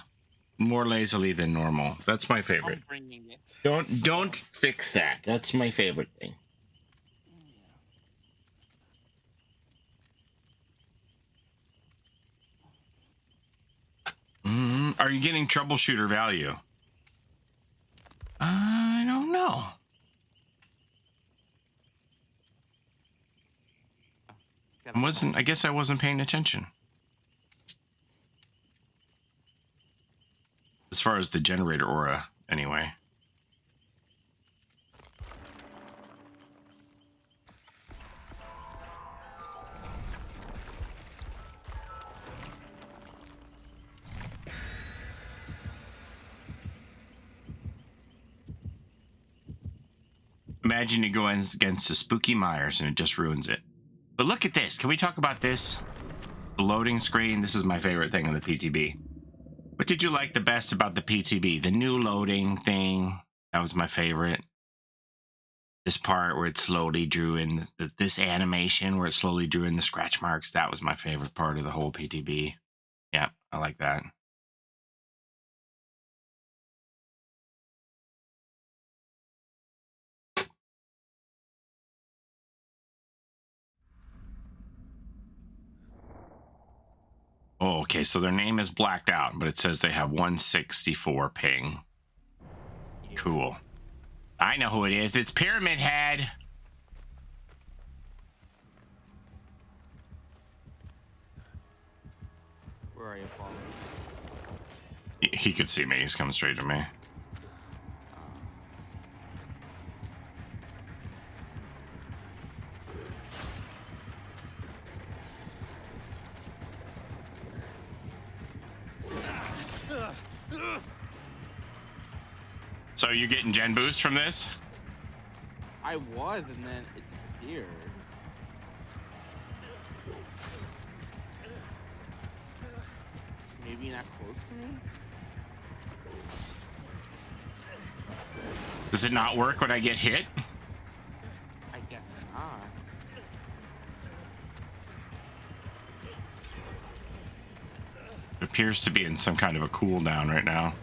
More lazily than normal. That's my favorite. I'm bringing it. Don't fix that. That's my favorite thing. Are you getting troubleshooter value? I don't know. I guess I wasn't paying attention. As far as the generator aura, anyway. Imagine you go against a spooky Myers and it just ruins it. But look at this. Can we talk about this? The loading screen. This is my favorite thing on the PTB. What did you like the best about the PTB? The new loading thing. That was my favorite. This part where it slowly drew in, this animation where it slowly drew in the scratch marks. That was my favorite part of the whole PTB. Yeah, I like that. Oh, okay, so their name is blacked out, but it says they have 164 ping. Cool. I know who it is. It's Pyramid Head. Where are you, Paul? He could see me. He's coming straight to me. So you're getting gen boost from this? I was, and then it disappeared. Maybe you're not close to me? Does it not work when I get hit? I guess not. appears to be in some kind of a cooldown right now.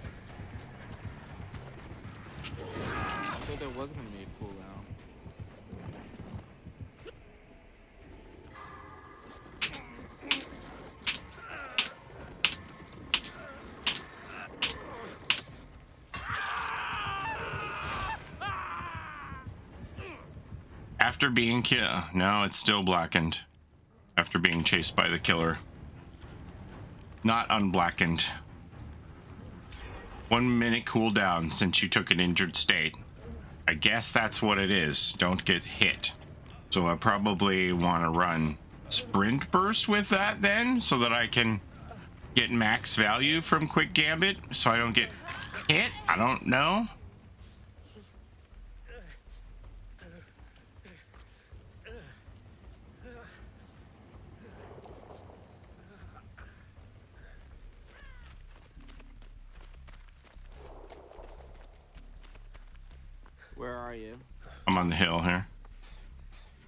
I thought there was gonna be a cooldown. After being killed, no, it's still blackened. After being chased by the killer. Not unblackened. 1 minute cooldown since you took an injured state. I guess that's what it is. Don't get hit. So I probably want to run sprint burst with that then, so that I can get max value from quick gambit, so I don't get hit. I don't know. Where are you? I'm on the hill here.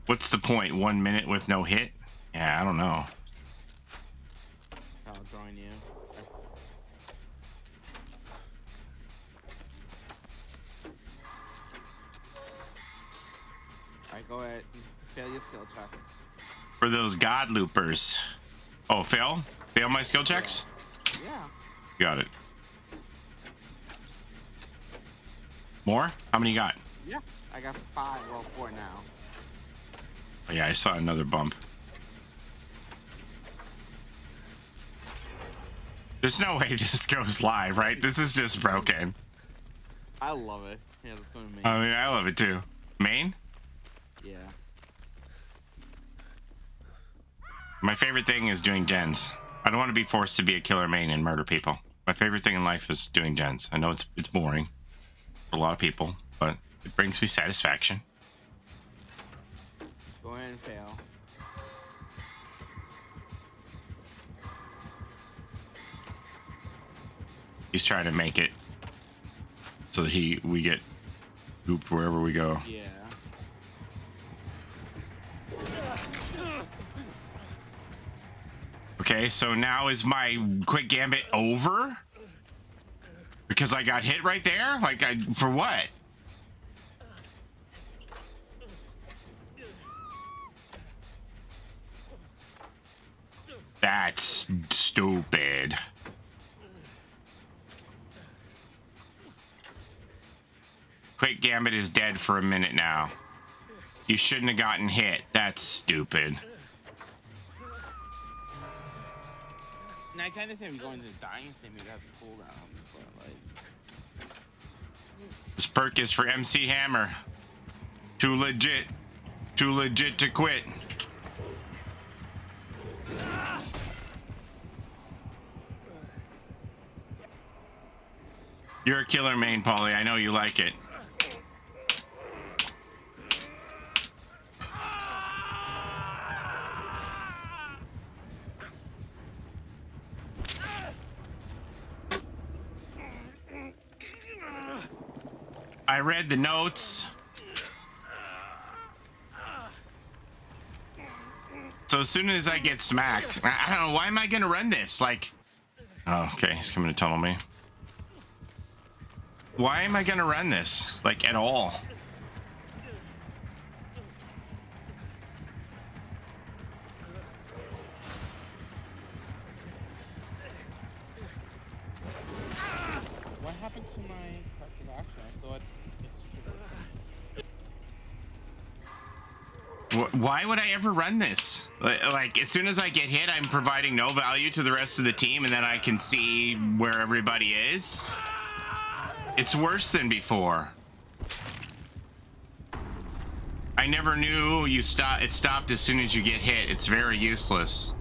What's the point? 1 minute with no hit? Yeah, I don't know. I'll join you. Alright, go ahead. Fail your skill checks. For those god loopers. Oh, fail? Fail my skill checks? Yeah. Got it. More? How many you got? Yeah. I got 5, well 4 now. Oh, yeah, I saw another bump. There's no way this goes live, right? This is just broken. I love it. Yeah, let's go to main. I mean, I love it too. Main? Yeah. My favorite thing is doing gens. I don't want to be forced to be a killer main and murder people. My favorite thing in life is doing gens. I know it's boring for a lot of people, but it brings me satisfaction. Go ahead and fail. He's trying to make it so that we get gooped wherever we go. Yeah. Okay, so now is my quick gambit over? Because I got hit right there? Like, for what? That's stupid. Quick gambit is dead for a minute now. You shouldn't have gotten hit. That's stupid. Now I kind of say we go into the dying state, maybe that's a cooldown, but like. This perk is for MC Hammer. Too legit. Too legit to quit. You're a killer main, Paulie. I know you like it. I read the notes. So as soon as I get smacked, I don't know, why am I gonna run this? Like, oh, okay, he's coming to tunnel me. Why am I gonna run this? Like, at all? What happened to my corrective action? I thought it's triggered. Why would I ever run this? Like, as soon as I get hit, I'm providing no value to the rest of the team, and then I can see where everybody is. It's worse than before. I never knew it stopped as soon as you get hit. It's very useless.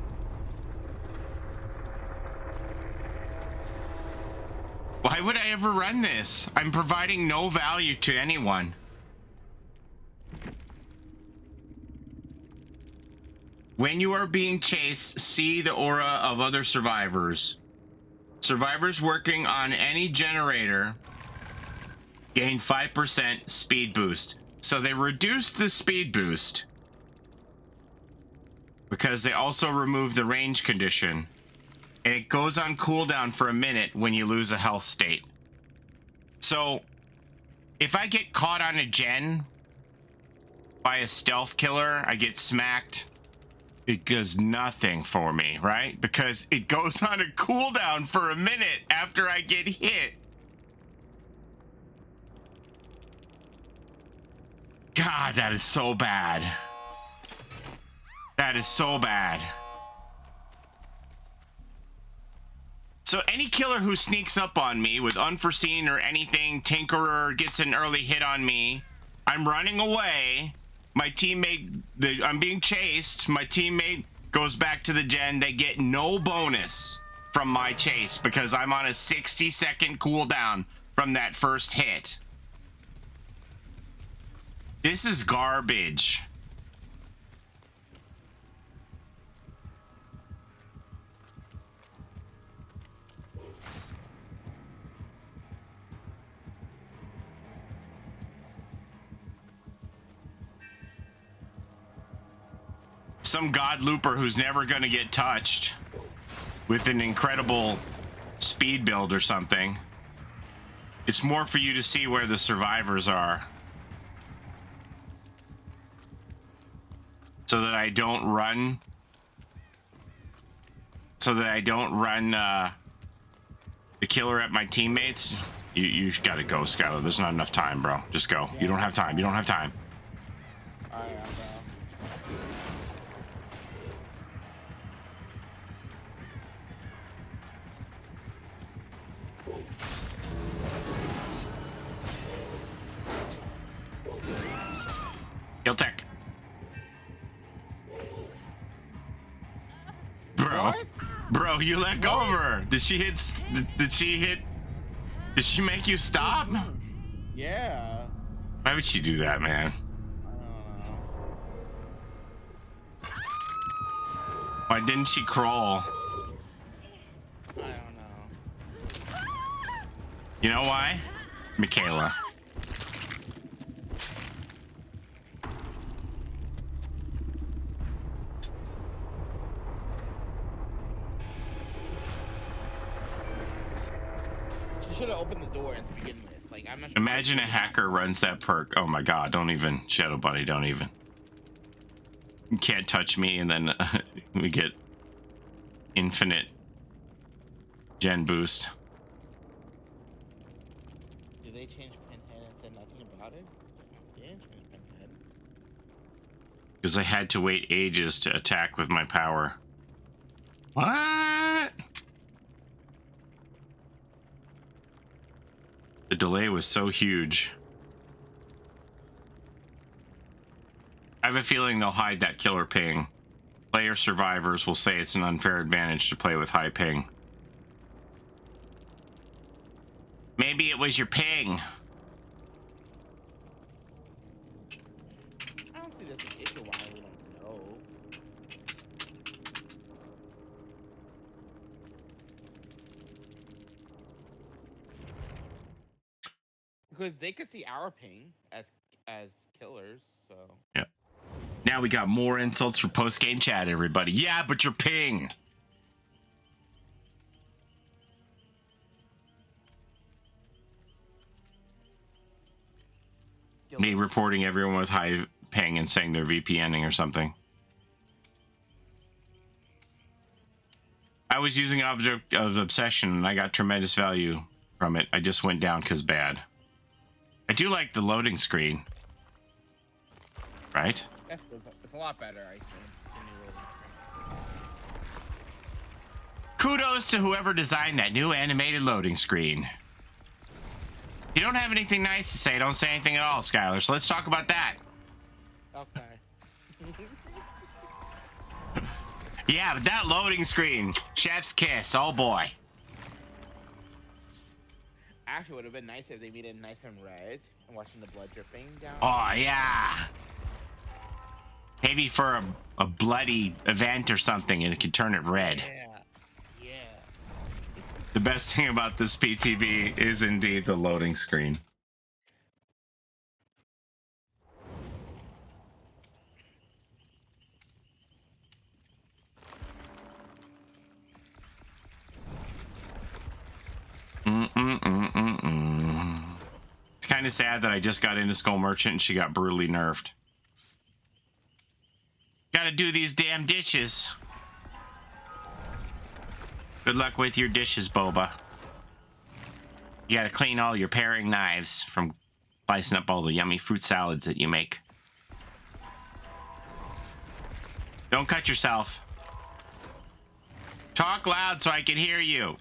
Why would I ever run this? I'm providing no value to anyone. When you are being chased, see the aura of other survivors. Survivors working on any generator gain 5% speed boost. So they reduced the speed boost because they also removed the range condition. and it goes on cooldown for a minute when you lose a health state. So if I get caught on a gen by a stealth killer, I get smacked, it does nothing for me, right? Because it goes on a cooldown for a minute after I get hit. God, that is so bad. That is so bad. So any killer who sneaks up on me with unforeseen or anything, tinkerer gets an early hit on me, I'm running away. My teammate, I'm being chased. My teammate goes back to the gen. They get no bonus from my chase because I'm on a 60-second cooldown from that first hit. This is garbage. Some god looper who's never going to get touched with an incredible speed build or something. It's more for you to see where the survivors are, so that I don't run the killer at my teammates. You gotta go, Skylar. There's not enough time, bro. Just go. You don't have time. You don't have time. Kill tech. Bro, you let go of her. Did she make you stop? Yeah. Why would she do that, man? Why didn't she crawl? I don't know. You know why? Michaela. Should have opened the door to begin with. Like, I'm not sure. Imagine a hacker runs that perk. Oh my god, don't even. Shadow Bunny, don't even. You can't touch me, and then we get infinite gen boost. Did they change Pinhead and said nothing about it? They didn't change Pinhead. Because I had to wait ages to attack with my power. What? The delay was so huge. I have a feeling they'll hide that killer ping. Player survivors will say it's an unfair advantage to play with high ping. Maybe it was your ping. I don't see this as an issue why we don't know. Because they could see our ping as killers, so. Yeah. Now we got more insults for post-game chat, everybody. Yeah, but your ping. Me reporting everyone with high ping and saying they're VPNing or something. I was using Object of Obsession and I got tremendous value from it. I just went down because bad. I do like the loading screen. Right? That's good. It's a lot better, I think. Than the loading screen. Kudos to whoever designed that new animated loading screen. You don't have anything nice to say, don't say anything at all, Skylar. So let's talk about that. Okay. Yeah, but that loading screen, chef's kiss, oh boy. Actually, it would have been nice if they made it nice and red and watching the blood dripping down. Oh yeah. Maybe for a bloody event or something, and it could turn it red. Yeah. Yeah. The best thing about this PTB is indeed the loading screen. kind of sad that I just got into Skull Merchant and she got brutally nerfed. Gotta do these damn dishes. Good luck with your dishes, Boba. You gotta clean all your paring knives from slicing up all the yummy fruit salads that you make. Don't cut yourself. Talk loud so I can hear you.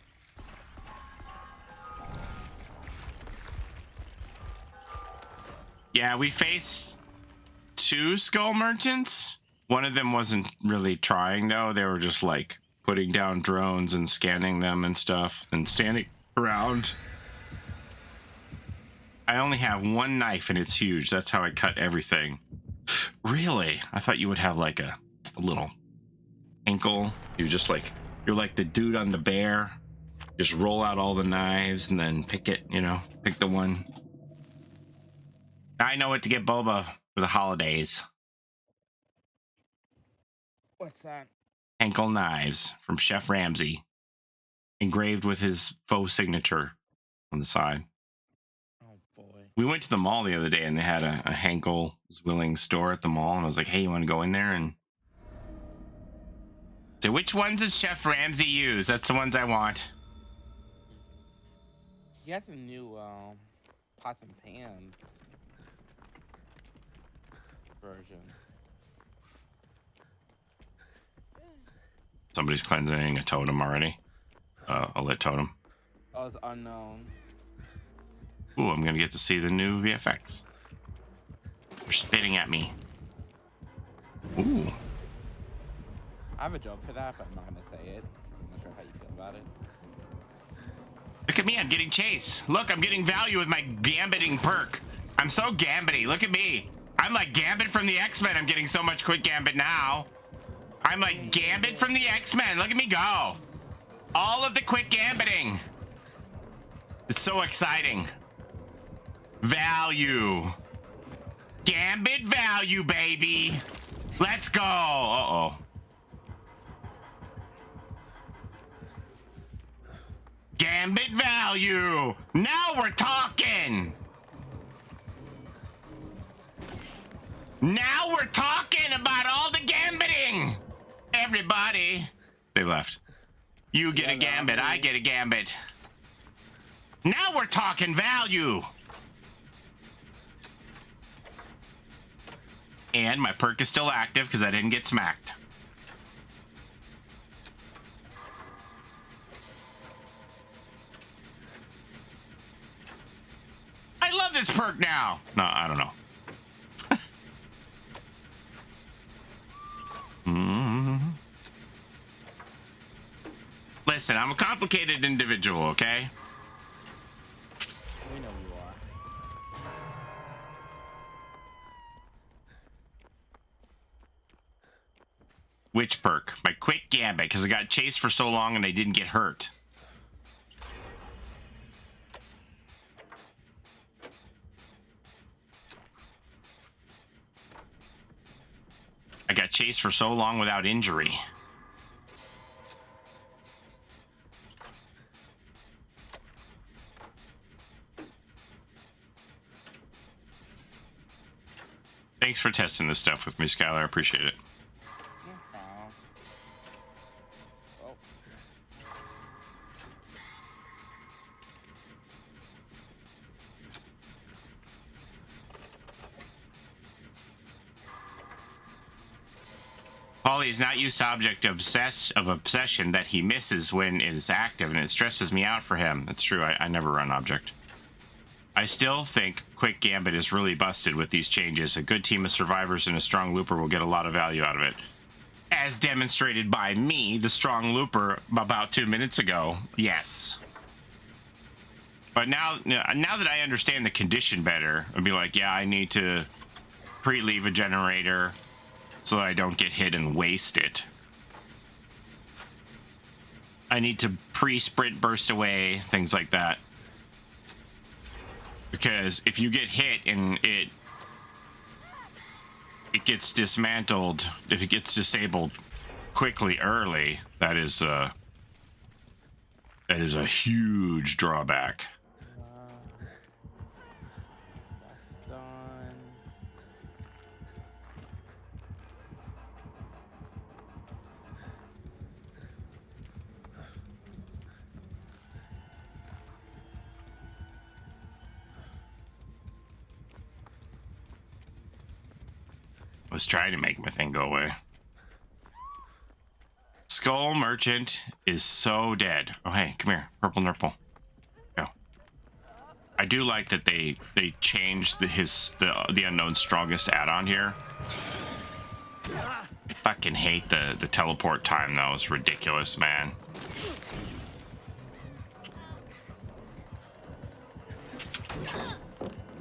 Yeah, we faced 2 Skull Merchants. One of them wasn't really trying, though. They were just, like, putting down drones and scanning them and stuff and standing around. I only have 1 knife, and it's huge. That's how I cut everything. Really? I thought you would have, like, a little ankle. You're just, like, you're like the dude on the bear. Just roll out all the knives and then pick it, you know, pick the one. I know what to get Boba for the holidays. What's that? Ankle knives from Chef Ramsay, engraved with his faux signature on the side. Oh boy. We went to the mall the other day and they had a Henkel Willing store at the mall, and I was like, hey, you want to go in there and say, which ones does Chef Ramsay use? That's the ones I want. He has a new pots and pans version. Somebody's cleansing a totem already. A lit totem. Oh, it's unknown. Ooh, I'm gonna get to see the new VFX. They're spitting at me. Ooh. I have a joke for that, but I'm not gonna say it. I'm not sure how you feel about it. Look at me, I'm getting chase. Look, I'm getting value with my gambiting perk. I'm so gambity. Look at me. I'm like Gambit from the X-Men. I'm getting so much quick gambit now. I'm like Gambit from the X-Men. Look at me go. All of the quick gambiting. It's so exciting. Value. Gambit value, baby. Let's go. Uh-oh. Gambit value. Now we're talking. Now we're talking about all the gambiting. Everybody. They left. You get a gambit. I get a gambit. Now we're talking value. And my perk is still active because I didn't get smacked. I love this perk now. No, I don't know. Listen, I'm a complicated individual, okay? We know you are. Which perk? My quick gambit, because I got chased for so long and I didn't get hurt. I got chased for so long without injury. Thanks for testing this stuff with me, Skylar. I appreciate it. No problem. Oh. Paulie is not used to object of obsession that he misses when it is active, and it stresses me out for him. That's true. I never run object. I still think Quick Gambit is really busted with these changes. A good team of survivors and a strong looper will get a lot of value out of it. As demonstrated by me, the strong looper, about 2 minutes ago. Yes. But now that I understand the condition better, I'd be like, yeah, I need to pre-leave a generator so that I don't get hit and waste it. I need to pre-sprint burst away, things like that. Because if you get hit and it gets dismantled, if it gets disabled quickly early, that is a huge drawback. was trying to make my thing go away. Skull Merchant is so dead. Oh, hey, come here. Purple Nurple. Go. I do like that they changed the Unknown's strongest add-on here. I fucking hate the teleport time, though. It's ridiculous, man.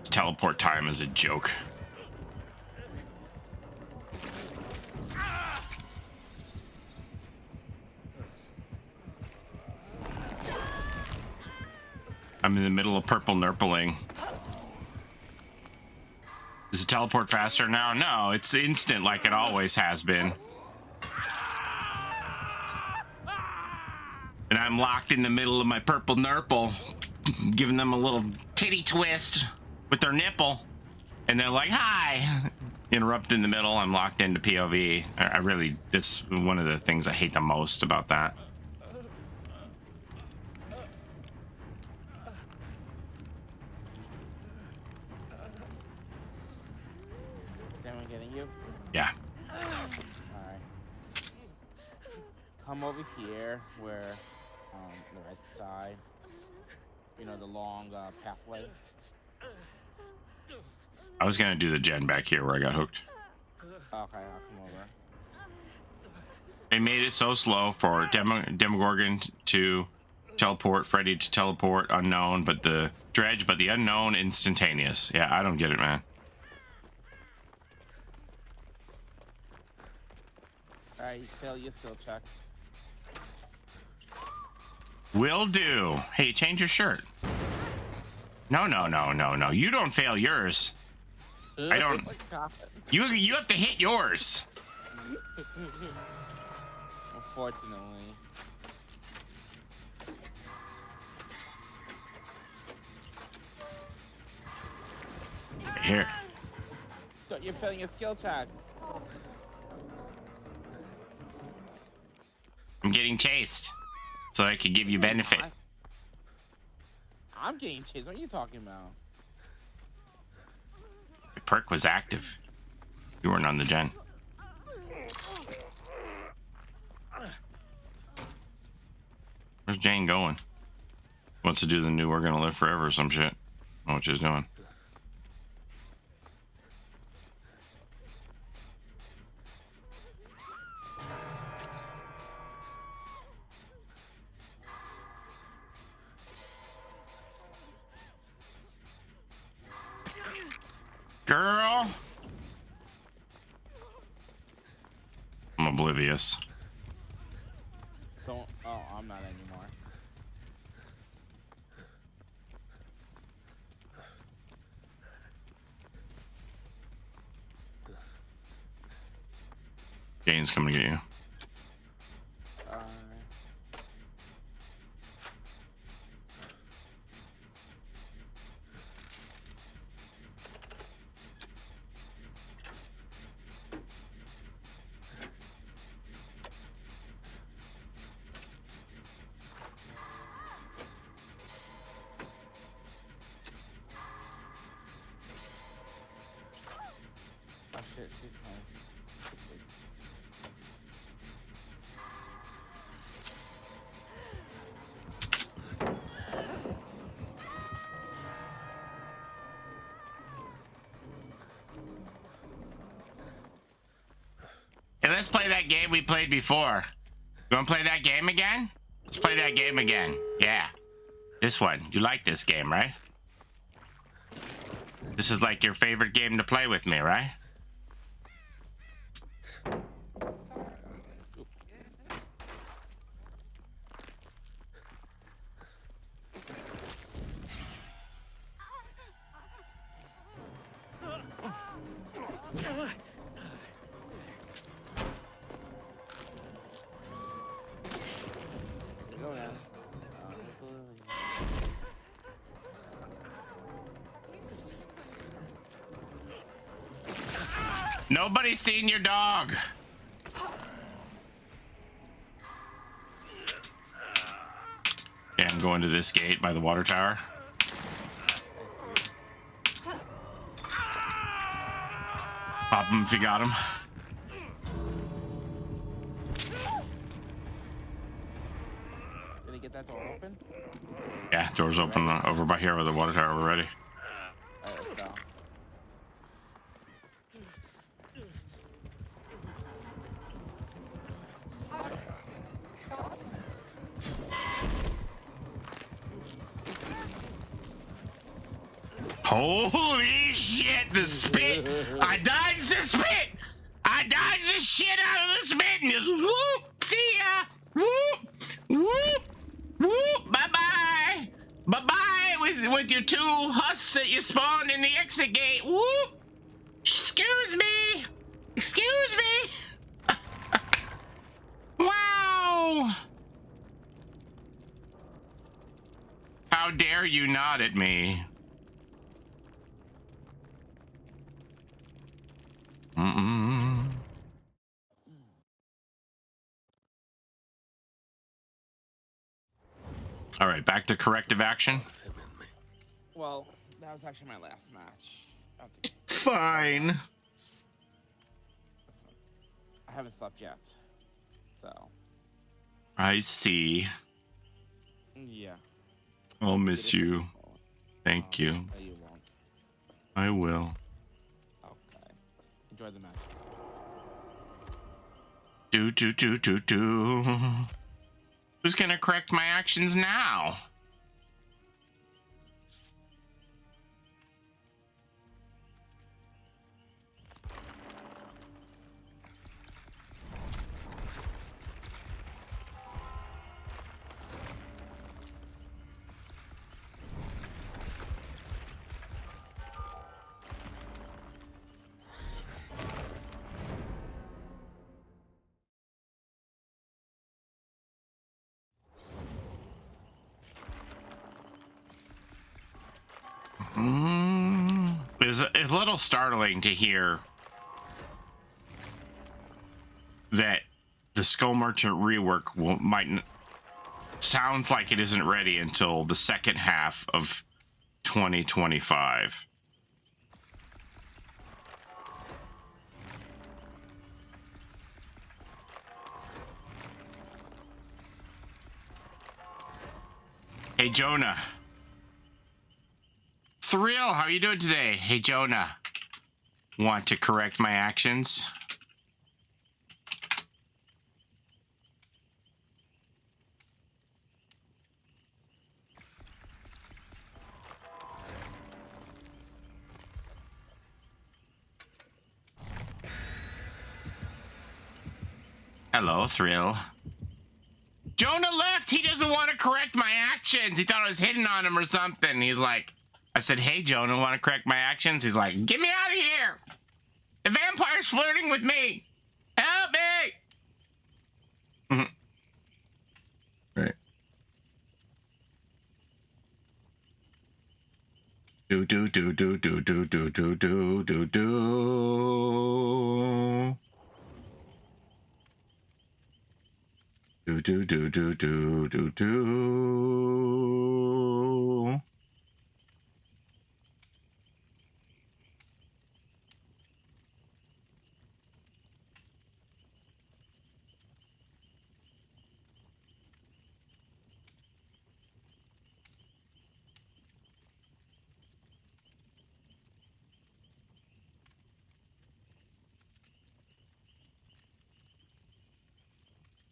Teleport time is a joke. I'm in the middle of purple nurpling. Is it teleport faster now? No, it's instant like it always has been. And I'm locked in the middle of my purple nurple, giving them a little titty twist with their nipple. And they're like, hi! Interrupt in the middle, I'm locked into POV. I really, this is one of the things I hate the most about that. Yeah. Alright. Come over here where the right side. You know, the long pathway. I was gonna do the gen back here where I got hooked. Okay, I'll come over. They made it so slow for Demogorgon to teleport, Freddy to teleport, unknown, but the Dredge, but the unknown instantaneous. Yeah, I don't get it, man. Alright, you fail your skill checks. Will do. Hey, change your shirt. No. You don't fail yours. I don't. You have to hit yours. Unfortunately. Here. You're failing your skill checks. I'm getting chased, so I could give you benefit. I'm getting chased. What are you talking about? The perk was active. You weren't on the gen. Where's Jane going? Wants to do the new "We're Gonna Live Forever" or some shit. I don't know what she's doing. Girl! I'm oblivious. So, oh, I'm not anymore. Jane's coming to get you. Oh shit, she's coming. Hey, let's play that game we played before. You wanna play that game again? Let's play that game again. Yeah. This one. You like this game, right? This is like your favorite game to play with me, right? Go now. Nobody's seen your dog. Yeah, I'm going to this gate by the water tower. Pop him if you got him. Did he get that door open? Yeah, door's open over by here with the water tower. We're ready. Alright, let's go. Holy shit, the spit! I dodged the spit! I dodged the shit out of the spit and just whoop! See ya! Whoop! Whoop! Whoop! Bye-bye! Bye-bye with your two husks that you spawned in the exit gate! Whoop! Excuse me! Excuse me! Wow! How dare you nod at me? Mm-mm. All right, back to corrective action. Well, that was actually my last match. Fine. I haven't slept yet, so. I see. Yeah. I'll miss you. Thank you. No, you won't. I will. Okay. Enjoy the match. Do. Who's gonna correct my actions now? It's a little startling to hear that the Skull Merchant rework sounds like it isn't ready until the second half of 2025. Hey, Jonah. Thrill, how you doing today? Hey, Jonah. Want to correct my actions? Hello, Thrill. Jonah left. He doesn't want to correct my actions. He thought I was hitting on him or something. He's like, I said, hey, Jonah, want to correct my actions? He's like, get me out of here. The vampire's flirting with me. Help me. Right. Do. Do.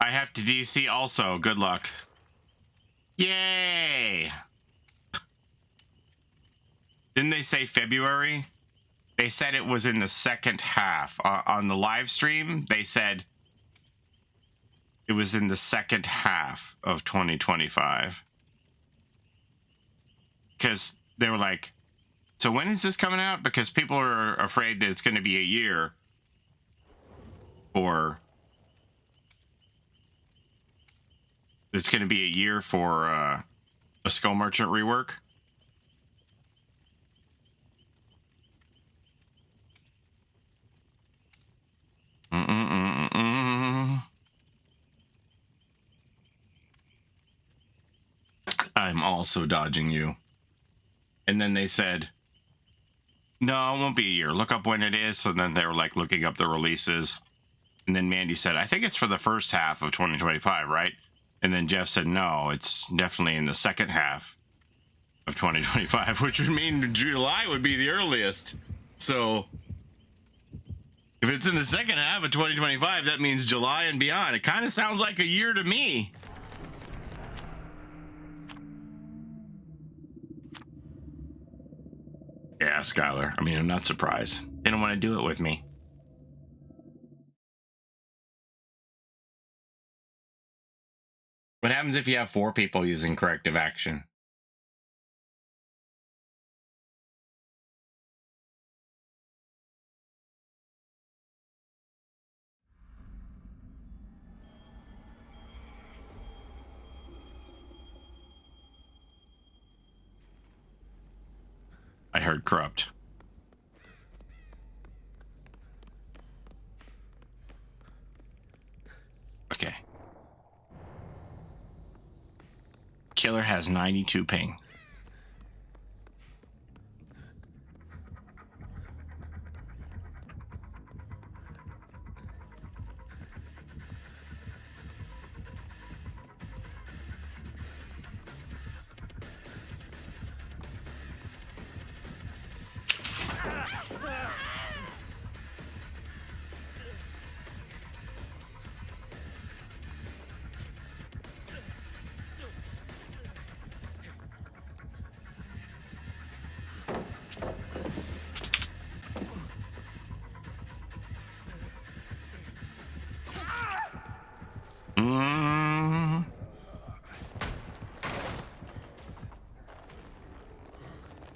I have to DC also. Good luck. Yay! Didn't they say February? They said it was in the second half. On the live stream, they said it was in the second half of 2025. Because they were like, so when is this coming out? Because people are afraid that it's going to be a year. Or it's going to be a year for a Skull Merchant rework. I'm also dodging you. And then they said, No, it won't be a year. Look up when it is. So then they were like looking up the releases. And then Mandy said, I think it's for the first half of 2025, right? And then Jeff said, no, it's definitely in the second half of 2025, which would mean July would be the earliest. So if it's in the second half of 2025, that means July and beyond. It kind of sounds like a year to me. Yeah, Skylar. I mean, I'm not surprised. They don't want to do it with me. What happens if you have 4 people using corrective action? I heard corrupt. Okay. Killer has 92 ping.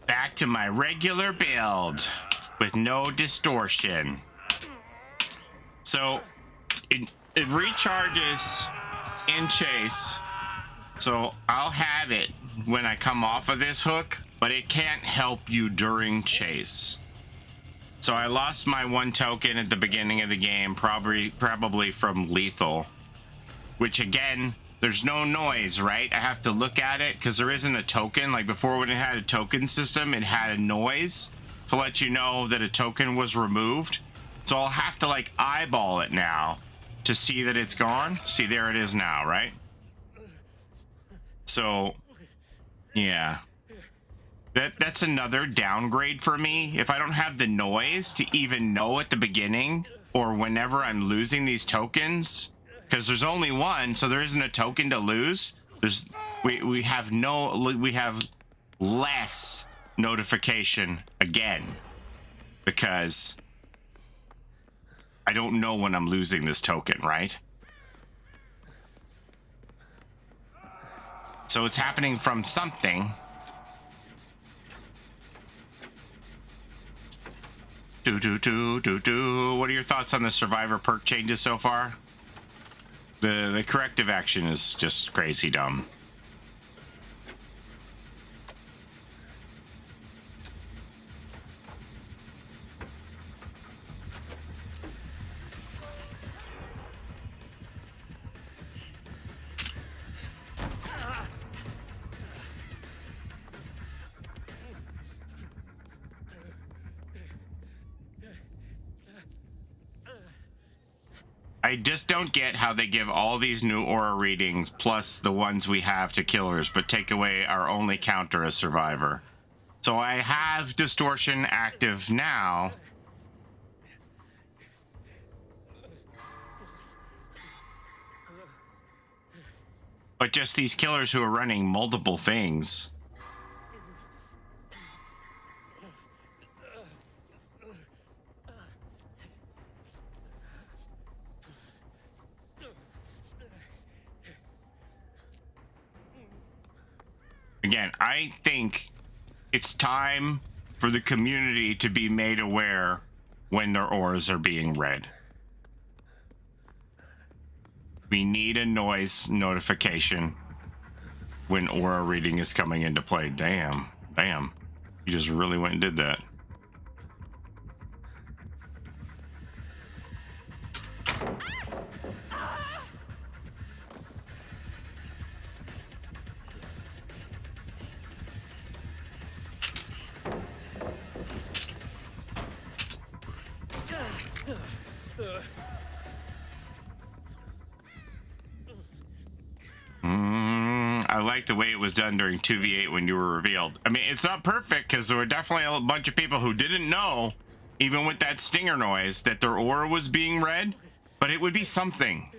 Back to my regular build with no distortion. So it recharges in chase. So I'll have it when I come off of this hook, but it can't help you during chase. So I lost my 1 token at the beginning of the game, probably from lethal, which again, there's no noise, right? I have to look at it because there isn't a token. Like before, when it had a token system, it had a noise to let you know that a token was removed. So I'll have to like eyeball it now to see that it's gone. See, there it is now, right? So yeah, that's another downgrade for me. If I don't have the noise to even know at the beginning or whenever I'm losing these tokens, because there's only 1, so there isn't a token to lose. We have less notification again because I don't know when I'm losing this token, right? So it's happening from something. What are your thoughts on the survivor perk changes so far? The corrective action is just crazy dumb. I just don't get how they give all these new aura readings plus the ones we have to killers, but take away our only counter as survivor. So I have distortion active now. But just these killers who are running multiple things. Again, I think it's time for the community to be made aware when their auras are being read. We need a noise notification when aura reading is coming into play. Damn. You just really went and did that. I like the way it was done during 2v8 when you were revealed. I mean, it's not perfect because there were definitely a bunch of people who didn't know, even with that stinger noise, that their aura was being read, but it would be something.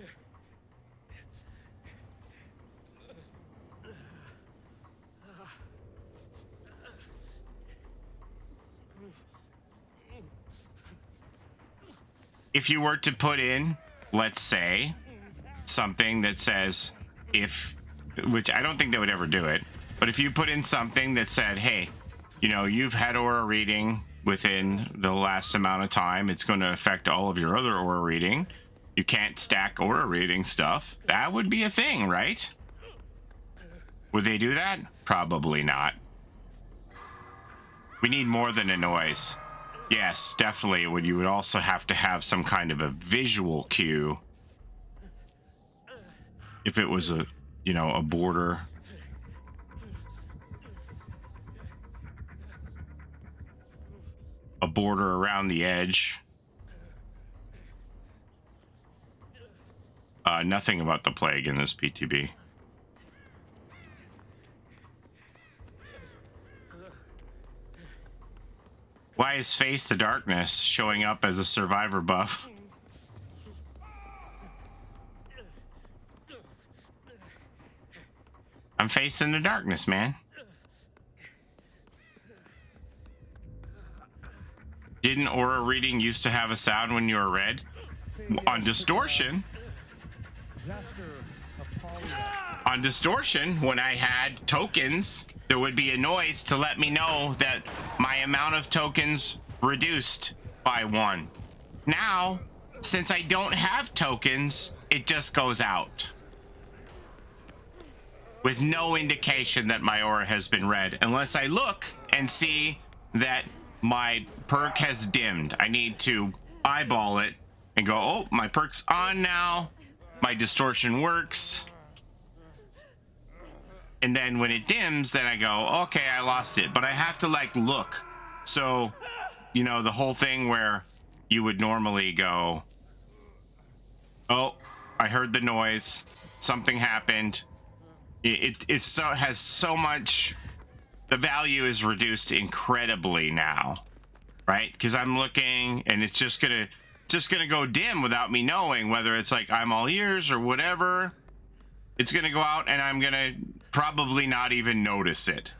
If you were to put in, let's say, something that says, if, which I don't think they would ever do it, but if you put in something that said, hey, you know, you've had aura reading within the last amount of time, it's going to affect all of your other aura reading. You can't stack aura reading stuff. That would be a thing, right? Would they do that? Probably not. We need more than a noise. Yes, definitely. You would also have to have some kind of a visual cue. If it was a, you know, a border. A border around the edge. Nothing about the plague in this PTB. Why is Face the Darkness showing up as a survivor buff? I'm facing the darkness, man. Didn't aura reading used to have a sound when you were red? On Distortion? On Distortion, when I had tokens, there would be a noise to let me know that my amount of tokens reduced by 1. Now, since I don't have tokens, it just goes out. With no indication that my aura has been read, unless I look and see that my perk has dimmed. I need to eyeball it and go, oh, my perk's on now. My distortion works. And then when it dims, then I go, okay, I lost it. But I have to like look. So, you know, the whole thing where you would normally go, oh, I heard the noise. Something happened. It has so much, the value is reduced incredibly now, right? Because I'm looking and it's just gonna go dim without me knowing, whether it's like I'm all ears or whatever. It's gonna go out and I'm gonna probably not even notice it.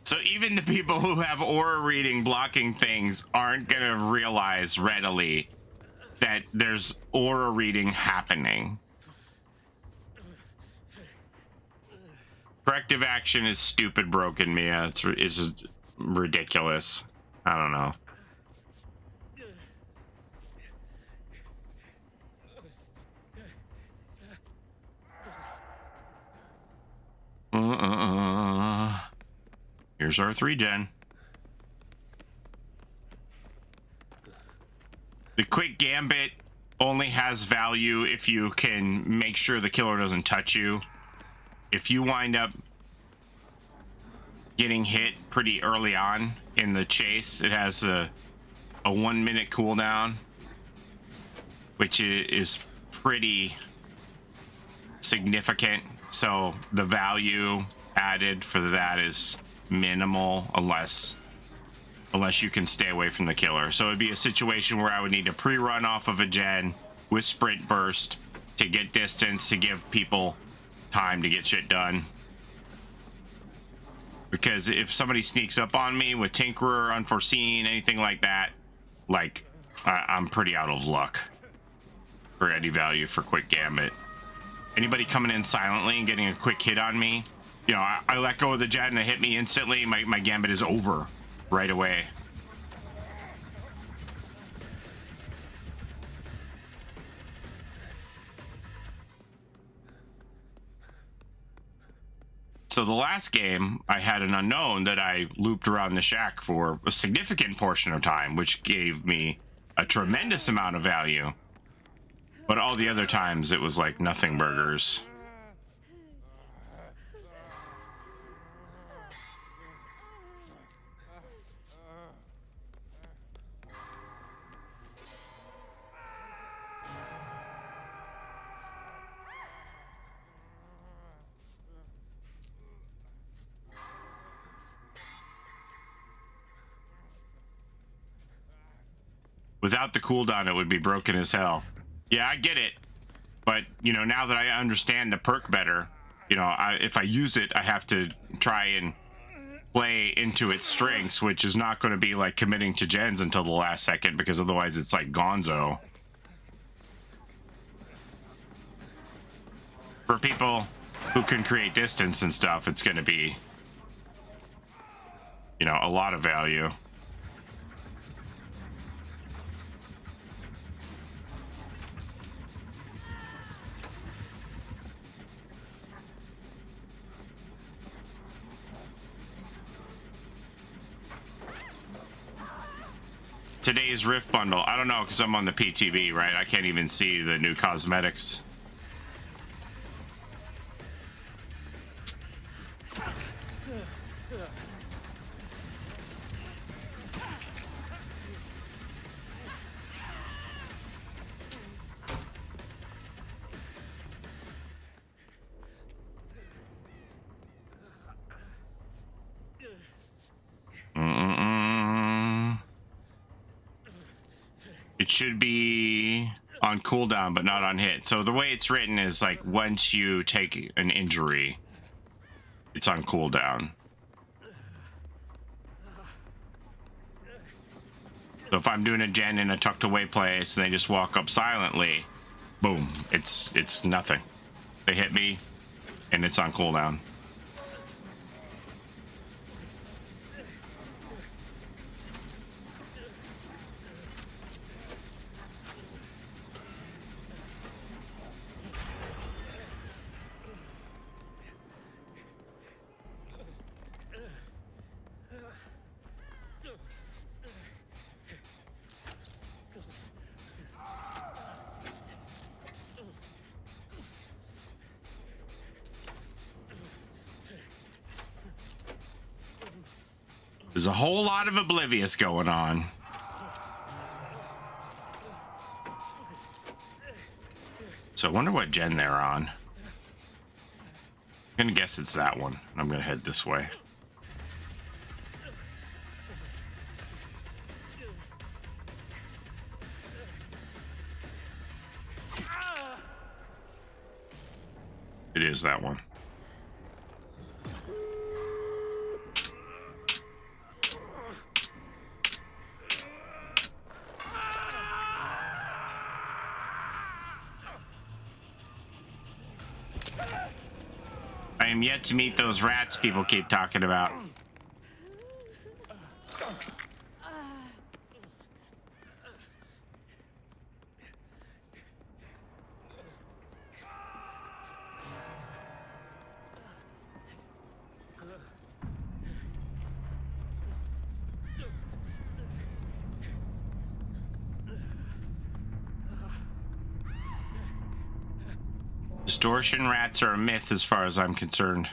So even the people who have aura reading blocking things aren't gonna realize readily that there's aura reading happening. Corrective action is stupid, broken, Mia. It's ridiculous. I don't know. Here's our 3-gen. The quick gambit only has value if you can make sure the killer doesn't touch you. If you wind up getting hit pretty early on in the chase, it has a 1-minute cooldown, which is pretty significant. So the value added for that is minimal unless you can stay away from the killer. So it'd be a situation where I would need to pre-run off of a gen with sprint burst to get distance to give people time to get shit done. Because if somebody sneaks up on me with Tinkerer, Unforeseen, anything like that, like I'm pretty out of luck for any value for quick gambit. Anybody coming in silently and getting a quick hit on me, you know, I let go of the jet and it hit me instantly. My gambit is over right away. So the last game, I had an unknown that I looped around the shack for a significant portion of time, which gave me a tremendous amount of value. But all the other times, it was like nothing burgers. Without the cooldown, it would be broken as hell. Yeah, I get it. But, you know, now that I understand the perk better, you know, if I use it, I have to try and play into its strengths, which is not going to be like committing to gens until the last second, because otherwise it's like gonzo. For people who can create distance and stuff, it's going to be, you know, a lot of value. Today's Rift bundle. I don't know, because I'm on the PTB, right? I can't even see the new cosmetics. It should be on cooldown, but not on hit. So the way it's written is like once you take an injury, it's on cooldown. So if I'm doing a gen in a tucked away place and they just walk up silently, boom, it's nothing. They hit me and it's on cooldown. There's a whole lot of Oblivious going on. So I wonder what gen they're on. I'm gonna guess it's that one. I'm gonna head this way. It is that one. I am yet to meet those rats people keep talking about. Distortion rats are a myth as far as I'm concerned.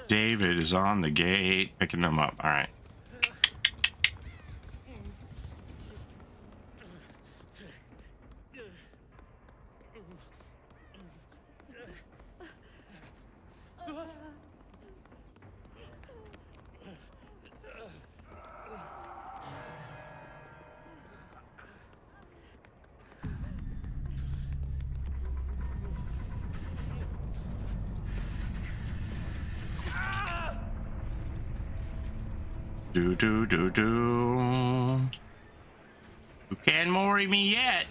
David is on the gate, picking them up. All right. Do. You can't Mori me yet.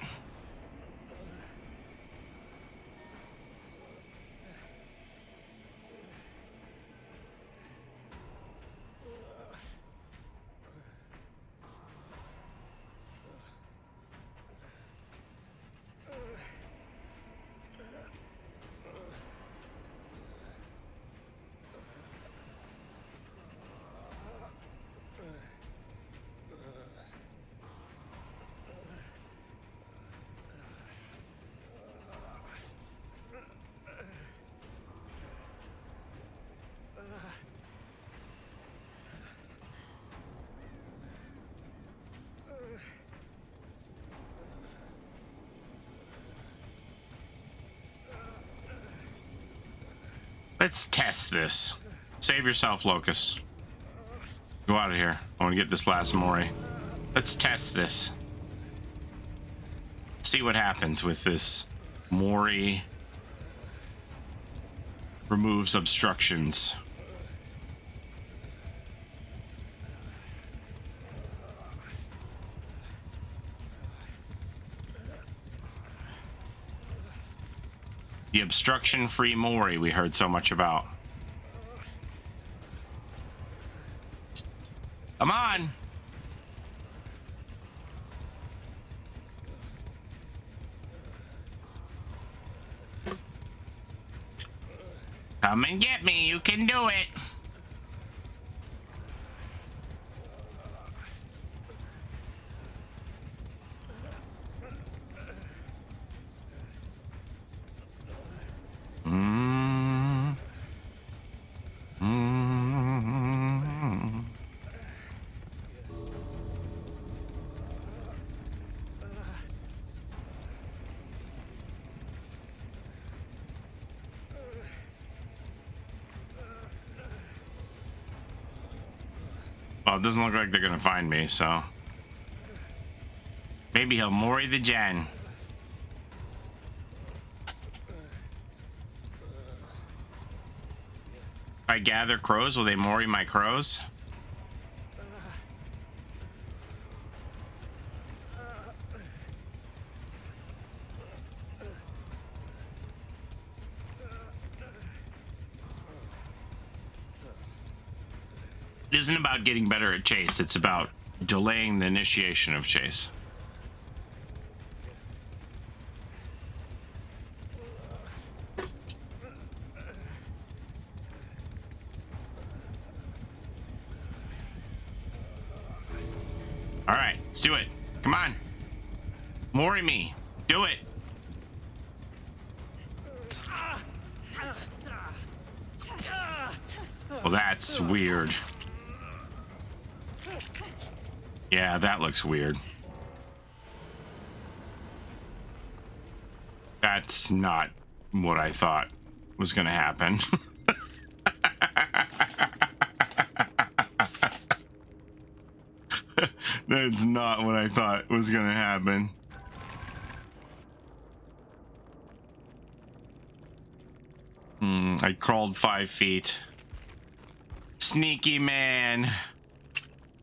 Let's test this. Save yourself, Locust. Go out of here. I want to get this last Mori. Let's test this. See what happens with this Mori. Removes obstructions. The obstruction-free Mori we heard so much about. Come on! Come and get me, you can do it! Well, it doesn't look like they're gonna find me, so maybe he'll Mori the gen. If I gather crows, will they Mori my crows? It isn't about getting better at chase, it's about delaying the initiation of chase. All right, let's do it. Come on. Mori me. Do it. Well, that's weird. Yeah, that looks weird. That's not what I thought was gonna happen. That's not what I thought was gonna happen. I crawled 5 feet. Sneaky man.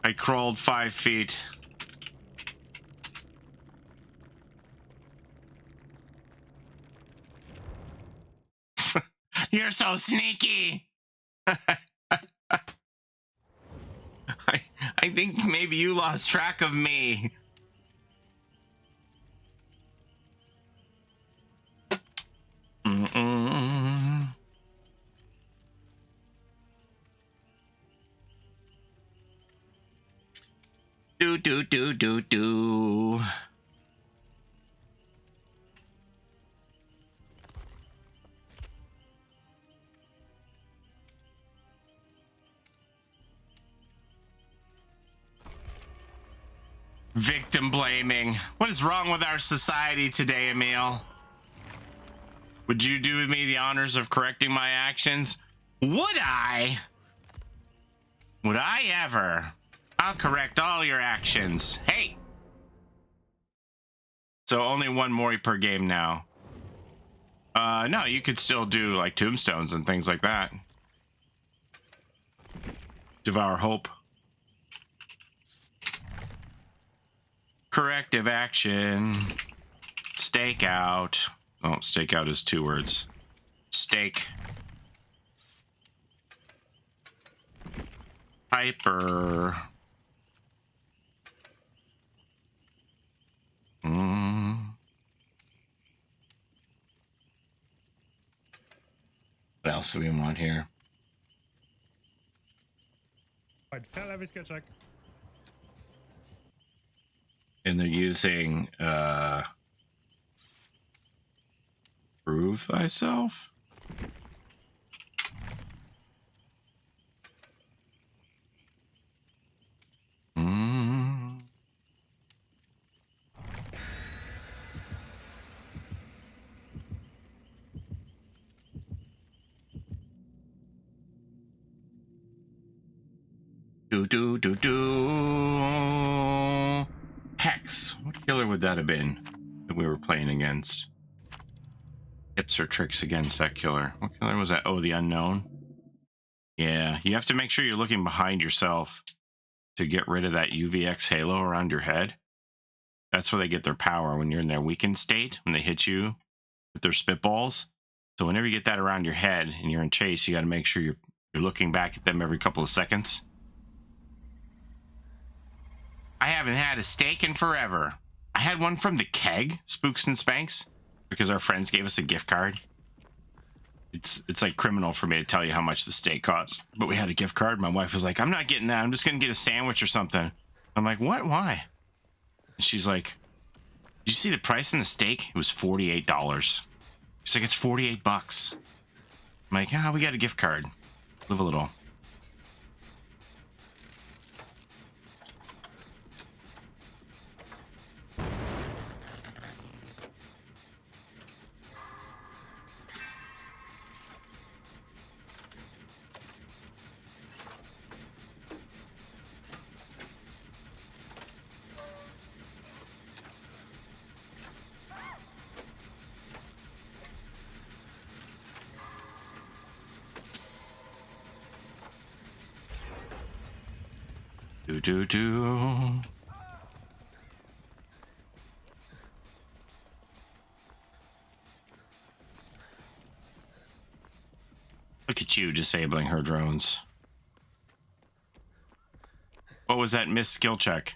I crawled 5 feet. You're so sneaky. I think maybe you lost track of me. Do. Victim blaming. What is wrong with our society today, Emil? Would you do me the honors of correcting my actions? Would I? Would I ever? I'll correct all your actions. Hey! So only one Mori per game now. No, you could still do like tombstones and things like that. Devour hope. Corrective action. Stake out. Oh, stake out is 2 words. Stake. Hyper. What else do we want here? Fail every skill check. And they're using prove thyself. Hex. What killer would that have been that we were playing against? Tips or tricks against that killer. What killer was that? Oh, the unknown. Yeah, you have to make sure you're looking behind yourself to get rid of that UVX halo around your head. That's where they get their power, when you're in their weakened state, when they hit you with their spitballs. So whenever you get that around your head and you're in chase, you got to make sure you're looking back at them every couple of seconds. I haven't had a steak in forever. I had one from the Keg, Spooks and Spanks, because our friends gave us a gift card. It's like criminal for me to tell you how much the steak cost, but we had a gift card. My wife was like, I'm not getting that. I'm just going to get a sandwich or something. I'm like, what? Why? And she's like, did you see the price in the steak? It was $48. She's like, it's 48 bucks. I'm like, we got a gift card. Live a little. Do. Look at you disabling her drones. What was that missed skill check?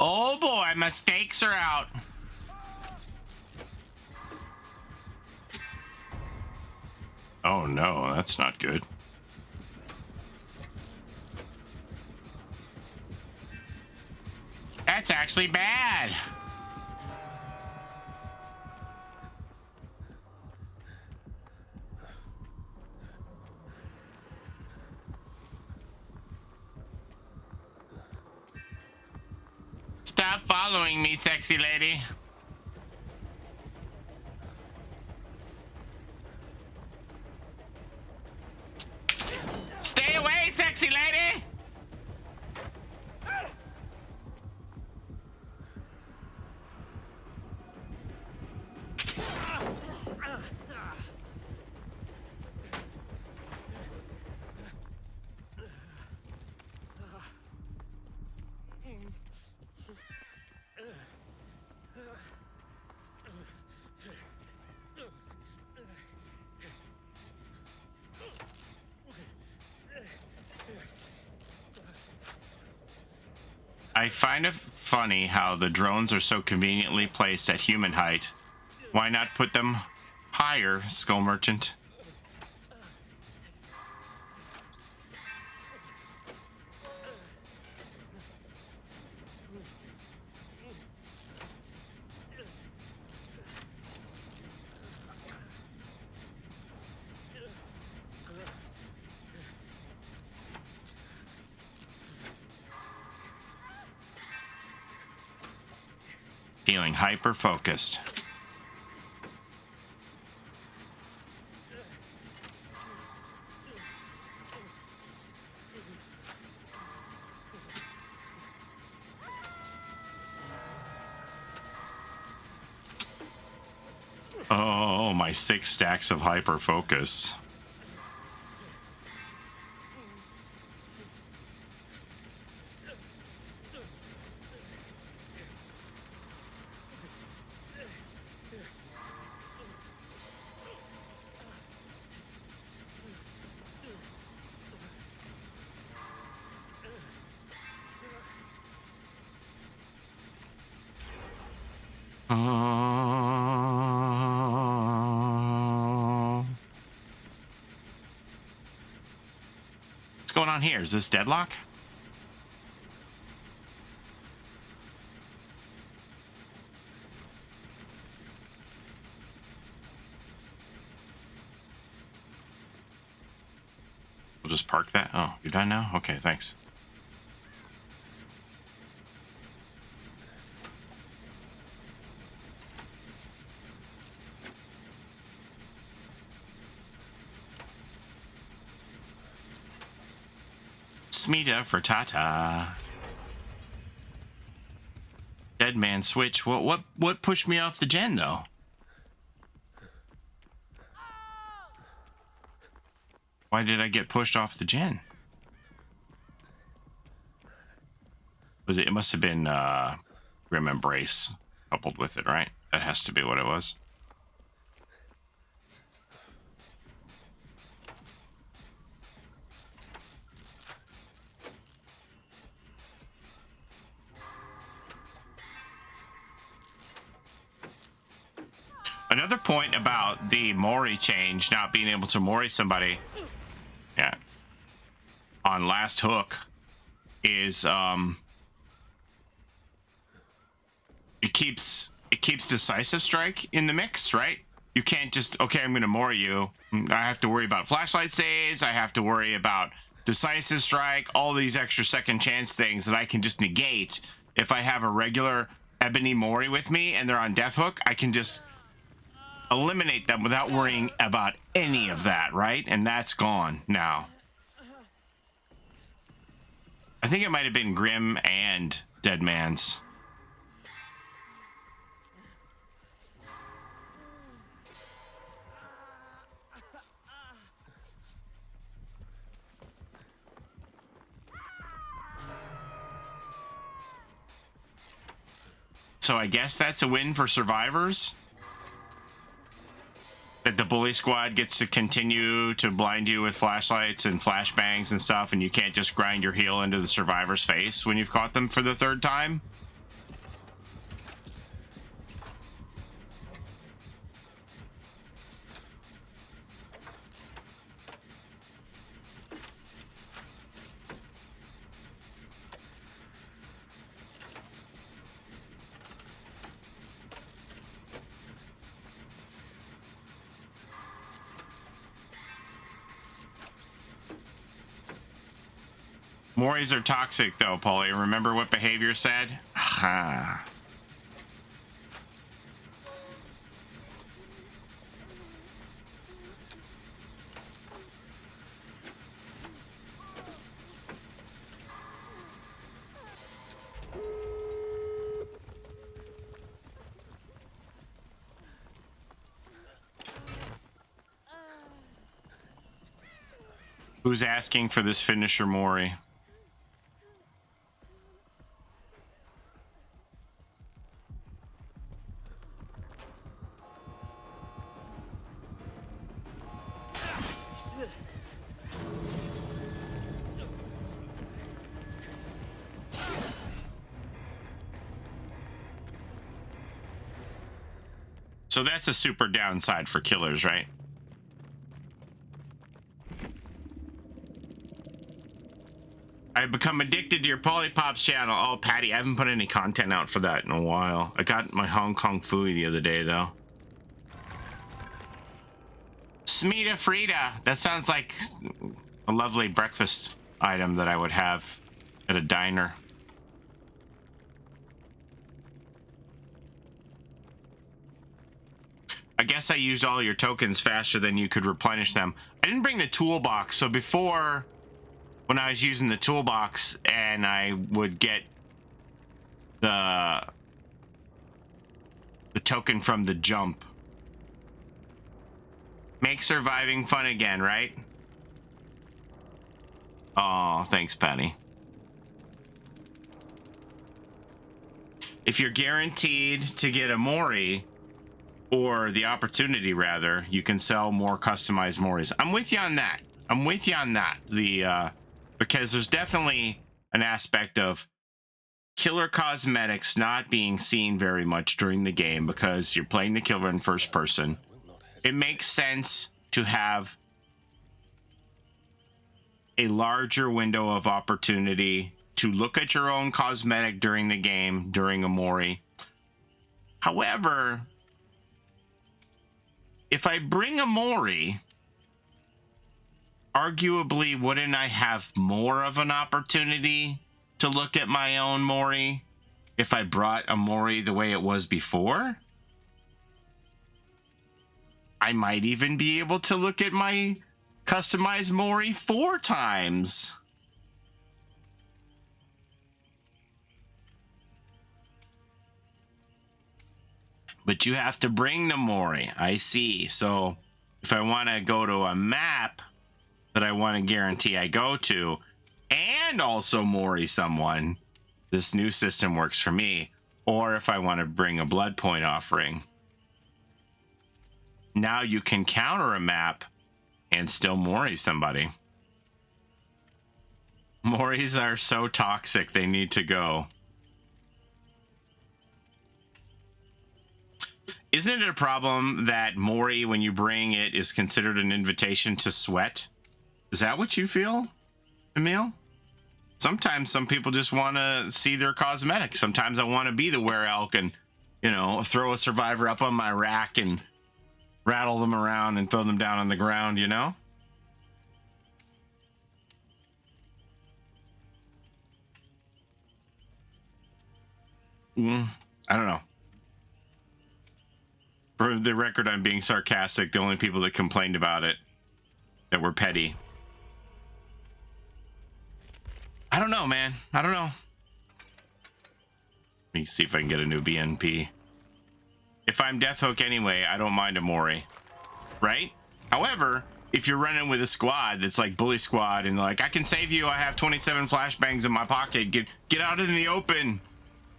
Oh boy, my stakes are out. Oh no, that's not good. That's actually bad. Stop following me, sexy lady. Stay away, sexy lady. I find it funny how the drones are so conveniently placed at human height. Why not put them higher, Skull Merchant? Feeling hyper-focused. Oh, my 6 stacks of hyper-focus. going on here? Is this deadlock? We'll just park that. Oh, you're done now? Okay, thanks. Smita for Tata. Dead man switch. What pushed me off the gen though? Why did I get pushed off the gen? Was it? It must have been Grim Embrace coupled with it, right? That has to be what it was. Another point about the Mori change, not being able to Mori somebody, yeah, on last hook, is it keeps decisive strike in the mix, right? You can't just, okay, I'm gonna Mori you. I have to worry about flashlight saves. I have to worry about decisive strike, all these extra second chance things that I can just negate if I have a regular Ebony Mori with me and they're on death hook. I can just eliminate them without worrying about any of that, right? And that's gone now. I think it might have been Grim and Dead Man's. So I guess that's a win for survivors. That the bully squad gets to continue to blind you with flashlights and flashbangs and stuff, and you can't just grind your heel into the survivor's face when you've caught them for the third time. Moris are toxic, though, Paulie. Remember what behavior said? Ha. Who's asking for this finisher, Mori? So that's a super downside for killers, right? I've become addicted to your Polypops channel. Oh, Patty, I haven't put any content out for that in a while. I got my Hong Kong Fooey the other day, though. Smita Frida. That sounds like a lovely breakfast item that I would have at a diner. I guess I used all your tokens faster than you could replenish them. I didn't bring the toolbox, so before, when I was using the toolbox and I would get the token from the jump. Make surviving fun again, right? Oh, thanks, Patty. If you're guaranteed to get a Mori, or the opportunity rather, you can sell more customized Moris. I'm with you on that. I'm with you on that. Because there's definitely an aspect of killer cosmetics not being seen very much during the game because you're playing the killer in first person. It makes sense to have a larger window of opportunity to look at your own cosmetic during the game, during a Mori. However, if I bring a Mori, arguably, wouldn't I have more of an opportunity to look at my own Mori if I brought a Mori the way it was before? I might even be able to look at my customized Mori 4 times. But you have to bring the Mori. I see. So if I want to go to a map that I want to guarantee I go to and also Mori someone, this new system works for me. Or if I want to bring a blood point offering. Now you can counter a map and still Mori somebody. Moris are so toxic, they need to go. Isn't it a problem that Mori, when you bring it, is considered an invitation to sweat? Is that what you feel, Emil? Sometimes some people just want to see their cosmetic. Sometimes I want to be the were-elk and, you know, throw a survivor up on my rack and rattle them around and throw them down on the ground, you know? I don't know. For the record, I'm being sarcastic. The only people that complained about it that were petty. I don't know, man. I don't know. Let me see if I can get a new BNP. If I'm Death Hook anyway, I don't mind a Mori. Right? However, if you're running with a squad that's like Bully Squad and like, I can save you, I have 27 flashbangs in my pocket, get out in the open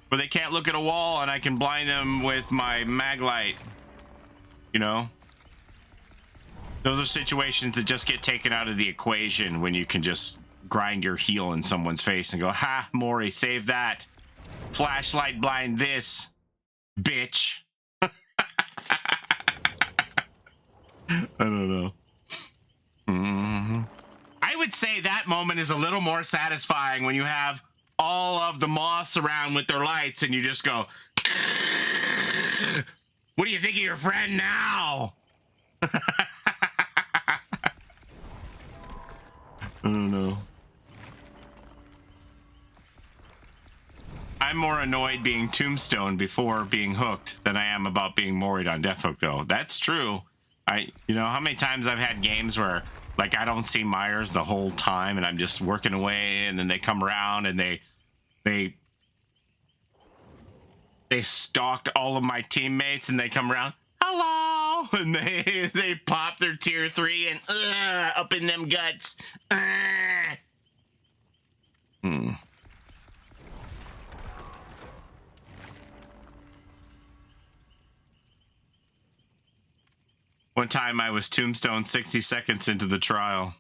where they can't look at a wall and I can blind them with my mag light. You know? Those are situations that just get taken out of the equation when you can just grind your heel in someone's face and go, ha, Mori, save that. Flashlight blind this, bitch. I don't know. I would say that moment is a little more satisfying when you have all of the moths around with their lights and you just go, what do you think of your friend now? I don't know. I'm more annoyed being tombstone before being hooked than I am about being Mori'd on Death Hook, though. That's true. You know how many times I've had games where like I don't see Myers the whole time and I'm just working away and then they come around and they stalked all of my teammates and they come around, hello, and they pop their tier 3 and up in them guts. One time I was tombstone 60 seconds into the trial.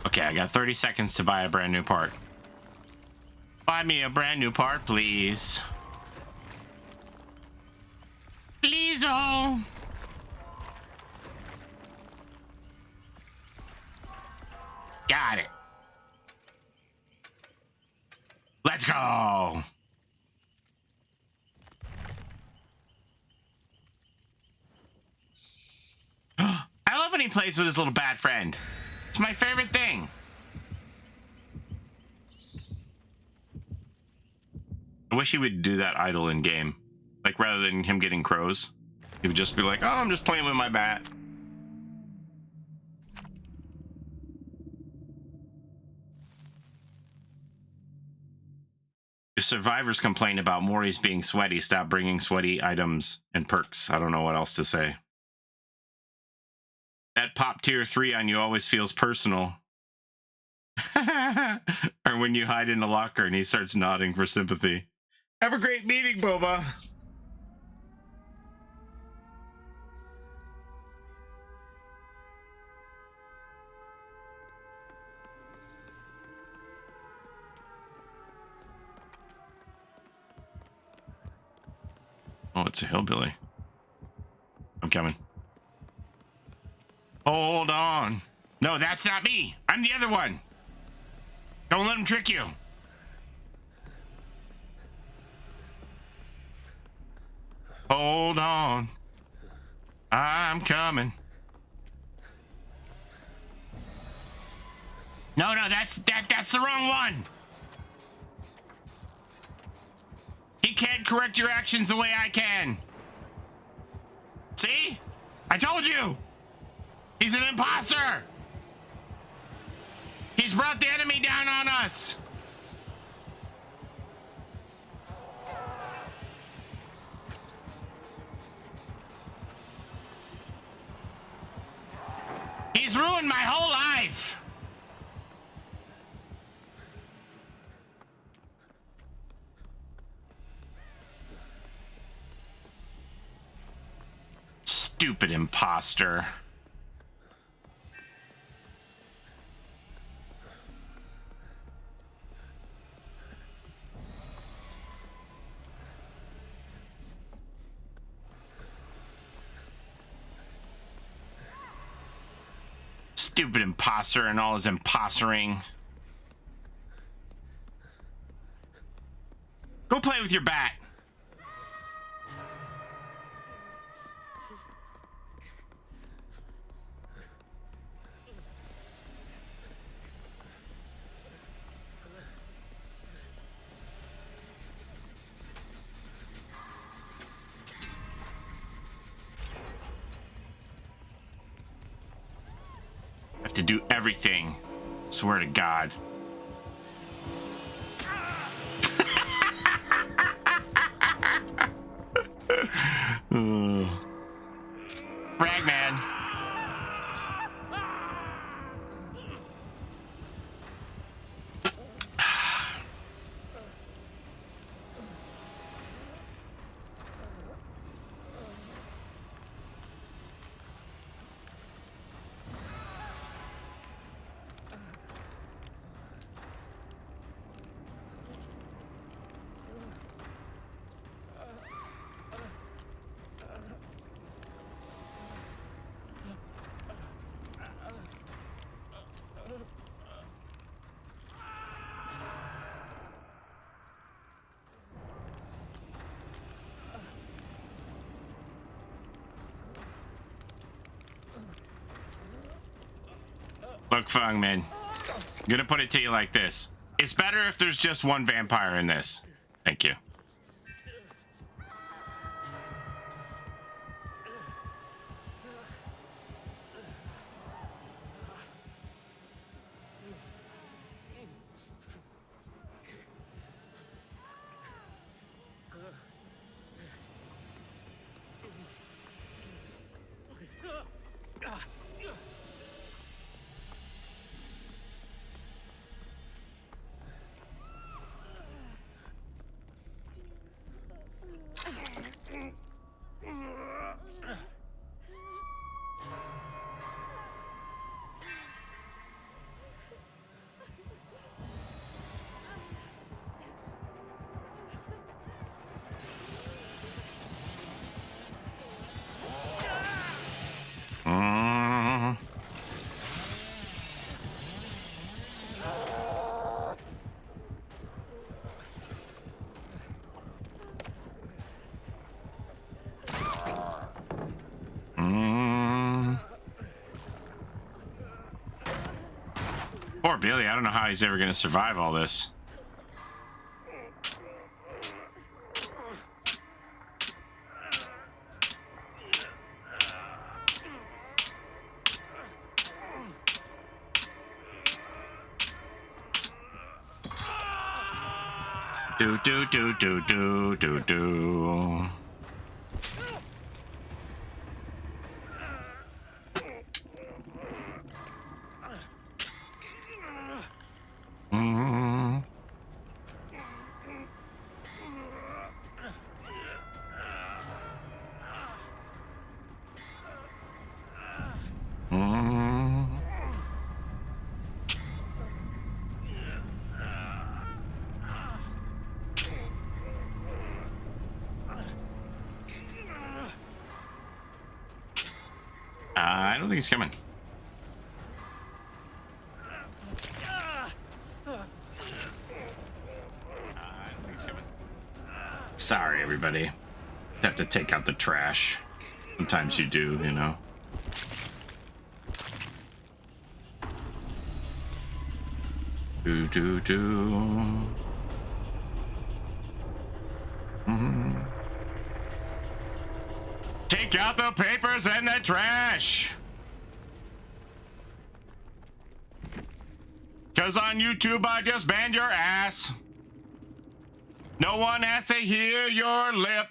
Okay, I got 30 seconds to buy a brand new part. Buy me a brand new part, please. Please-o. Got it. Let's go. I love when he plays with his little bat friend. It's my favorite thing. I wish he would do that idle in game. Like, rather than him getting crows, he would just be like, oh, I'm just playing with my bat. If survivors complain about Mori's being sweaty, stop bringing sweaty items and perks. I don't know what else to say. That pop tier 3 on you always feels personal. Or when you hide in a locker and he starts nodding for sympathy. Have a great meeting, Boba. Oh, it's a hillbilly. I'm coming. Hold on. No, that's not me. I'm the other one. Don't let him trick you. Hold on. I'm coming. No, that's the wrong one. He can't correct your actions the way I can. See? I told you. He's an imposter. He's brought the enemy down on us. He's ruined my whole life. Stupid imposter. Stupid imposter and all his impostering. Go play with your bat. Have to do everything. Swear to God. Ragman. Look, Fungman, I'm gonna put it to you like this. It's better if there's just one vampire in this. Thank you. Poor Billy, I don't know how he's ever gonna survive all this. Do do do do do do do. I don't think he's coming. everybody. Have to take out the trash. Sometimes you do, you know. Do. Take out the papers and the trash. Cause on YouTube I just banned your ass. No one has to hear your lip.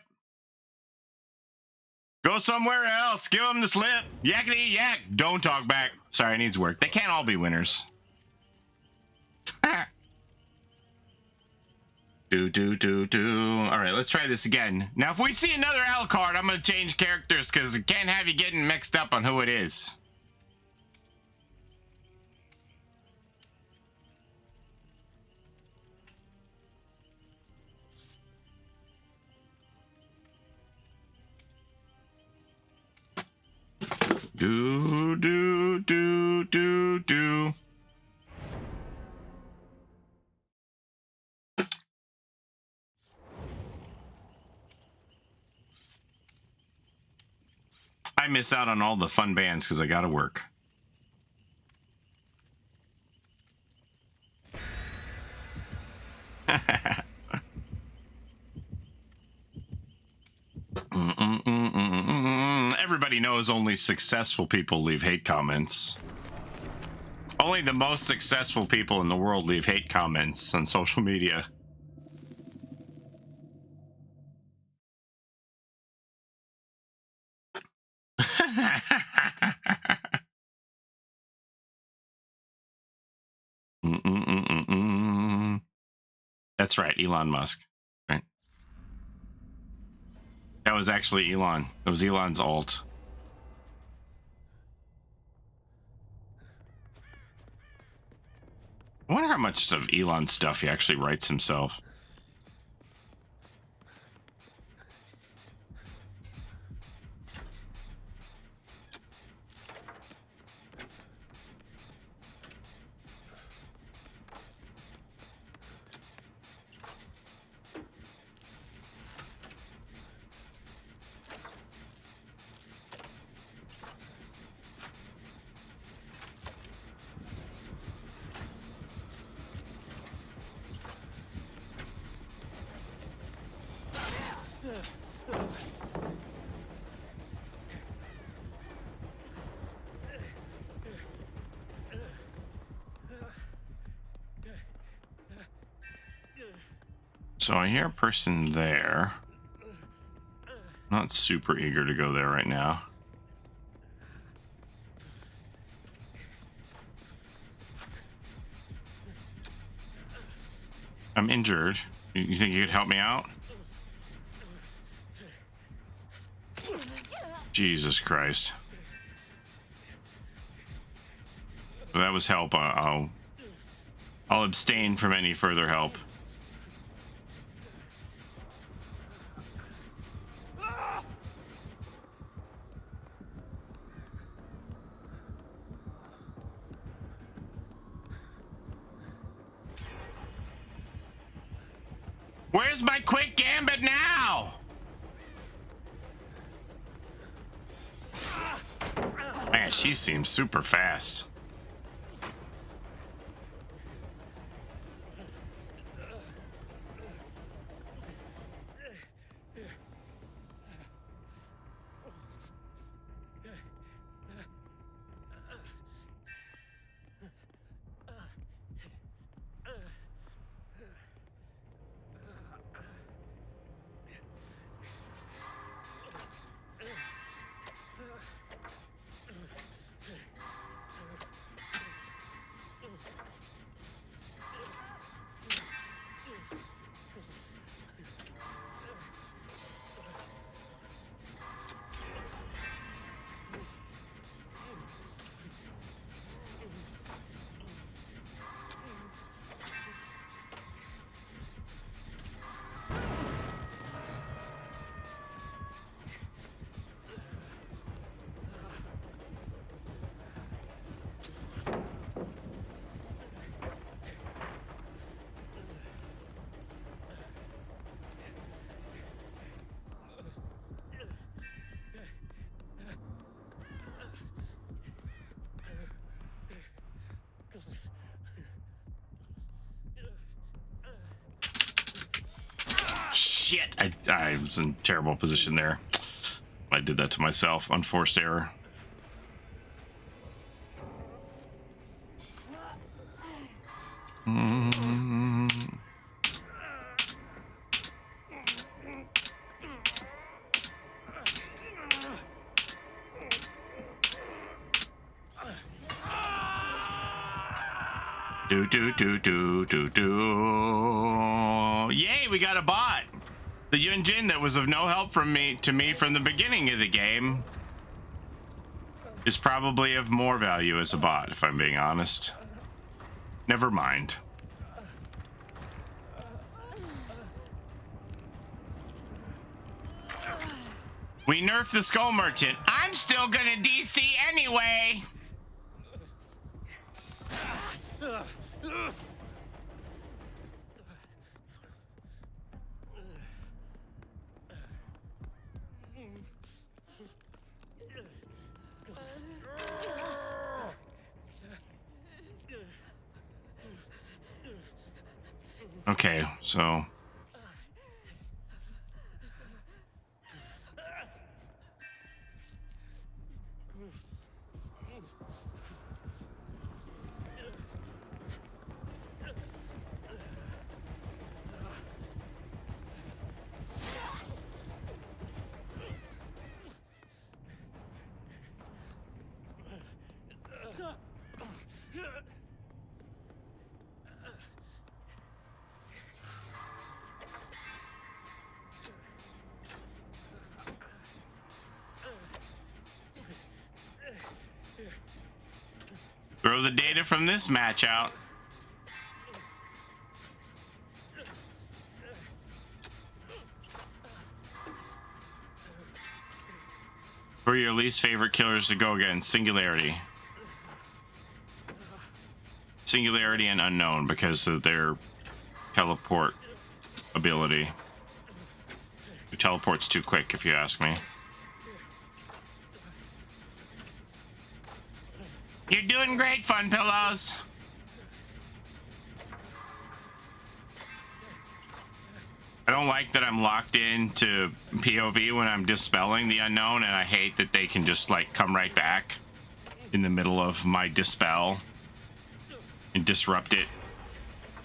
Go somewhere else. Give them the slip. Yakety yak. Don't talk back. Sorry, it needs work. They can't all be winners. Do. All right, let's try this again. Now, if we see another L card, I'm going to change characters because I can't have you getting mixed up on who it is. Do. I miss out on all the fun bands because I gotta work. Everybody knows only successful people leave hate comments. Only the most successful people in the world leave hate comments on social media. That's right, Elon Musk. Right. That was actually Elon. It was Elon's alt. I wonder how much of Elon's stuff he actually writes himself. So I hear a person there. Not super eager to go there right now. I'm injured. You think you could help me out? Jesus Christ. Well, that was help. I'll abstain from any further help. Where's my quick gambit now? Man, she seems super fast. I was in terrible position there. I did that to myself. Unforced error. Yay, we got a bot. The Yunjin that was of no help to me from the beginning of the game is probably of more value as a bot, if I'm being honest. Never mind. We nerfed the Skull Merchant. I'm still gonna DC anyway. Okay, so throw the data from this match out. Who are your least favorite killers to go against? Singularity. Singularity and Unknown because of their teleport ability. Who teleports too quick, if you ask me. You're doing great, Fun Pillows. I don't like that I'm locked into POV when I'm dispelling the Unknown, and I hate that they can just like come right back in the middle of my dispel and disrupt it.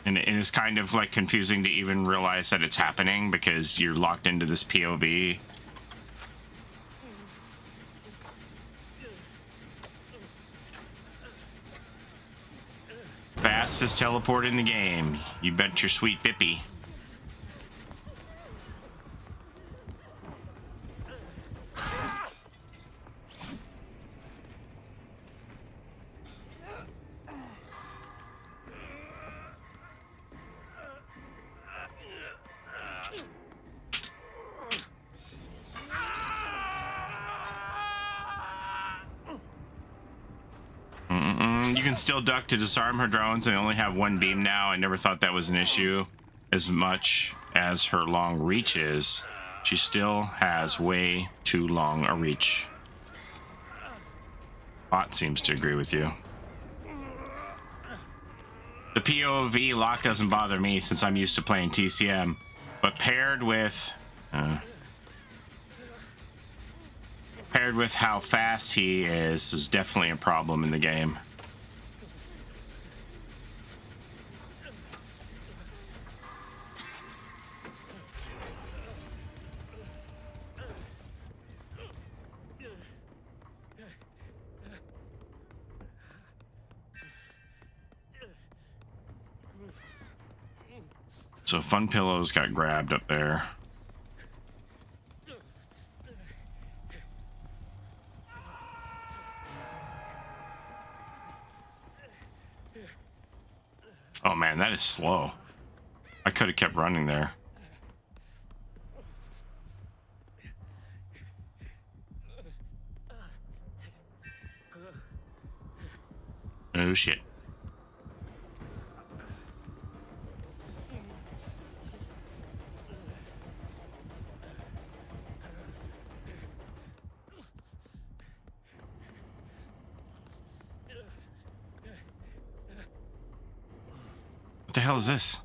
And it's kind of like confusing to even realize that it's happening because you're locked into this POV. Fastest teleport in the game. You bet your sweet Bippy. You can still duck to disarm her drones. They only have one beam now. I never thought that was an issue as much as her long reach is. She still has way too long a reach. Bot seems to agree with you. The POV lock doesn't bother me since I'm used to playing TCM, but paired with how fast he is definitely a problem in the game. So Fun Pillows got grabbed up there. Oh man, that is slow. I could have kept running there. Oh shit. What the hell is this?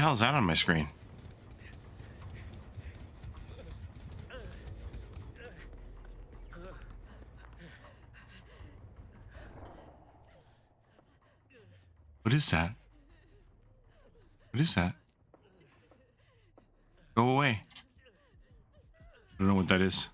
hell is that on my screen? What is that? What is that? Go away. I don't know what that is.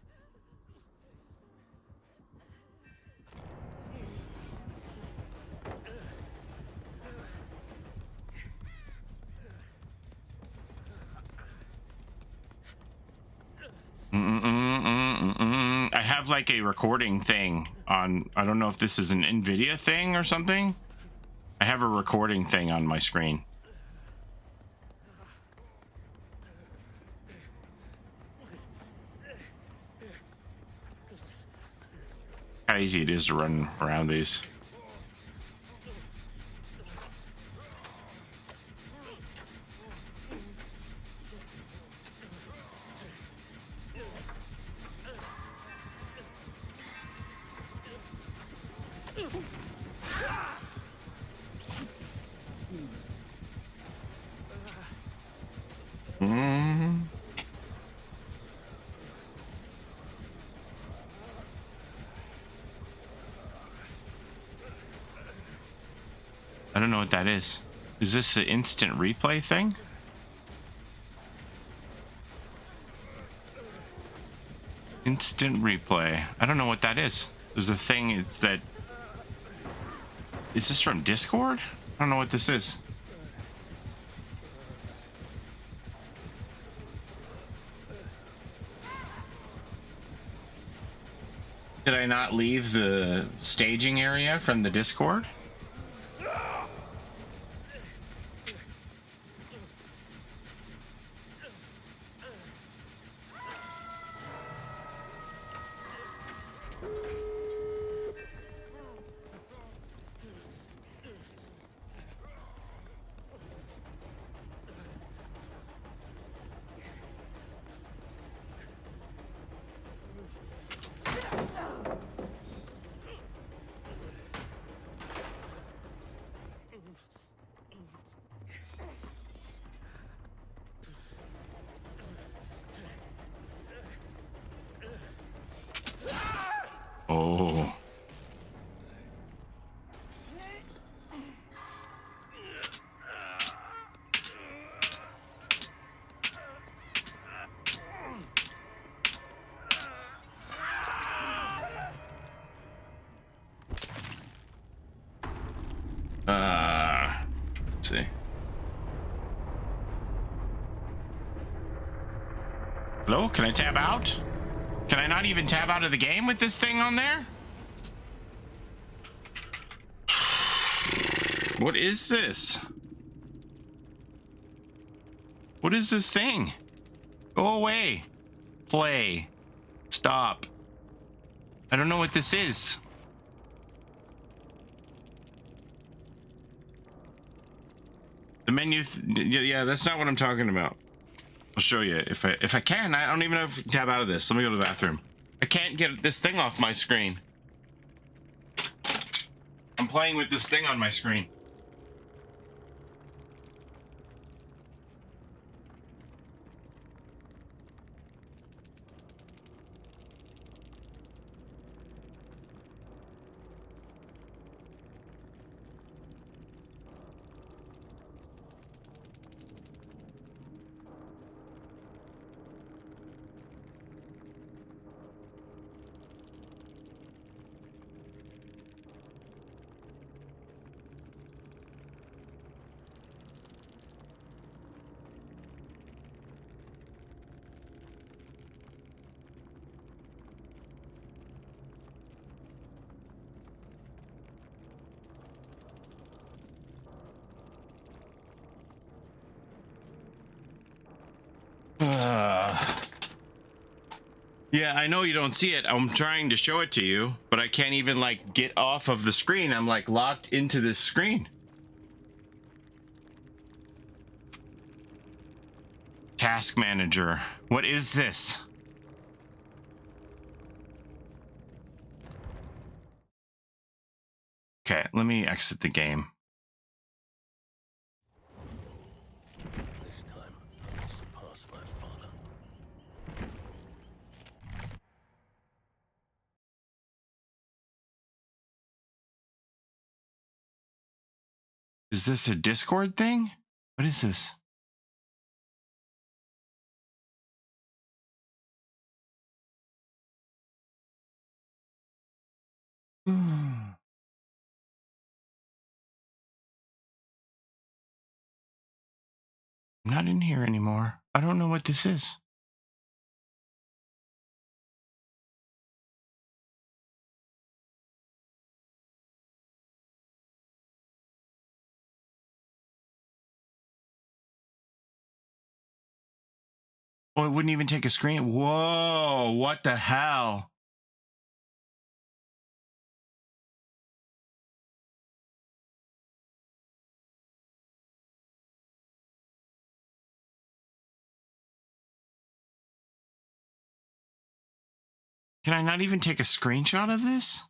I have like a recording thing on, I don't know if this is an NVIDIA thing or something. I have a recording thing on my screen. How easy it is to run around these. I don't know what that is. Is this an instant replay thing? Instant replay. I don't know what that is. There's a thing, it's that... Is this from Discord? I don't know what this is. Did I not leave the staging area from the Discord? Oh. Let's see. Hello? Can I tab out? Can I not even tab out of the game with this thing on there? What is this? What is this thing? Go away. Play. Stop. I don't know what this is. The menu, yeah, that's not what I'm talking about. I'll show you if I can. I don't even know if I can tab out of this. Let me go to the bathroom. I can't get this thing off my screen. I'm playing with this thing on my screen. Yeah, I know you don't see it. I'm trying to show it to you, but I can't even like get off of the screen. I'm like locked into this screen. Task manager. What is this? Okay, let me exit the game. Is this a Discord thing? What is this? I'm not in here anymore. I don't know what this is. Oh, it wouldn't even take a screen. Whoa, what the hell? Can I not even take a screenshot of this?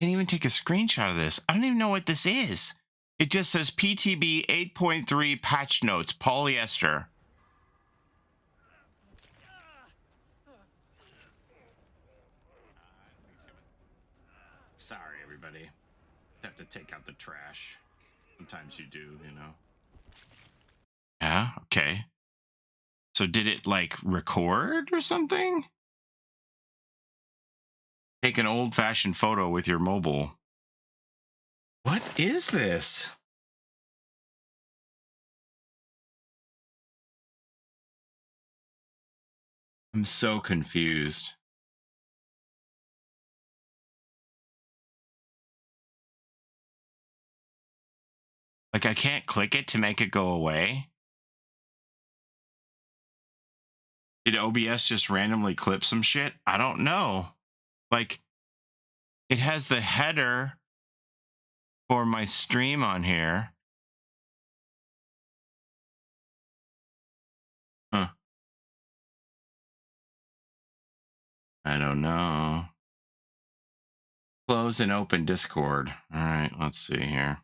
Can't even take a screenshot of this. I don't even know what this is. It just says PTB 8.3 patch notes, Paulie Esther. Sorry, everybody. Have to take out the trash. Sometimes you do, you know. Yeah, okay. So did it like record or something? Take an old-fashioned photo with your mobile. What is this? I'm so confused. Like, I can't click it to make it go away. Did OBS just randomly clip some shit? I don't know. Like, it has the header for my stream on here. Huh. I don't know. Close and open Discord. All right, let's see here.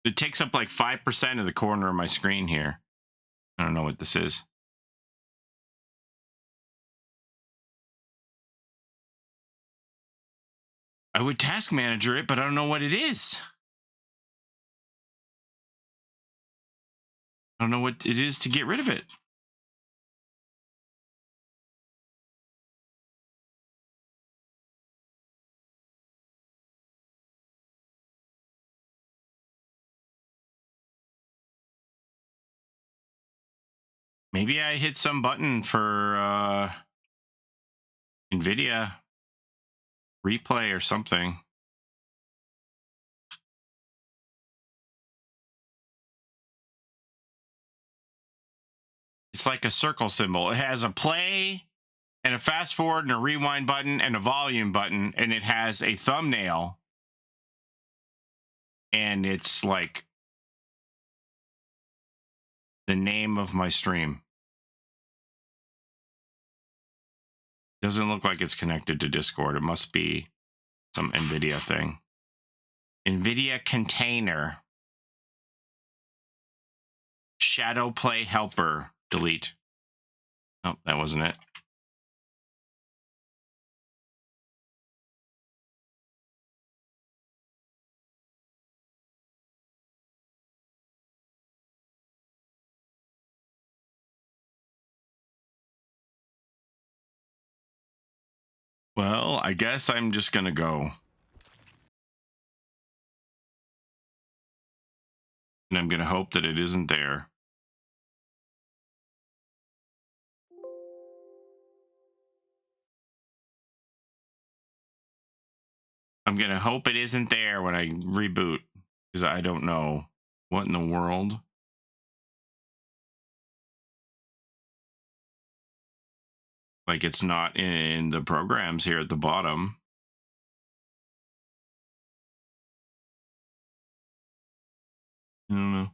It takes up like 5% of the corner of my screen here. I don't know what this is. I would task manager it, but I don't know what it is. I don't know what it is to get rid of it. Maybe I hit some button for NVIDIA replay or something. It's like a circle symbol. It has a play and a fast forward and a rewind button and a volume button, and it has a thumbnail. And it's like the name of my stream. Doesn't look like it's connected to Discord. It must be some NVIDIA thing. NVIDIA container. Shadow play helper. Delete. Oh, that wasn't it. Well, I guess I'm just gonna go. And I'm gonna hope that it isn't there. I'm gonna hope it isn't there when I reboot, because I don't know what in the world. Like, it's not in the programs here at the bottom. I don't know.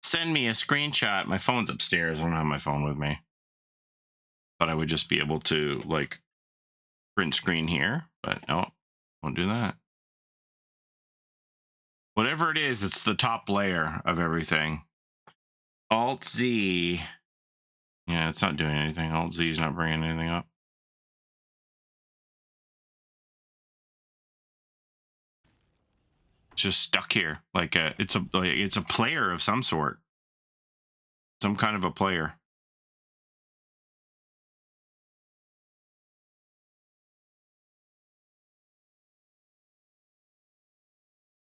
send me a screenshot. My phone's upstairs. I don't have my phone with me. Thought I would just be able to like print screen here, but no, won't do that. Whatever it is, it's the top layer of everything. Alt Z. Yeah, it's not doing anything. Alt Z is not bringing anything up. It's just stuck here, like it's a player of some sort, some kind of a player.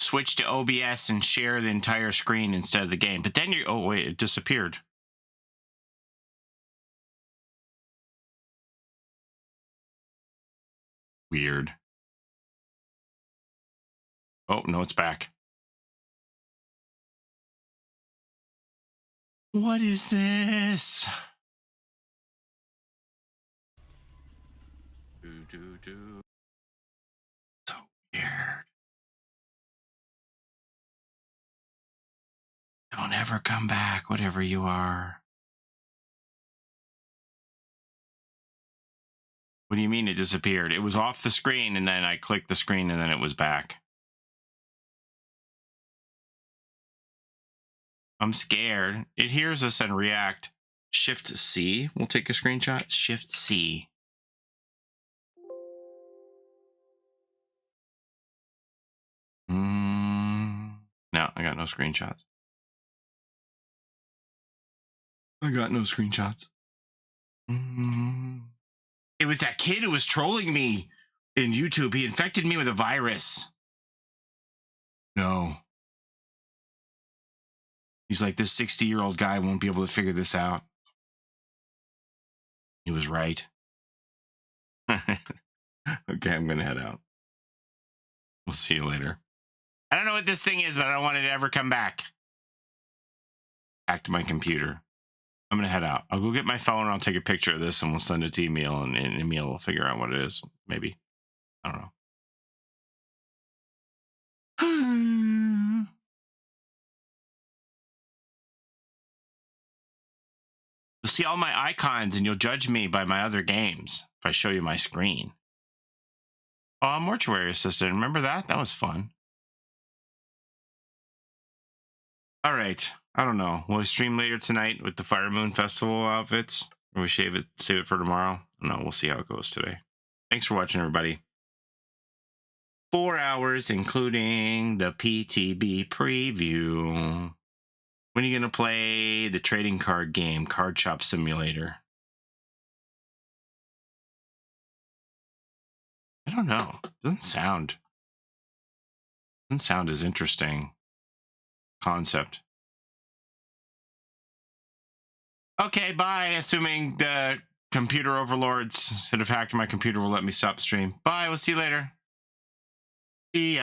Switch to OBS and share the entire screen instead of the game. But then you, oh wait, it disappeared. Weird. Oh, no, it's back. What is this? So weird. Don't ever come back, whatever you are. What do you mean it disappeared? It was off the screen, and then I clicked the screen, and then it was back. I'm scared. It hears us and react. Shift C. We'll take a screenshot. Shift C. No, I got no screenshots. I got no screenshots. It was that kid who was trolling me in YouTube. He infected me with a virus. No. He's like, this 60-year-old guy won't be able to figure this out. He was right. Okay, I'm going to head out. We'll see you later. I don't know what this thing is, but I don't want it to ever come back. Back to my computer. I'm going to head out. I'll go get my phone and I'll take a picture of this and we'll send it to email and email will figure out what it is. Maybe. I don't know. You'll see all my icons and you'll judge me by my other games if I show you my screen. Oh, Mortuary Assistant. Remember that? That was fun. All right. I don't know. Will we stream later tonight with the Fire Moon Festival outfits? Or we save it for tomorrow? No, we'll see how it goes today. Thanks for watching, everybody. 4 hours, including the PTB preview. When are you going to play the trading card game, Card Shop Simulator? I don't know. Doesn't sound as interesting. Concept. Okay, bye. Assuming the computer overlords that have hacked my computer will let me stop the stream. Bye. We'll see you later. See ya.